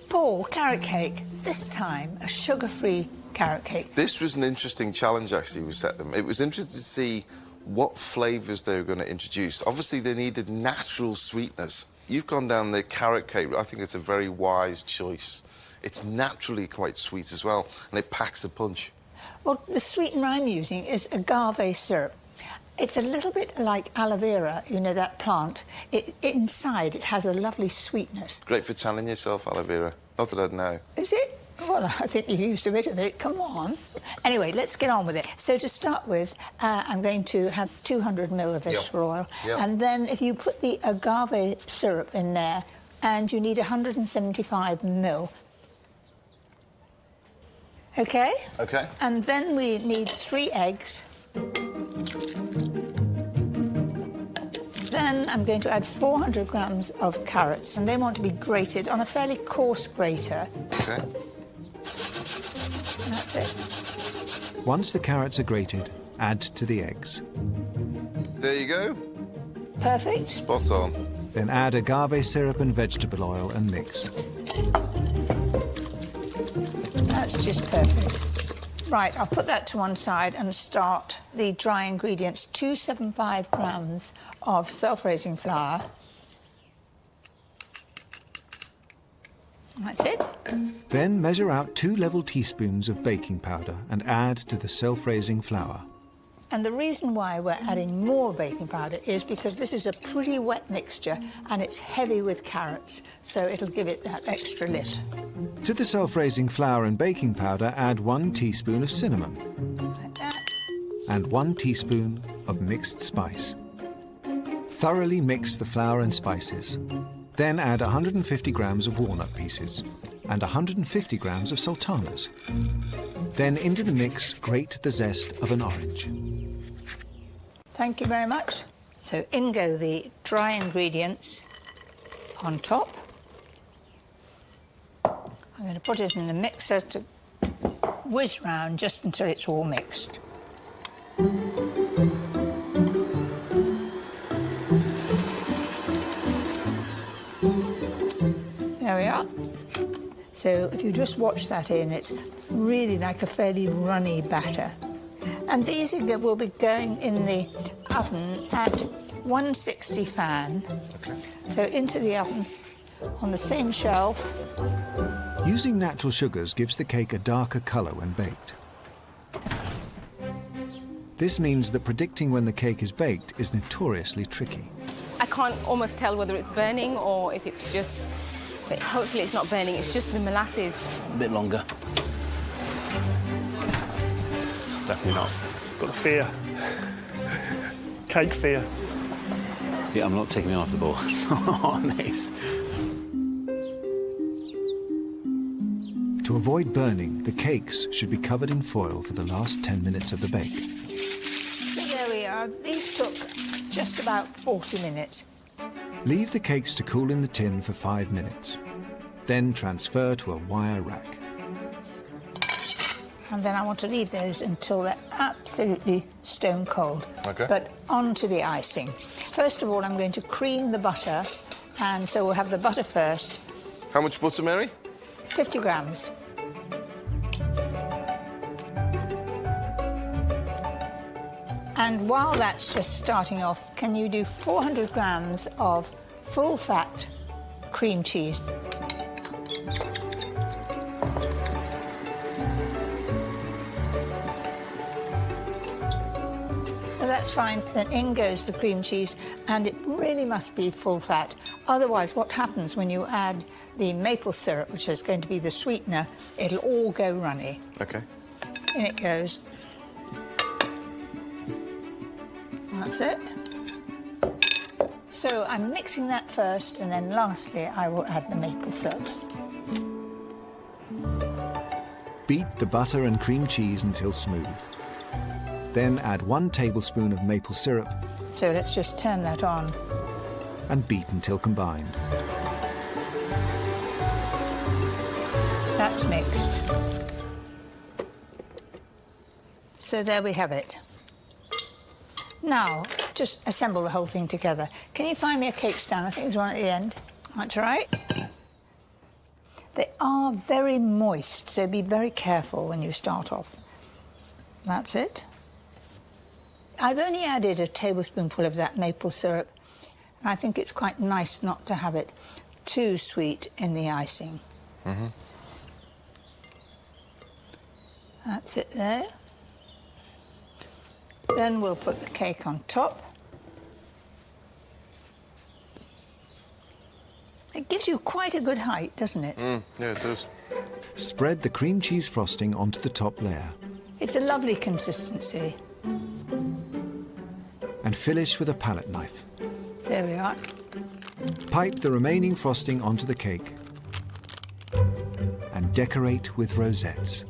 Paul, carrot cake. This time, a sugar-free carrot cake. This was an interesting challenge, actually, we set them. It was interesting to see what flavours they were going to introduce. Obviously, they needed natural sweetness. You've gone down the carrot cake. I think it's a very wise choice. It's naturally quite sweet as well, and it packs a punch. Well, the sweetener I'm using is agave syrup. It's a little bit like aloe vera, you know, that plant. Inside, it has a lovely sweetness. Great for tanning yourself, aloe vera. Not that I'd know. Is it? Well, I think you used a bit of it. Come on. Anyway, let's get on with it. So to start with, I'm going to have 200 ml of vegetable oil. Yep. And then if you put the agave syrup in there, and you need 175 ml. OK? OK. And then we need 3 eggs. Then I'm going to add 400 grams of carrots, and they want to be grated on a fairly coarse grater. OK. And that's it. Once the carrots are grated, add to the eggs. There you go. Perfect. Spot on. Then add agave syrup and vegetable oil and mix. That's just perfect. Right, I'll put that to one side and start the dry ingredients. 275 grams of self-raising flour. That's it. Then measure out 2 level teaspoons of baking powder and add to the self-raising flour. And the reason why we're adding more baking powder is because this is a pretty wet mixture and it's heavy with carrots, so it'll give it that extra lift. To the self-raising flour and baking powder, add 1 teaspoon of cinnamon Like that. and 1 teaspoon of mixed spice. Thoroughly mix the flour and spices. Then add 150 grams of walnut pieces and 150 grams of sultanas. Then into the mix, grate the zest of an orange. Thank you very much. So in go the dry ingredients on top. I'm going to put it in the mixer to whiz round just until it's all mixed. There we are. So if you just watch that in, it's really like a fairly runny batter. And these will be going in the oven at 160 fan. Okay. So into the oven on the same shelf. Using natural sugars gives the cake a darker colour when baked. This means that predicting when the cake is baked is notoriously tricky. I can't almost tell whether it's burning or if it's just... But hopefully it's not burning, it's just the molasses. A bit longer. Definitely not. Got fear. Cake fear. Yeah, I'm not taking me off the ball. Honest. To avoid burning, the cakes should be covered in foil for the last 10 minutes of the bake. So there we are. These took just about 40 minutes. Leave the cakes to cool in the tin for 5 minutes. Then transfer to a wire rack. And then I want to leave those until they're absolutely stone cold. Okay. But on to the icing. First of all, I'm going to cream the butter, and so we'll have the butter first. How much butter, Mary? 50 grams. And while that's just starting off, can you do 400 grams of full-fat cream cheese? Well, that's fine. Then in goes the cream cheese, and it really must be full-fat. Otherwise, what happens when you add the maple syrup, which is going to be the sweetener, it'll all go runny. Okay. In it goes. That's it. So I'm mixing that first, and then lastly I will add the maple syrup. Beat the butter and cream cheese until smooth. Then add 1 tablespoon of maple syrup So let's just turn that on. and beat until combined. That's mixed. So there we have it. Now, just assemble the whole thing together. Can you find me a cake stand? I think there's one at the end. That's right. They are very moist, so be very careful when you start off. That's it. I've only added a tablespoonful of that maple syrup, and I think it's quite nice not to have it too sweet in the icing. Mm-hmm. That's it there. Then we'll put the cake on top. It gives you quite a good height, doesn't it? Yeah, it does. Spread the cream cheese frosting onto the top layer It's a lovely consistency. and finish with a palette knife. There we are. Pipe the remaining frosting onto the cake and decorate with rosettes.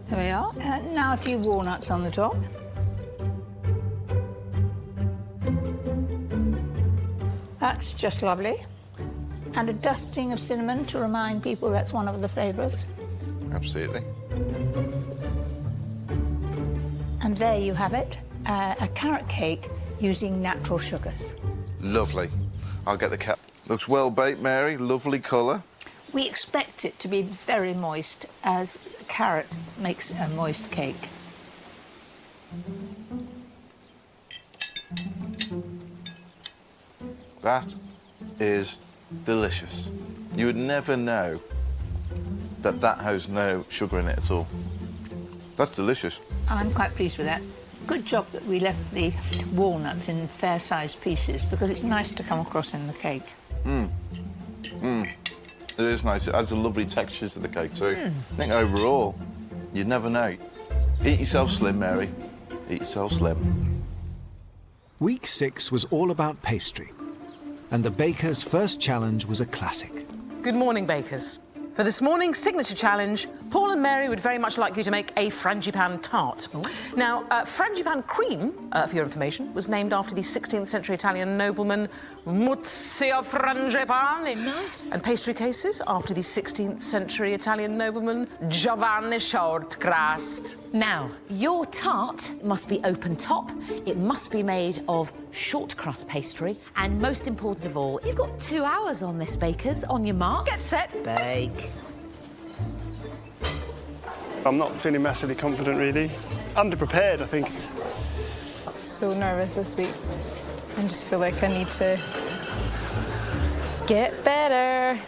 There we are. Now a few walnuts on the top. That's just lovely. And a dusting of cinnamon to remind people that's one of the flavours. Absolutely. And there you have it, a carrot cake using natural sugars. Lovely. I'll get the cap. Looks well baked, Mary. Lovely colour. We expect it to be very moist, as carrot makes a moist cake. That is delicious. You would never know that that has no sugar in it at all. That's delicious. I'm quite pleased with that. Good job that we left the walnuts in fair-sized pieces because it's nice to come across in the cake. It is nice. It adds a lovely texture to the cake too. I think overall, you'd never know. Eat yourself slim, Mary. Eat yourself slim. Week 6 was all about pastry, and the baker's first challenge was a classic. Good morning, bakers. For this morning's signature challenge, Paul and Mary would very much like you to make a frangipane tart. Now, frangipane cream, for your information, was named after the 16th century Italian nobleman Muzio Frangipane. Nice. And pastry cases after the 16th century Italian nobleman Giovanni Shortcrust. Now, your tart must be open top, it must be made of short crust pastry, and most important of all, you've got 2 hours on this, bakers. On your mark, get set, bake. I'm not feeling massively confident, really. Underprepared, I think. So nervous this week. I just feel like I need to get better.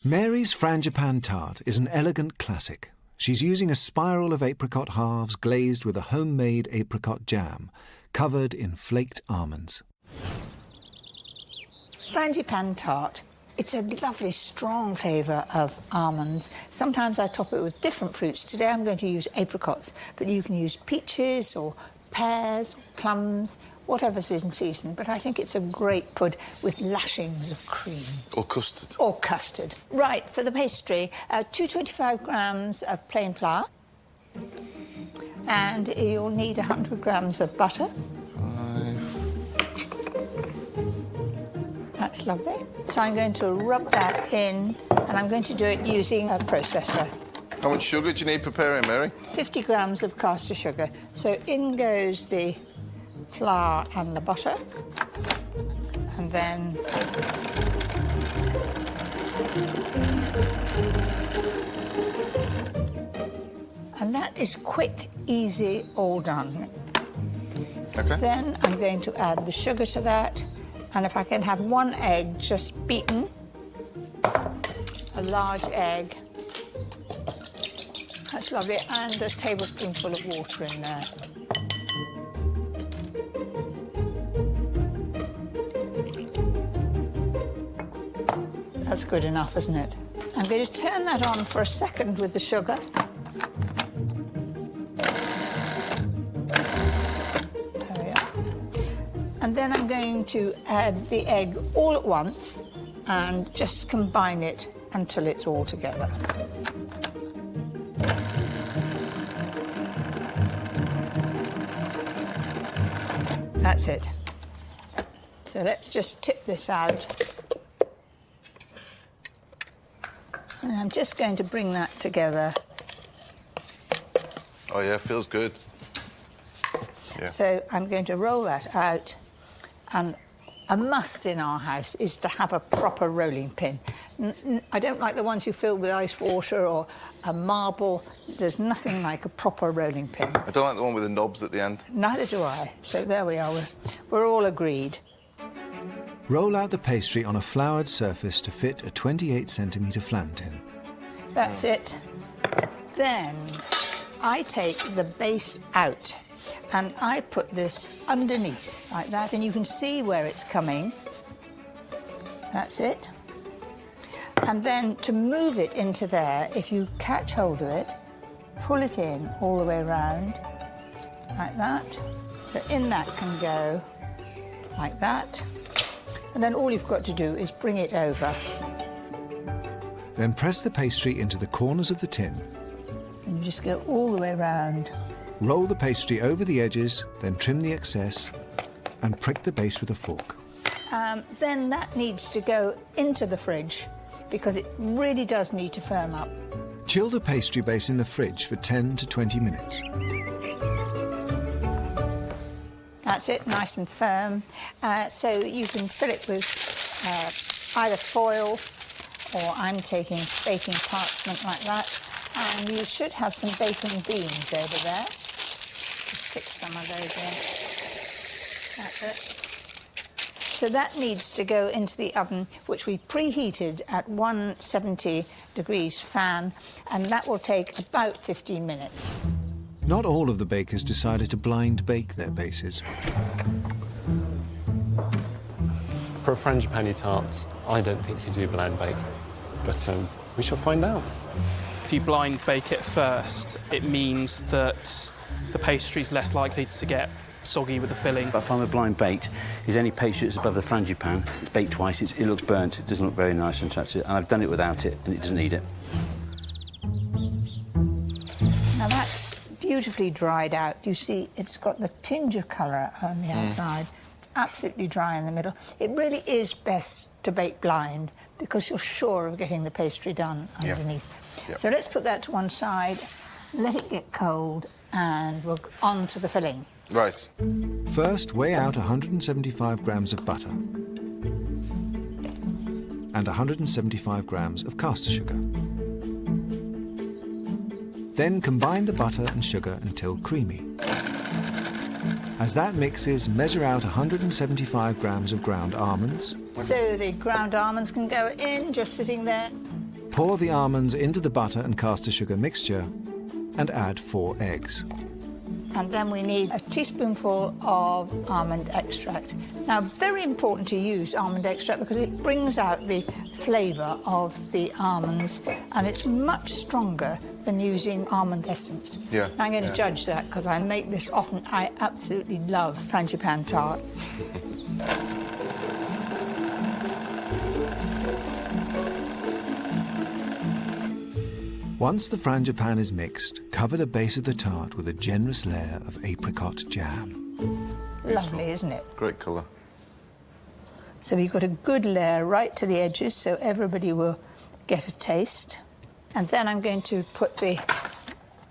Mary's frangipane tart is an elegant classic. She's using a spiral of apricot halves glazed with a homemade apricot jam, covered in flaked almonds. Frangipane tart. It's a lovely, strong flavour of almonds. Sometimes I top it with different fruits. Today I'm going to use apricots, but you can use peaches or pears, or plums, whatever's in season. But I think it's a great pud with lashings of cream. Or custard. Or custard. Right, for the pastry, 225 grams of plain flour. And you'll need 100 grams of butter. That's lovely. So I'm going to rub that in, and I'm going to do it using a processor. How much sugar do you need preparing, Mary? 50 grams of caster sugar. So in goes the flour and the butter. And then and that is quick, easy, all done. Okay. Then I'm going to add the sugar to that. And if I can have 1 egg just beaten, a large egg, that's lovely, and a tablespoonful of water in there. That's good enough, isn't it? I'm going to turn that on for a second with the sugar. And then I'm going to add the egg all at once and just combine it until it's all together. That's it. So let's just tip this out. And I'm just going to bring that together. Oh, yeah, feels good. Yeah. So I'm going to roll that out. And a must in our house is to have a proper rolling pin. I don't like the ones you fill with ice water or a marble. There's nothing like a proper rolling pin. I don't like the one with the knobs at the end. Neither do I. So there we are. We're all agreed. Roll out the pastry on a floured surface to fit a 28-centimetre flan tin. That's it. Then I take the base out and I put this underneath like that, and you can see where it's coming. That's it. And then to move it into there, if you catch hold of it, pull it in all the way around like that. So in that can go like that. And then all you've got to do is bring it over. Then press the pastry into the corners of the tin. And you just go all the way around. Roll the pastry over the edges, then trim the excess and prick the base with a fork. Then that needs to go into the fridge because it really does need to firm up. Chill the pastry base in the fridge for 10 to 20 minutes. That's it, nice and firm. So you can fill it with either foil or I'm taking baking parchment like that. And you should have some baking beans over there. Just stick some of those in. That's it. So that needs to go into the oven, which we preheated at 170 degrees fan, and that will take about 15 minutes. Not all of the bakers decided to blind bake their bases. For a frangipani tart, I don't think you do blind bake, but we shall find out. If you blind bake it first, it means that the pastry's less likely to get soggy with the filling. But if I'm a blind baked, is any pastry that's above the frangipan, it's baked twice, it looks burnt, it doesn't look very nice and attractive, and I've done it without it, and it doesn't need it. Now that's beautifully dried out. You see, it's got the tinge of colour on the outside. It's absolutely dry in the middle. It really is best to bake blind because you're sure of getting the pastry done underneath. Yep. So let's put that to one side, let it get cold, and we'll on to the filling. Right. First, weigh out 175 grams of butter and 175 grams of caster sugar. Then combine the butter and sugar until creamy. As that mixes, measure out 175 grams of ground almonds. So the ground almonds can go in, just sitting there. Pour the almonds into the butter and caster sugar mixture and add 4 eggs. And then we need a teaspoonful of almond extract. Now, very important to use almond extract because it brings out the flavour of the almonds, and it's much stronger than using almond essence. Yeah. I'm going to judge that because I make this often. I absolutely love frangipan tart. Once the frangipan is mixed, cover the base of the tart with a generous layer of apricot jam. Lovely, isn't it? Great colour. So we've got a good layer right to the edges so everybody will get a taste. And then I'm going to put the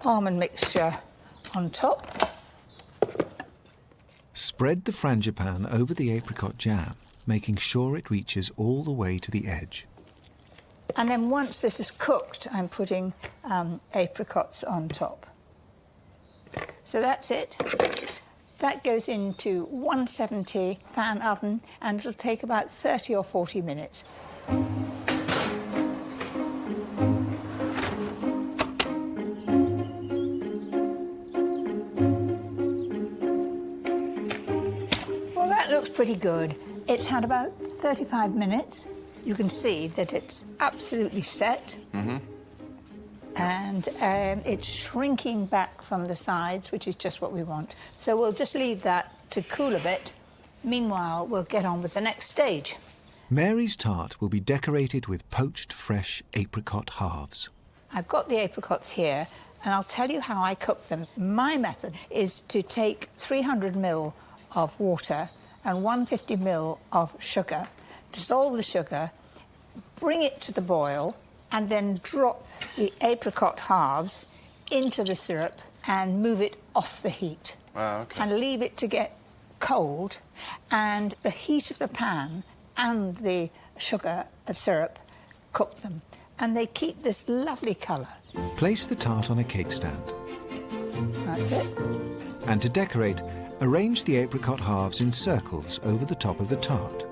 almond mixture on top. Spread the frangipan over the apricot jam, making sure it reaches all the way to the edge. And then once this is cooked, I'm putting apricots on top. So that's it. That goes into 170 fan oven, and it'll take about 30 or 40 minutes. Well, that looks pretty good. It's had about 35 minutes. You can see that it's absolutely set. And it's shrinking back from the sides, which is just what we want. So we'll just leave that to cool a bit. Meanwhile, we'll get on with the next stage. Mary's tart will be decorated with poached fresh apricot halves. I've got the apricots here, and I'll tell you how I cook them. My method is to take 300 ml of water and 150 ml of sugar, dissolve the sugar, bring it to the boil, and then drop the apricot halves into the syrup and move it off the heat. And leave it to get cold, and the heat of the pan and the sugar and syrup cook them. And they keep this lovely colour. Place the tart on a cake stand. That's it. And to decorate, arrange the apricot halves in circles over the top of the tart.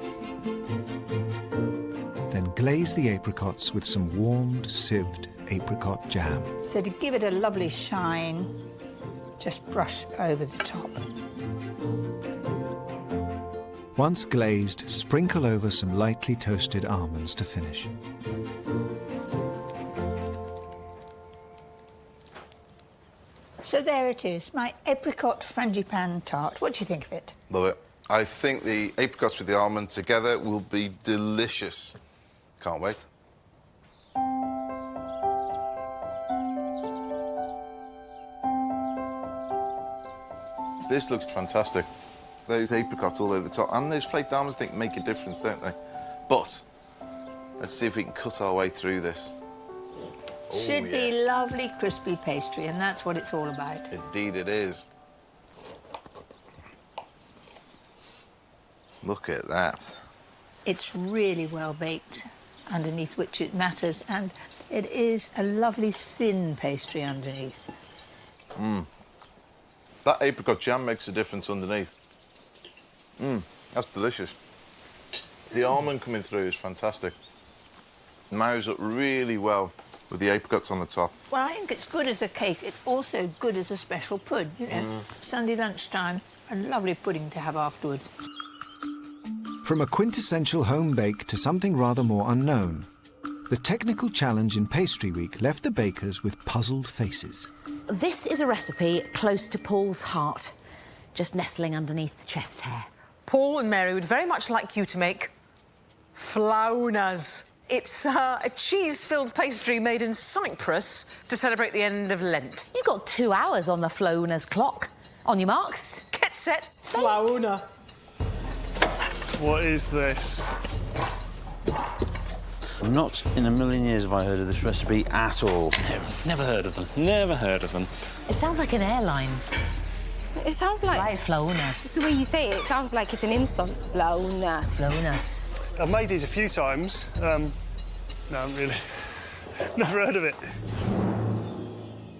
Then glaze the apricots with some warmed, sieved apricot jam. So to give it a lovely shine, just brush over the top. Once glazed, sprinkle over some lightly toasted almonds to finish. So there it is, my apricot frangipan tart. What do you think of it? Love it. I think the apricots with the almond together will be delicious. Can't wait. This looks fantastic. Those apricots all over the top and those flaked almonds, I think, make a difference, don't they? But let's see if we can cut our way through this. Should be lovely crispy pastry, and that's what it's all about. Indeed it is. Look at that. It's really well baked, underneath which it matters, and it is a lovely thin pastry underneath. That apricot jam makes a difference underneath. That's delicious. The almond coming through is fantastic. Marries up really well with the apricots on the top. Well, I think it's good as a cake. It's also good as a special pud, you know. Sunday lunchtime, a lovely pudding to have afterwards. From a quintessential home bake to something rather more unknown, the technical challenge in Pastry Week left the bakers with puzzled faces. This is a recipe close to Paul's heart, just nestling underneath the chest hair. Paul and Mary would very much like you to make flaunas. It's a cheese-filled pastry made in Cyprus to celebrate the end of Lent. You've got 2 hours on the flaunas clock. On your marks. Get set, flauna. What is this? Not in a million years have I heard of this recipe at all. No, never heard of them. Never heard of them. It sounds like an airline. It sounds like... flaunas. The way you say it, it sounds like it's an insult. Flaunas. Flaunas. I've made these a few times. No, really. Never heard of it.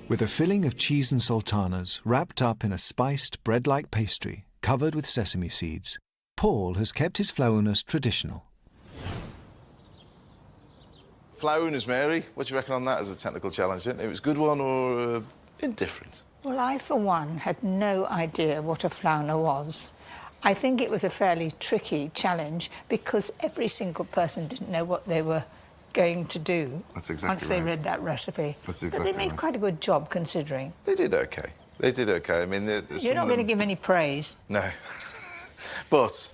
With a filling of cheese and sultanas wrapped up in a spiced bread-like pastry covered with sesame seeds, Paul has kept his flaunas traditional. Flaunas, Mary. What do you reckon on that as a technical challenge? It was a good one or indifferent? Well, I, for one, had no idea what a flauna was. I think it was a fairly tricky challenge because every single person didn't know what they were going to do. That's exactly once they right. read that recipe. That's exactly But they made right. quite a good job, considering. They did OK. They did OK. I mean, You're not going to give any praise. No. But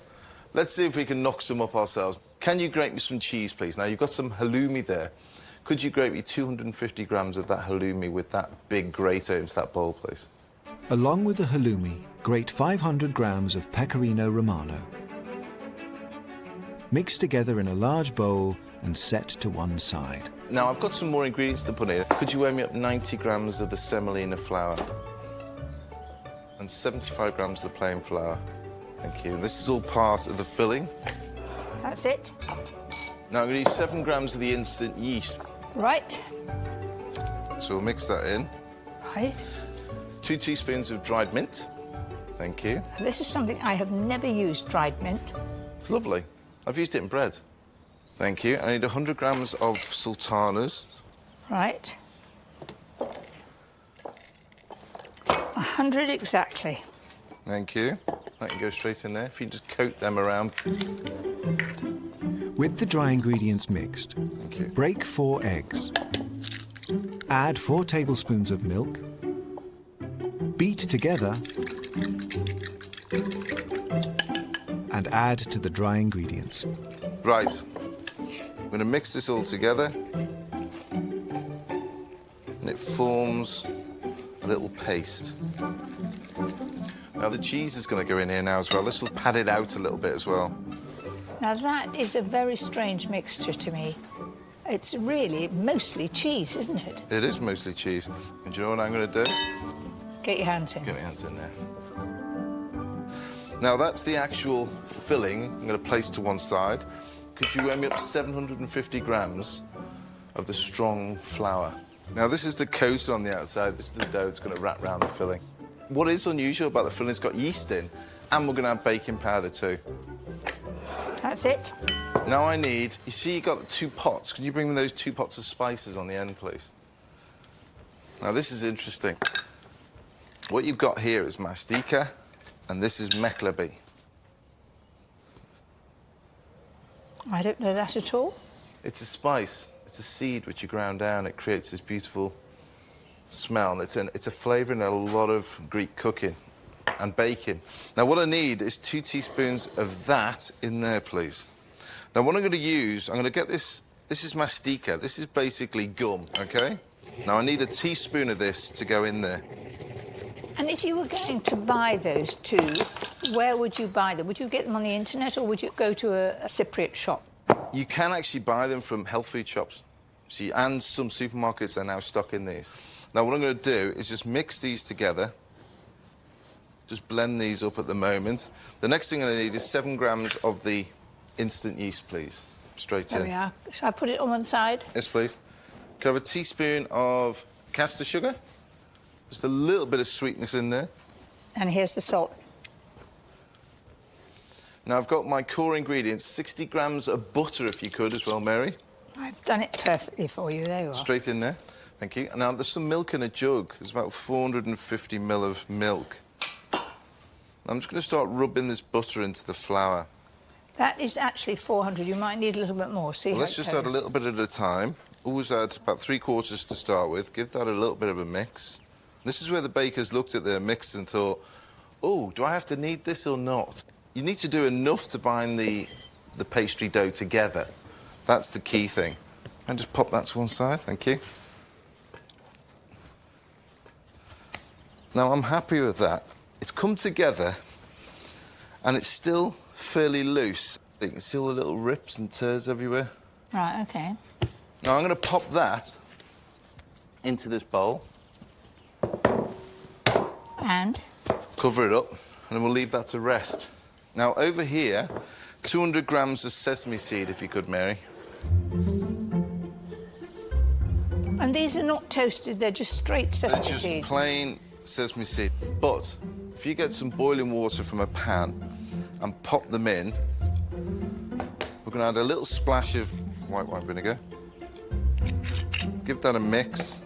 let's see if we can knock some up ourselves. Can you grate me some cheese, please? Now, you've got some halloumi there. Could you grate me 250 grams of that halloumi with that big grater into that bowl, please? Along with the halloumi, grate 500 grams of pecorino romano. Mix together in a large bowl and set to one side. Now, I've got some more ingredients to put in. Could you weigh me up 90 grams of the semolina flour? And 75 grams of the plain flour. Thank you. This is all part of the filling. That's it. Now, I'm going to use 7 grams of the instant yeast. Right. So we'll mix that in. Right. 2 teaspoons of dried mint. Thank you. This is something I have never used, dried mint. It's lovely. I've used it in bread. Thank you. I need 100 grams of sultanas. Right. 100 exactly. Thank you. That can go straight in there. If you can just coat them around. With the dry ingredients mixed, Thank you. break 4 eggs. Add 4 tablespoons of milk. Beat together and add to the dry ingredients. Right. I'm going to mix this all together. And it forms a little paste. Now, the cheese is going to go in here now as well. This will pad it out a little bit as well. Now, that is a very strange mixture to me. It's really mostly cheese, isn't it? It is mostly cheese. And do you know what I'm going to do? Get your hands in. Get my hands in there. Now, that's the actual filling. I'm going to place to one side. Could you weigh me up 750 grams of the strong flour? Now, this is the coating on the outside. This is the dough that's going to wrap around the filling. What is unusual about the filling, it's got yeast in, and we're going to have baking powder too. That's it. Now I need, you see you got the 2 pots. Can you bring me those 2 pots of spices on the end, please? Now, this is interesting. What you've got here is mastika, and this is meklebi. I don't know that at all. It's a spice. It's a seed which you ground down. It creates this beautiful smell, and it's a flavour in a lot of Greek cooking and baking. Now, what I need is 2 teaspoons of that in there, please. Now, what I'm going to use, I'm going to get this. This is mastika. This is basically gum, OK? Now, I need a teaspoon of this to go in there. And if you were going to buy those 2, where would you buy them? Would you get them on the internet, or would you go to a Cypriot shop? You can actually buy them from health food shops. See, and some supermarkets are now stocking these. Now, what I'm going to do is just mix these together. Just blend these up at the moment. The next thing I need is 7 grams of the instant yeast, please. Straight in. There we are. Shall I put it on one side? Yes, please. Can I have a teaspoon of caster sugar? Just a little bit of sweetness in there. And here's the salt. Now, I've got my core ingredients, 60 grams of butter, if you could, as well, Mary. I've done it perfectly for you. There you are. Straight in there. Thank you. Now, there's some milk in a jug. There's about 450 ml of milk. I'm just going to start rubbing this butter into the flour. That is actually 400. You might need a little bit more. See Well, how let's it just goes. add a little bit at a time. Always add about 3/4 to start with. Give that a little bit of a mix. This is where the bakers looked at their mix and thought, oh, do I have to knead this or not? You need to do enough to bind the pastry dough together. That's the key thing. And just pop that to one side, thank you. Now, I'm happy with that. It's come together, and it's still fairly loose. You can see all the little rips and tears everywhere. Right, OK. Now, I'm going to pop that into this bowl. And? Cover it up, and then we'll leave that to rest. Now, over here, 200 grams of sesame seed, if you could, Mary. And these are not toasted, they're just straight sesame They're just seeds. plain sesame seed. But if you get some boiling water from a pan and pop them in, we're going to add a little splash of white wine vinegar. Give that a mix.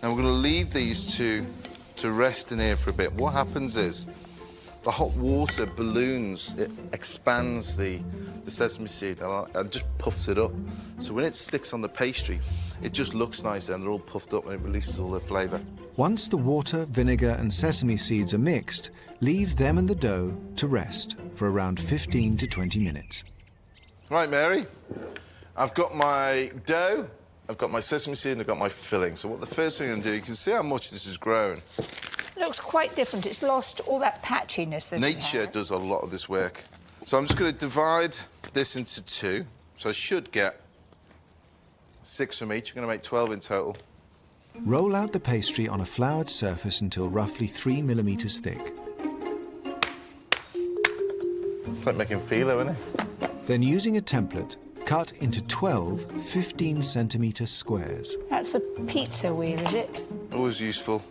Now we're going to leave these to rest in here for a bit. What happens is the hot water balloons, it expands the sesame seed and just puffs it up. So when it sticks on the pastry, it just looks nicer and they're all puffed up and it releases all their flavour. Once the water, vinegar and sesame seeds are mixed, leave them and the dough to rest for around 15 to 20 minutes. Right, Mary, I've got my dough, I've got my sesame seed and I've got my filling. So what the first thing I'm going to do, you can see how much this has grown. It looks quite different. It's lost all that patchiness that it Nature had. does a lot of this work. So I'm just going to divide this into two. So I should get 6 from each. I'm going to make 12 in total. Roll out the pastry on a floured surface until roughly 3 millimeters thick. It's like making phyllo, isn't it? Then, using a template, cut into 12 15-centimetre squares. That's a pizza wheel, is it? Always useful.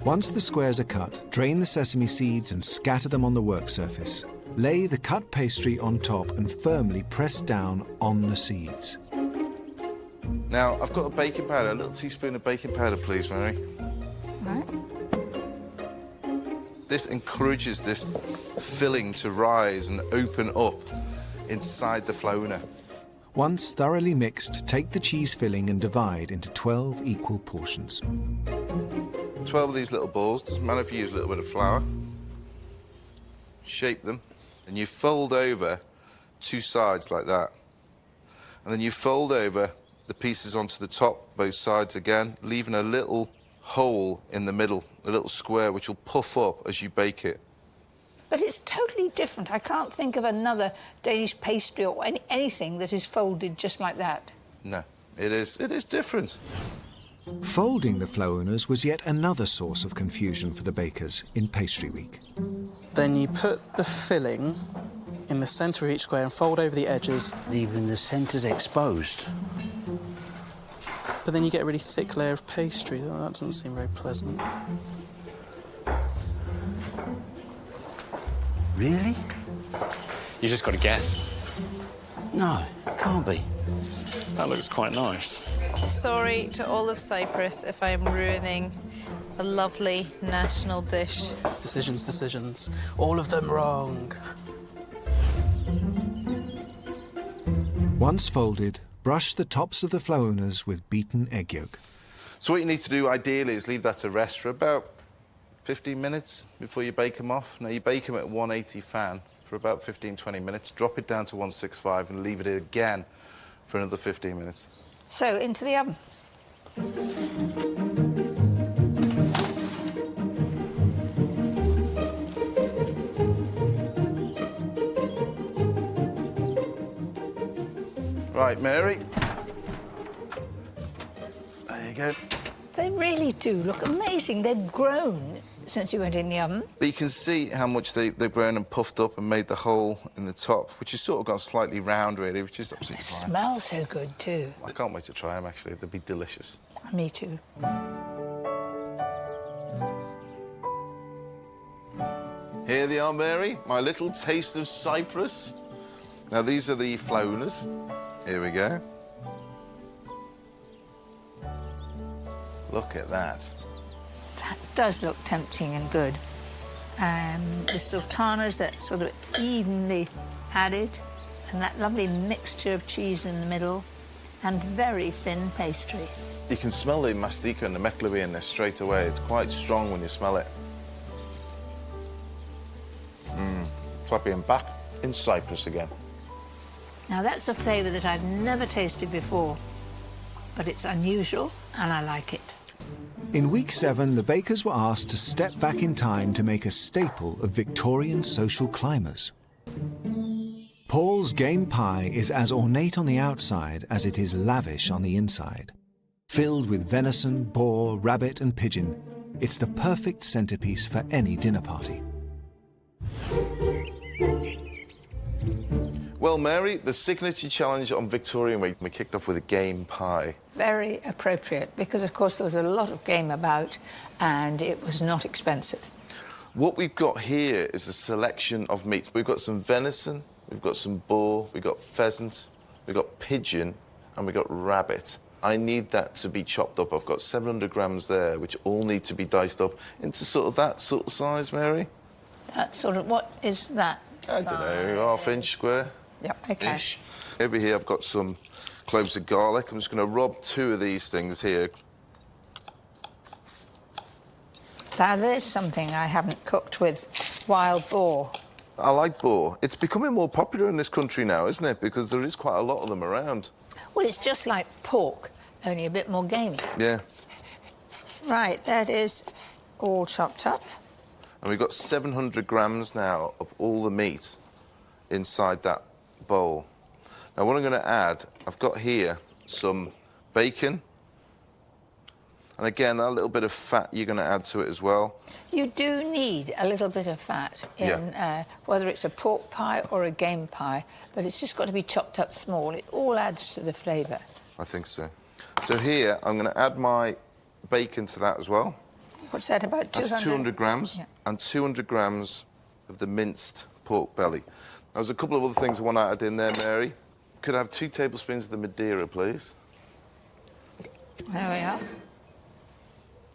Once the squares are cut, drain the sesame seeds and scatter them on the work surface. Lay the cut pastry on top and firmly press down on the seeds. Now, I've got a baking powder, a little teaspoon of baking powder, please, Mary. Right. This encourages this filling to rise and open up inside the flowner. Once thoroughly mixed, take the cheese filling and divide into 12 equal portions. 12 of these little balls, doesn't matter if you use a little bit of flour. Shape them, and you fold over 2 sides like that. And then you fold over the pieces onto the top, both sides again, leaving a little hole in the middle, a little square, which will puff up as you bake it. But it's totally different. I can't think of another Danish pastry or anything that is folded just like that. No, it is different. Folding the flowners was yet another source of confusion for the bakers in pastry week. Then you put the filling in the centre of each square and fold over the edges. Leaving the centres exposed. But then you get a really thick layer of pastry. That doesn't seem very pleasant. Really? You just got to guess. No, can't be. That looks quite nice. Sorry to all of Cyprus if I am ruining a lovely national dish. Decisions. All of them wrong. Once folded, brush the tops of the flowners with beaten egg yolk. So what you need to do, ideally, is leave that to rest for about 15 minutes before you bake them off. Now, you bake them at 180 fan for about 15-20 minutes, drop it down to 165 and leave it again for another 15 minutes. So, into the oven. Right, Mary. There you go. They really do look amazing. They've grown since you went in the oven. But you can see how much they've grown and puffed up and made the hole in the top, which has sort of gone slightly round, really, which is absolutely fine. Smell so good, too. I can't wait to try them, actually. They'll be delicious. Me too. Here they are, Mary, my little taste of Cyprus. Now, these are the flowners. Here we go. Look at that. That does look tempting and good. The sultanas are sort of evenly added, and that lovely mixture of cheese in the middle, and very thin pastry. You can smell the mastika and the meklabi in there straight away. It's quite strong when you smell it. It's like being back in Cyprus again. Now, that's a flavour that I've never tasted before, but it's unusual, and I like it. In week 7, the bakers were asked to step back in time to make a staple of Victorian social climbers. Paul's game pie is as ornate on the outside as it is lavish on the inside. Filled with venison, boar, rabbit and pigeon, it's the perfect centerpiece for any dinner party. Well, Mary, the signature challenge on Victorian Week, we kicked off with a game pie. Very appropriate, because, of course, there was a lot of game about, and it was not expensive. What we've got here is a selection of meats. We've got some venison, we've got some boar, we've got pheasant, we've got pigeon, and we've got rabbit. I need that to be chopped up. I've got 700 grams there, which all need to be diced up into sort of that sort of size, Mary. That sort of, what is that? I don't know, half-inch square. Yep, OK. Ish. Over here, I've got some cloves of garlic. I'm just going to rob 2 of these things here. Now, there's something I haven't cooked with wild boar. I like boar. It's becoming more popular in this country now, isn't it? Because there is quite a lot of them around. Well, it's just like pork, only a bit more gamey. Yeah. Right, that is all chopped up. And we've got 700 grams now of all the meat inside that bowl. Now, what I'm going to add, I've got here some bacon. And again, that little bit of fat you're going to add to it as well. You do need a little bit of fat in whether it's a pork pie or a game pie, but it's just got to be chopped up small. It all adds to the flavour. I think so. So here, I'm going to add my bacon to that as well. What's that, about 200? That's 200 grams, Yeah. and 200 grams of the minced pork belly. Now, there's a couple of other things I want to add in there, Mary. Could I have 2 tablespoons of the Madeira, please? There we are.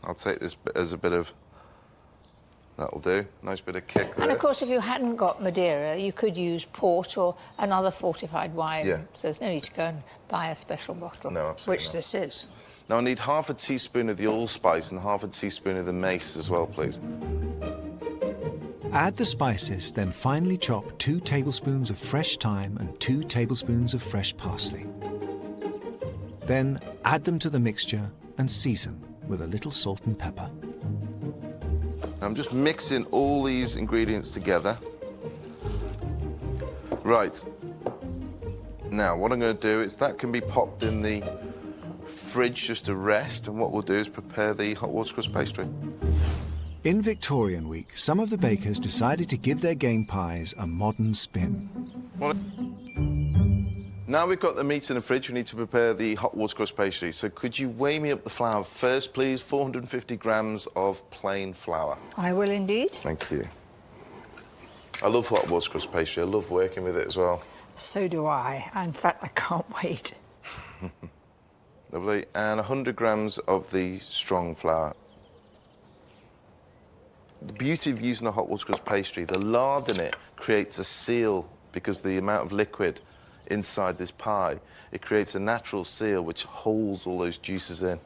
I'll take this as a bit of... That'll do. Nice bit of kick there. And, of course, if you hadn't got Madeira, you could use port or another fortified wine. Yeah. So there's no need to go and buy a special bottle. No, absolutely Which not. this is. Now, I need half a teaspoon of the allspice and half a teaspoon of the mace as well, please. Add the spices, then finely chop 2 tablespoons of fresh thyme and 2 tablespoons of fresh parsley. Then add them to the mixture and season with a little salt and pepper. I'm just mixing all these ingredients together. Right. Now, what I'm going to do is that can be popped in the fridge just to rest, and what we'll do is prepare the hot water crust pastry. In Victorian Week, some of the bakers decided to give their game pies a modern spin. Now we've got the meat in the fridge, we need to prepare the hot water crust pastry. So could you weigh me up the flour first, please? 450 grams of plain flour. I will indeed. Thank you. I love hot water crust pastry. I love working with it as well. So do I. In fact, I can't wait. Lovely. And 100 grams of the strong flour. The beauty of using a hot water crust pastry, the lard in it creates a seal because the amount of liquid inside this pie, it creates a natural seal which holds all those juices in.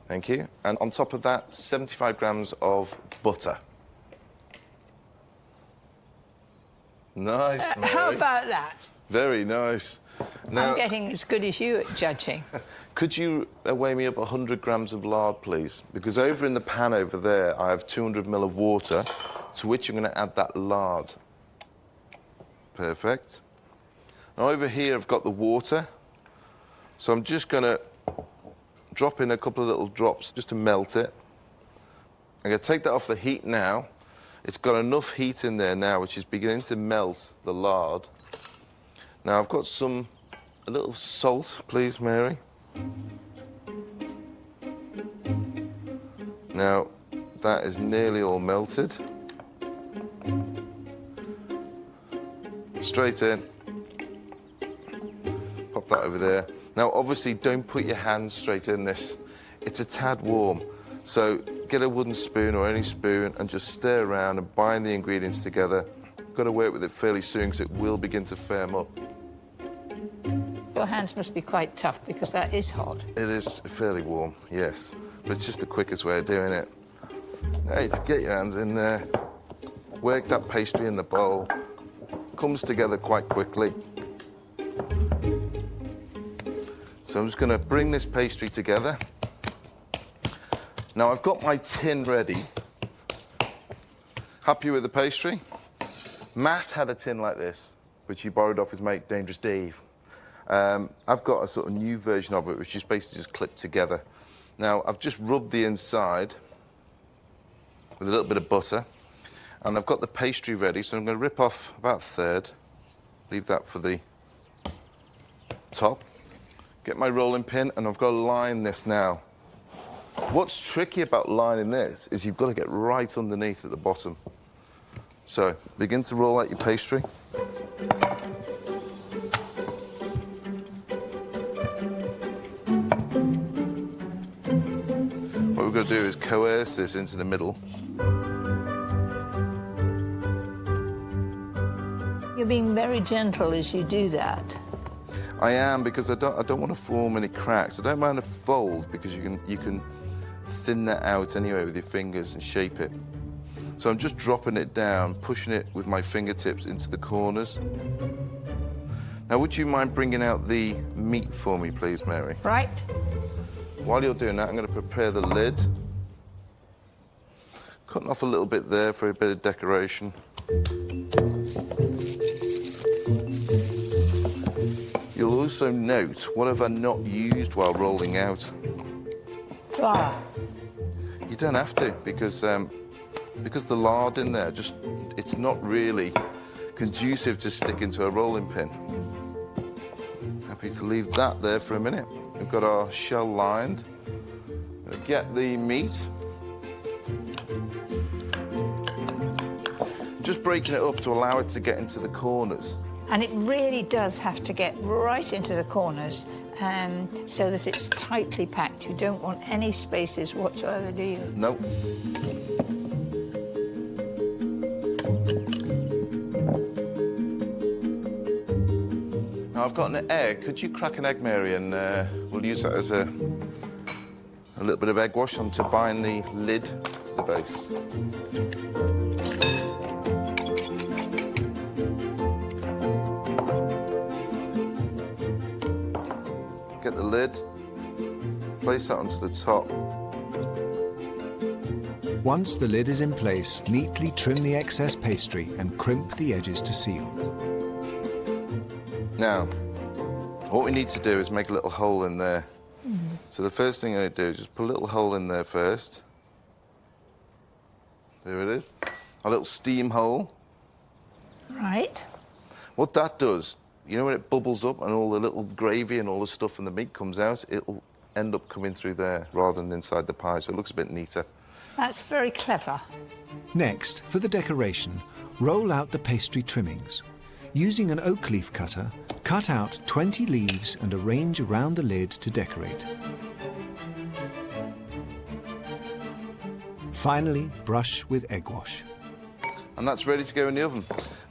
Thank you. And on top of that, 75 grams of butter. Nice, Mary. How about that? Very nice. Now, I'm getting as good as you at judging. could you weigh me up 100 grams of lard, please? Because over in the pan over there, I have 200 ml of water, to which I'm going to add that lard. Perfect. Now, over here, I've got the water. So I'm just going to drop in a couple of little drops just to melt it. I'm going to take that off the heat now. It's got enough heat in there now, which is beginning to melt the lard. Now, I've got a little salt, please, Mary. Now, that is nearly all melted. Straight in. Pop that over there. Now, obviously, don't put your hands straight in this. It's a tad warm. So get a wooden spoon or any spoon and just stir around and bind the ingredients together. Got to work with it fairly soon because it will begin to firm up. Your hands must be quite tough because that is hot. It is fairly warm, yes. But it's just the quickest way of doing it. Right, get your hands in there. Work that pastry in the bowl. Comes together quite quickly. So I'm just going to bring this pastry together. Now I've got my tin ready. Happy with the pastry? Matt had a tin like this, which he borrowed off his mate Dangerous Dave. I've got a sort of new version of it, which is basically just clipped together. Now I've just rubbed the inside with a little bit of butter, and I've got the pastry ready, so I'm going to rip off about a third, leave that for the top, get my rolling pin, and I've got to line this now. What's tricky about lining this is you've got to get right underneath at the bottom. So begin to roll out your pastry. What we're going to do is coerce this into the middle. You're being very gentle as you do that. I am, because I don't want to form any cracks. I don't mind a fold because you can thin that out anyway with your fingers and shape it. So I'm just dropping it down, pushing it with my fingertips into the corners. Now, would you mind bringing out the meat for me, please, Mary? Right. While you're doing that, I'm going to prepare the lid. Cutting off a little bit there for a bit of decoration. You'll also note what have I not used while rolling out. Flour. You don't have to, because the lard in there, it's not really conducive to sticking to a rolling pin. Happy to leave that there for a minute. We've got our shell lined. We'll get the meat. Just breaking it up to allow it to get into the corners. And it really does have to get right into the corners so that it's tightly packed. You don't want any spaces whatsoever, do you? Nope. Now I've got an egg. Could you crack an egg, Mary, and we'll use that as a little bit of egg wash on to bind the lid to the base. Get the lid, place that onto the top. Once the lid is in place, neatly trim the excess pastry and crimp the edges to seal. Now, what we need to do is make a little hole in there. So the first thing I'm going to do is just put a little hole in there first. There it is. A little steam hole. Right. What that does, you know when it bubbles up and all the little gravy and all the stuff and the meat comes out, it'll end up coming through there rather than inside the pie, so it looks a bit neater. That's very clever. Next, for the decoration, roll out the pastry trimmings. Using an oak leaf cutter, cut out 20 leaves and arrange around the lid to decorate. Finally, brush with egg wash. And that's ready to go in the oven.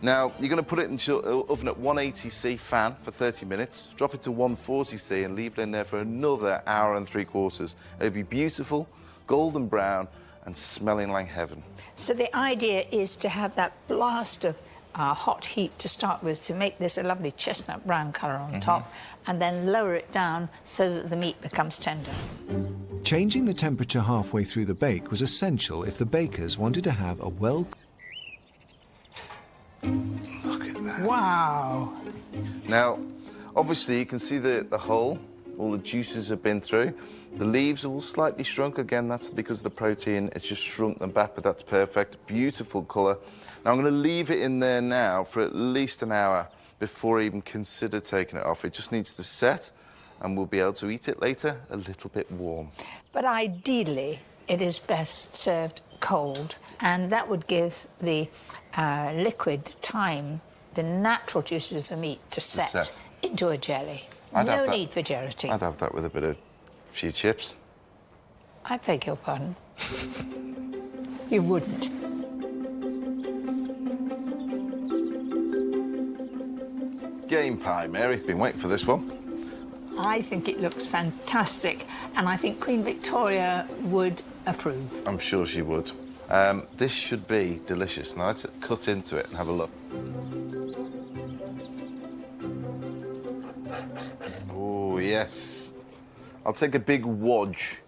Now, you're going to put it into your oven at 180C fan for 30 minutes, drop it to 140C and leave it in there for another hour and 3/4. It'll be beautiful, golden brown, and smelling like heaven. So the idea is to have that blast of hot heat to start with to make this a lovely chestnut brown colour on top, and then lower it down so that the meat becomes tender. Changing the temperature halfway through the bake was essential if the bakers wanted to have a well... Look at that. Wow. Now, obviously, you can see the hole. All the juices have been through. The leaves are all slightly shrunk. Again, that's because the protein, it's just shrunk them back, but that's perfect. Beautiful colour. Now, I'm going to leave it in there now for at least an hour before I even consider taking it off. It just needs to set, and we'll be able to eat it later a little bit warm. But ideally, it is best served cold, and that would give the liquid time the natural juices of the meat to set into a jelly. No need for gelatin. I'd have that with a few chips. I beg your pardon. You wouldn't. Game pie, Mary. Been waiting for this one. I think it looks fantastic, and I think Queen Victoria would approve. I'm sure she would. This should be delicious. Now let's cut into it and have a look. Oh, yes. I'll take a big wodge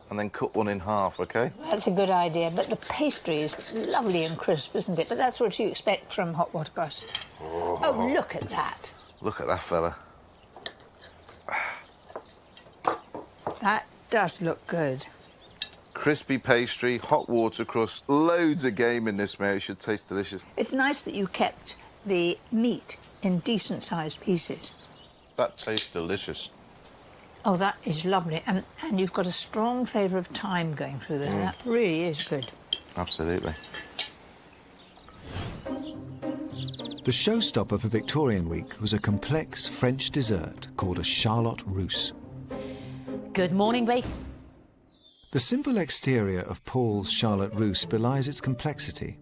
and then cut one in half, OK? That's a good idea, but the pastry is lovely and crisp, isn't it? But that's what you expect from hot watercress. Oh, look at that. Look at that fella. That does look good. Crispy pastry, hot water crust, loads of game in this, Mary. It should taste delicious. It's nice that you kept the meat in decent-sized pieces. That tastes delicious. Oh, that is lovely. And you've got a strong flavour of thyme going through there. That really is good. Absolutely. The showstopper for Victorian Week was a complex French dessert called a charlotte russe. Good morning, Bake. The simple exterior of Paul's charlotte russe belies its complexity.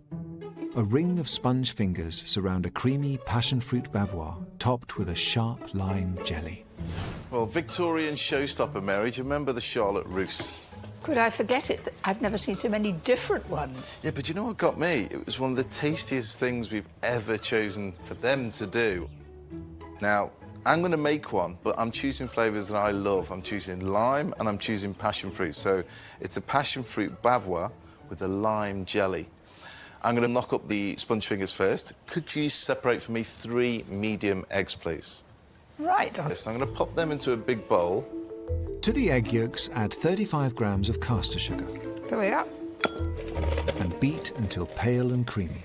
A ring of sponge fingers surround a creamy passion fruit bavois topped with a sharp lime jelly. Well, Victorian showstopper, Mary. Do you remember the charlotte russe? Could I forget it? I've never seen so many different ones. Yeah, but you know what got me? It was one of the tastiest things we've ever chosen for them to do. Now, I'm going to make one, but I'm choosing flavours that I love. I'm choosing lime and I'm choosing passion fruit. So it's a passion fruit bavois with a lime jelly. I'm going to knock up the sponge fingers first. Could you separate for me 3 medium eggs, please? Right. So I'm going to pop them into a big bowl. To the egg yolks, add 35 grams of caster sugar. There we are. And beat until pale and creamy.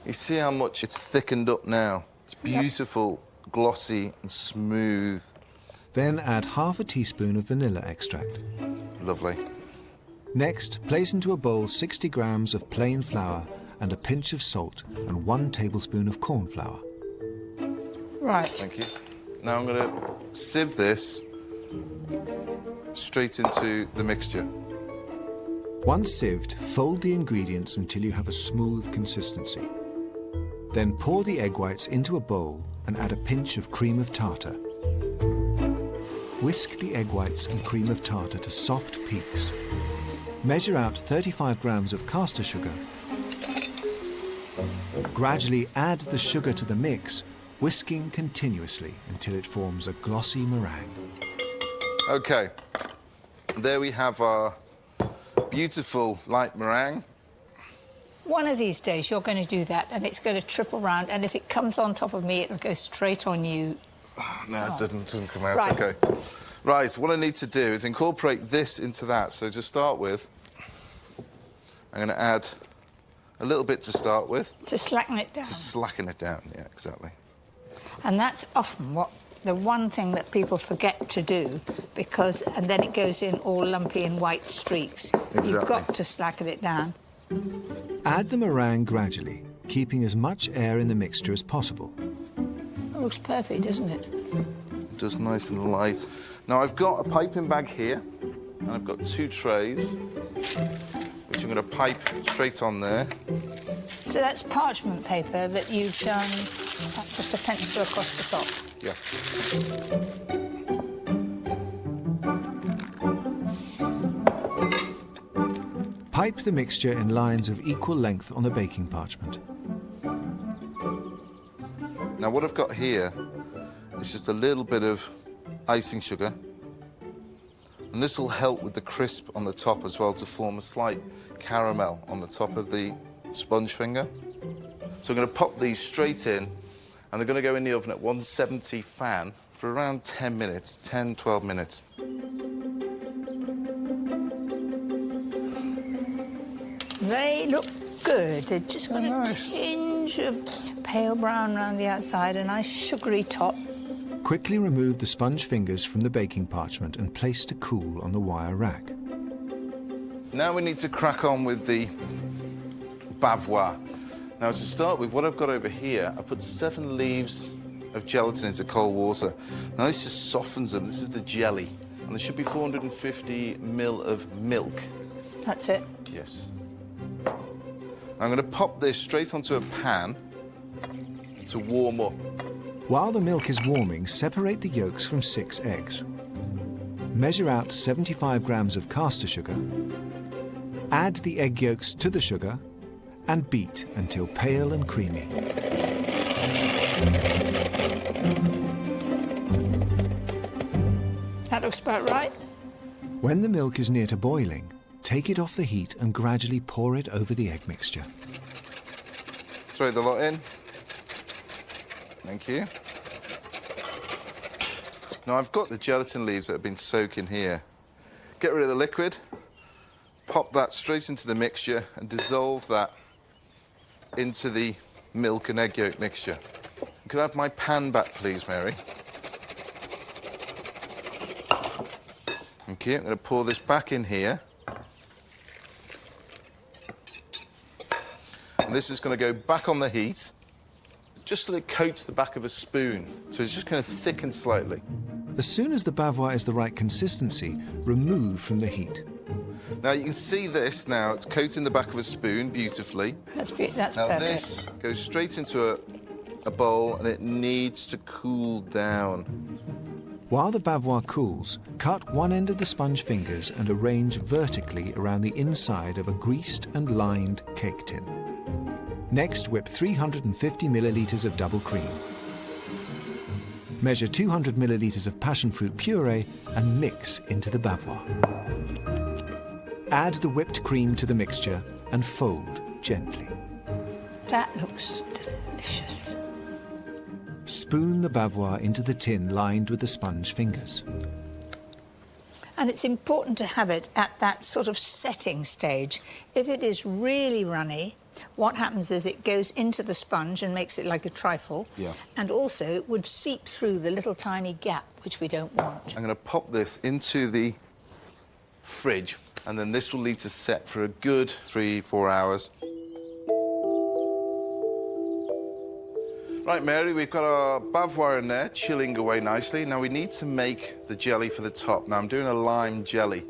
You see how much it's thickened up now? It's beautiful, glossy and smooth. Then add half a teaspoon of vanilla extract. Lovely. Next, place into a bowl 60 grams of plain flour and a pinch of salt and 1 tablespoon of corn flour. Right. Thank you. Now I'm going to sieve this straight into the mixture. Once sieved, fold the ingredients until you have a smooth consistency. Then pour the egg whites into a bowl and add a pinch of cream of tartar. Whisk the egg whites and cream of tartar to soft peaks. Measure out 35 grams of caster sugar. Gradually add the sugar to the mix, whisking continuously until it forms a glossy meringue. OK, there we have our beautiful light meringue. One of these days you're going to do that and it's going to triple round, and if it comes on top of me, it'll go straight on you. No, it doesn't come out. Right. OK. Right, what I need to do is incorporate this into that. So to start with, I'm going to add a little bit to start with. To slacken it down. To slacken it down, yeah, exactly. And that's often the one thing that people forget to do, and then it goes in all lumpy and white streaks. Exactly. You've got to slacken it down. Add the meringue gradually, keeping as much air in the mixture as possible. It looks perfect, doesn't it? Just nice and light. Now I've got a piping bag here, and I've got 2 trays, which I'm going to pipe straight on there. So that's parchment paper that you've done just a pencil across the top. Yeah. Pipe the mixture in lines of equal length on a baking parchment. Now what I've got here is just a little bit of icing sugar. And this will help with the crisp on the top as well, to form a slight caramel on the top of the sponge finger. So I'm going to pop these straight in, and they're going to go in the oven at 170 fan for around 10 minutes, 10, 12 minutes. They look good. They've just got a tinge of pale brown around the outside, a nice sugary top. Quickly remove the sponge fingers from the baking parchment and place to cool on the wire rack. Now we need to crack on with the bavois. Now, to start with, what I've got over here, I put 7 leaves of gelatin into cold water. Now, this just softens them. This is the jelly. And there should be 450 ml of milk. That's it. Yes. I'm going to pop this straight onto a pan to warm up. While the milk is warming, separate the yolks from 6 eggs. Measure out 75 grams of caster sugar. Add the egg yolks to the sugar and beat until pale and creamy. That looks about right. When the milk is near to boiling, take it off the heat and gradually pour it over the egg mixture. Throw the lot in. Thank you. Now, I've got the gelatin leaves that have been soaking here. Get rid of the liquid, pop that straight into the mixture and dissolve that into the milk and egg yolk mixture. Could I have my pan back, please, Mary? Okay, I'm going to pour this back in here. And this is going to go back on the heat, just so it coats the back of a spoon. So it's just going to thicken slightly. As soon as the bavois is the right consistency, remove from the heat. Now, you can see this now. It's coating the back of a spoon beautifully. That's now, perfect. this goes straight into a bowl, and it needs to cool down. While the bavois cools, cut one end of the sponge fingers and arrange vertically around the inside of a greased and lined cake tin. Next, whip 350 millilitres of double cream. Measure 200 millilitres of passion fruit puree and mix into the bavois. Add the whipped cream to the mixture and fold gently. That looks delicious. Spoon the bavois into the tin lined with the sponge fingers. And it's important to have it at that sort of setting stage. If it is really runny, what happens is it goes into the sponge and makes it like a trifle. Yeah. And also it would seep through the little tiny gap, which we don't want. I'm going to pop this into the fridge, and then this will leave to set for a good 3-4 hours. Right, Mary, we've got our bavois in there, chilling away nicely. Now we need to make the jelly for the top. Now I'm doing a lime jelly.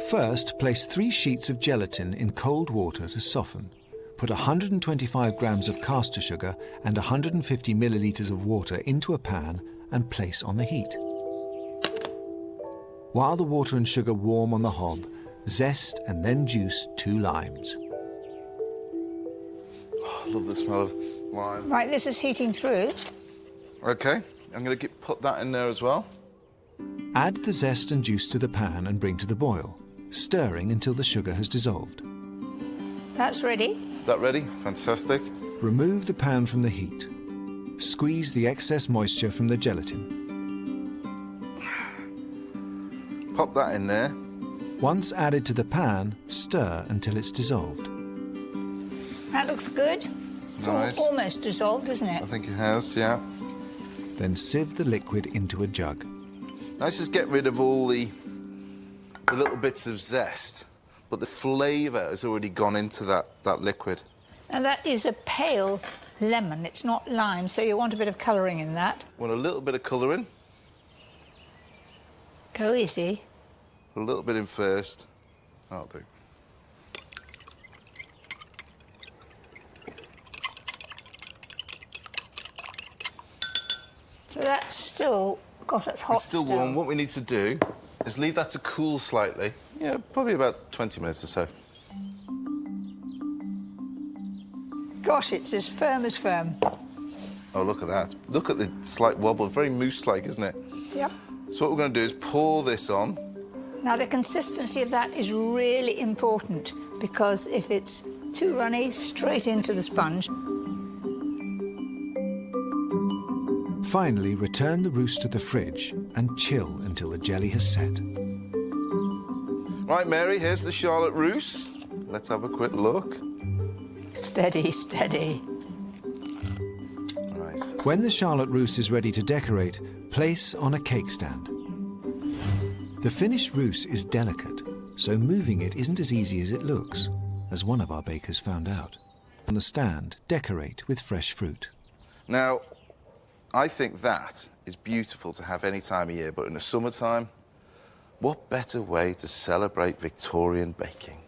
First, place 3 sheets of gelatin in cold water to soften. Put 125 grams of caster sugar and 150 millilitres of water into a pan and place on the heat. While the water and sugar warm on the hob, zest and then juice 2 limes. Oh, I love the smell of lime. Right, this is heating through. OK, I'm going to put that in there as well. Add the zest and juice to the pan and bring to the boil, stirring until the sugar has dissolved. That's ready. That ready? Fantastic. Remove the pan from the heat. Squeeze the excess moisture from the gelatin. Pop that in there. Once added to the pan, stir until it's dissolved. That looks good. It's Nice. almost dissolved, isn't it? I think it has, yeah. Then sieve the liquid into a jug. Now let's just get rid of all the little bits of zest, but the flavour has already gone into that liquid. Now that is a pale lemon. It's not lime, so you want a bit of colouring in that. Want a little bit of colouring. Go easy. A little bit in first. That'll do. So that's still got its hot. It's still warm. What we need to do is leave that to cool slightly. Yeah, probably about 20 minutes or so. Gosh, it's as firm as firm. Oh, look at that. Look at the slight wobble. Very mousse-like, isn't it? Yep. So what we're going to do is pour this on. Now, the consistency of that is really important because if it's too runny, straight into the sponge. Finally, return the roux to the fridge and chill until the jelly has set. Right, Mary, here's the Charlotte Russe. Let's have a quick look. Steady, steady. Right. When the Charlotte Russe is ready to decorate, place on a cake stand. The finished Russe is delicate, so moving it isn't as easy as it looks, as one of our bakers found out. On the stand, decorate with fresh fruit. Now, I think that is beautiful to have any time of year, but in the summertime, what better way to celebrate Victorian baking?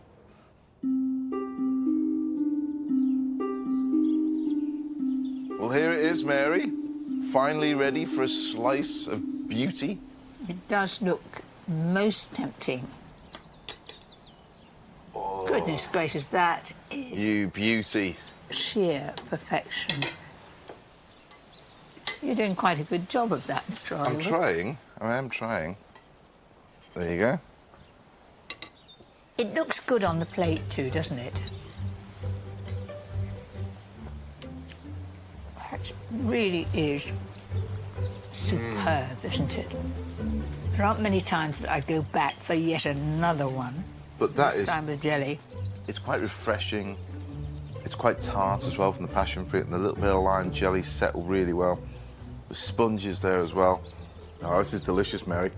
Well, here it is, Mary. Finally ready for a slice of beauty. It does look most tempting. Goodness gracious, that is You beauty. sheer perfection. You're doing quite a good job of that, Mr. Oliver. I'm trying. I am trying. There you go. It looks good on the plate too, doesn't it? That really is superb, isn't it? There aren't many times that I go back for yet another one. But that this is- time with jelly. It's quite refreshing. It's quite tart as well from the passion fruit, and the little bit of lime jelly settled really well. The sponges there as well. Oh, this is delicious, Mary.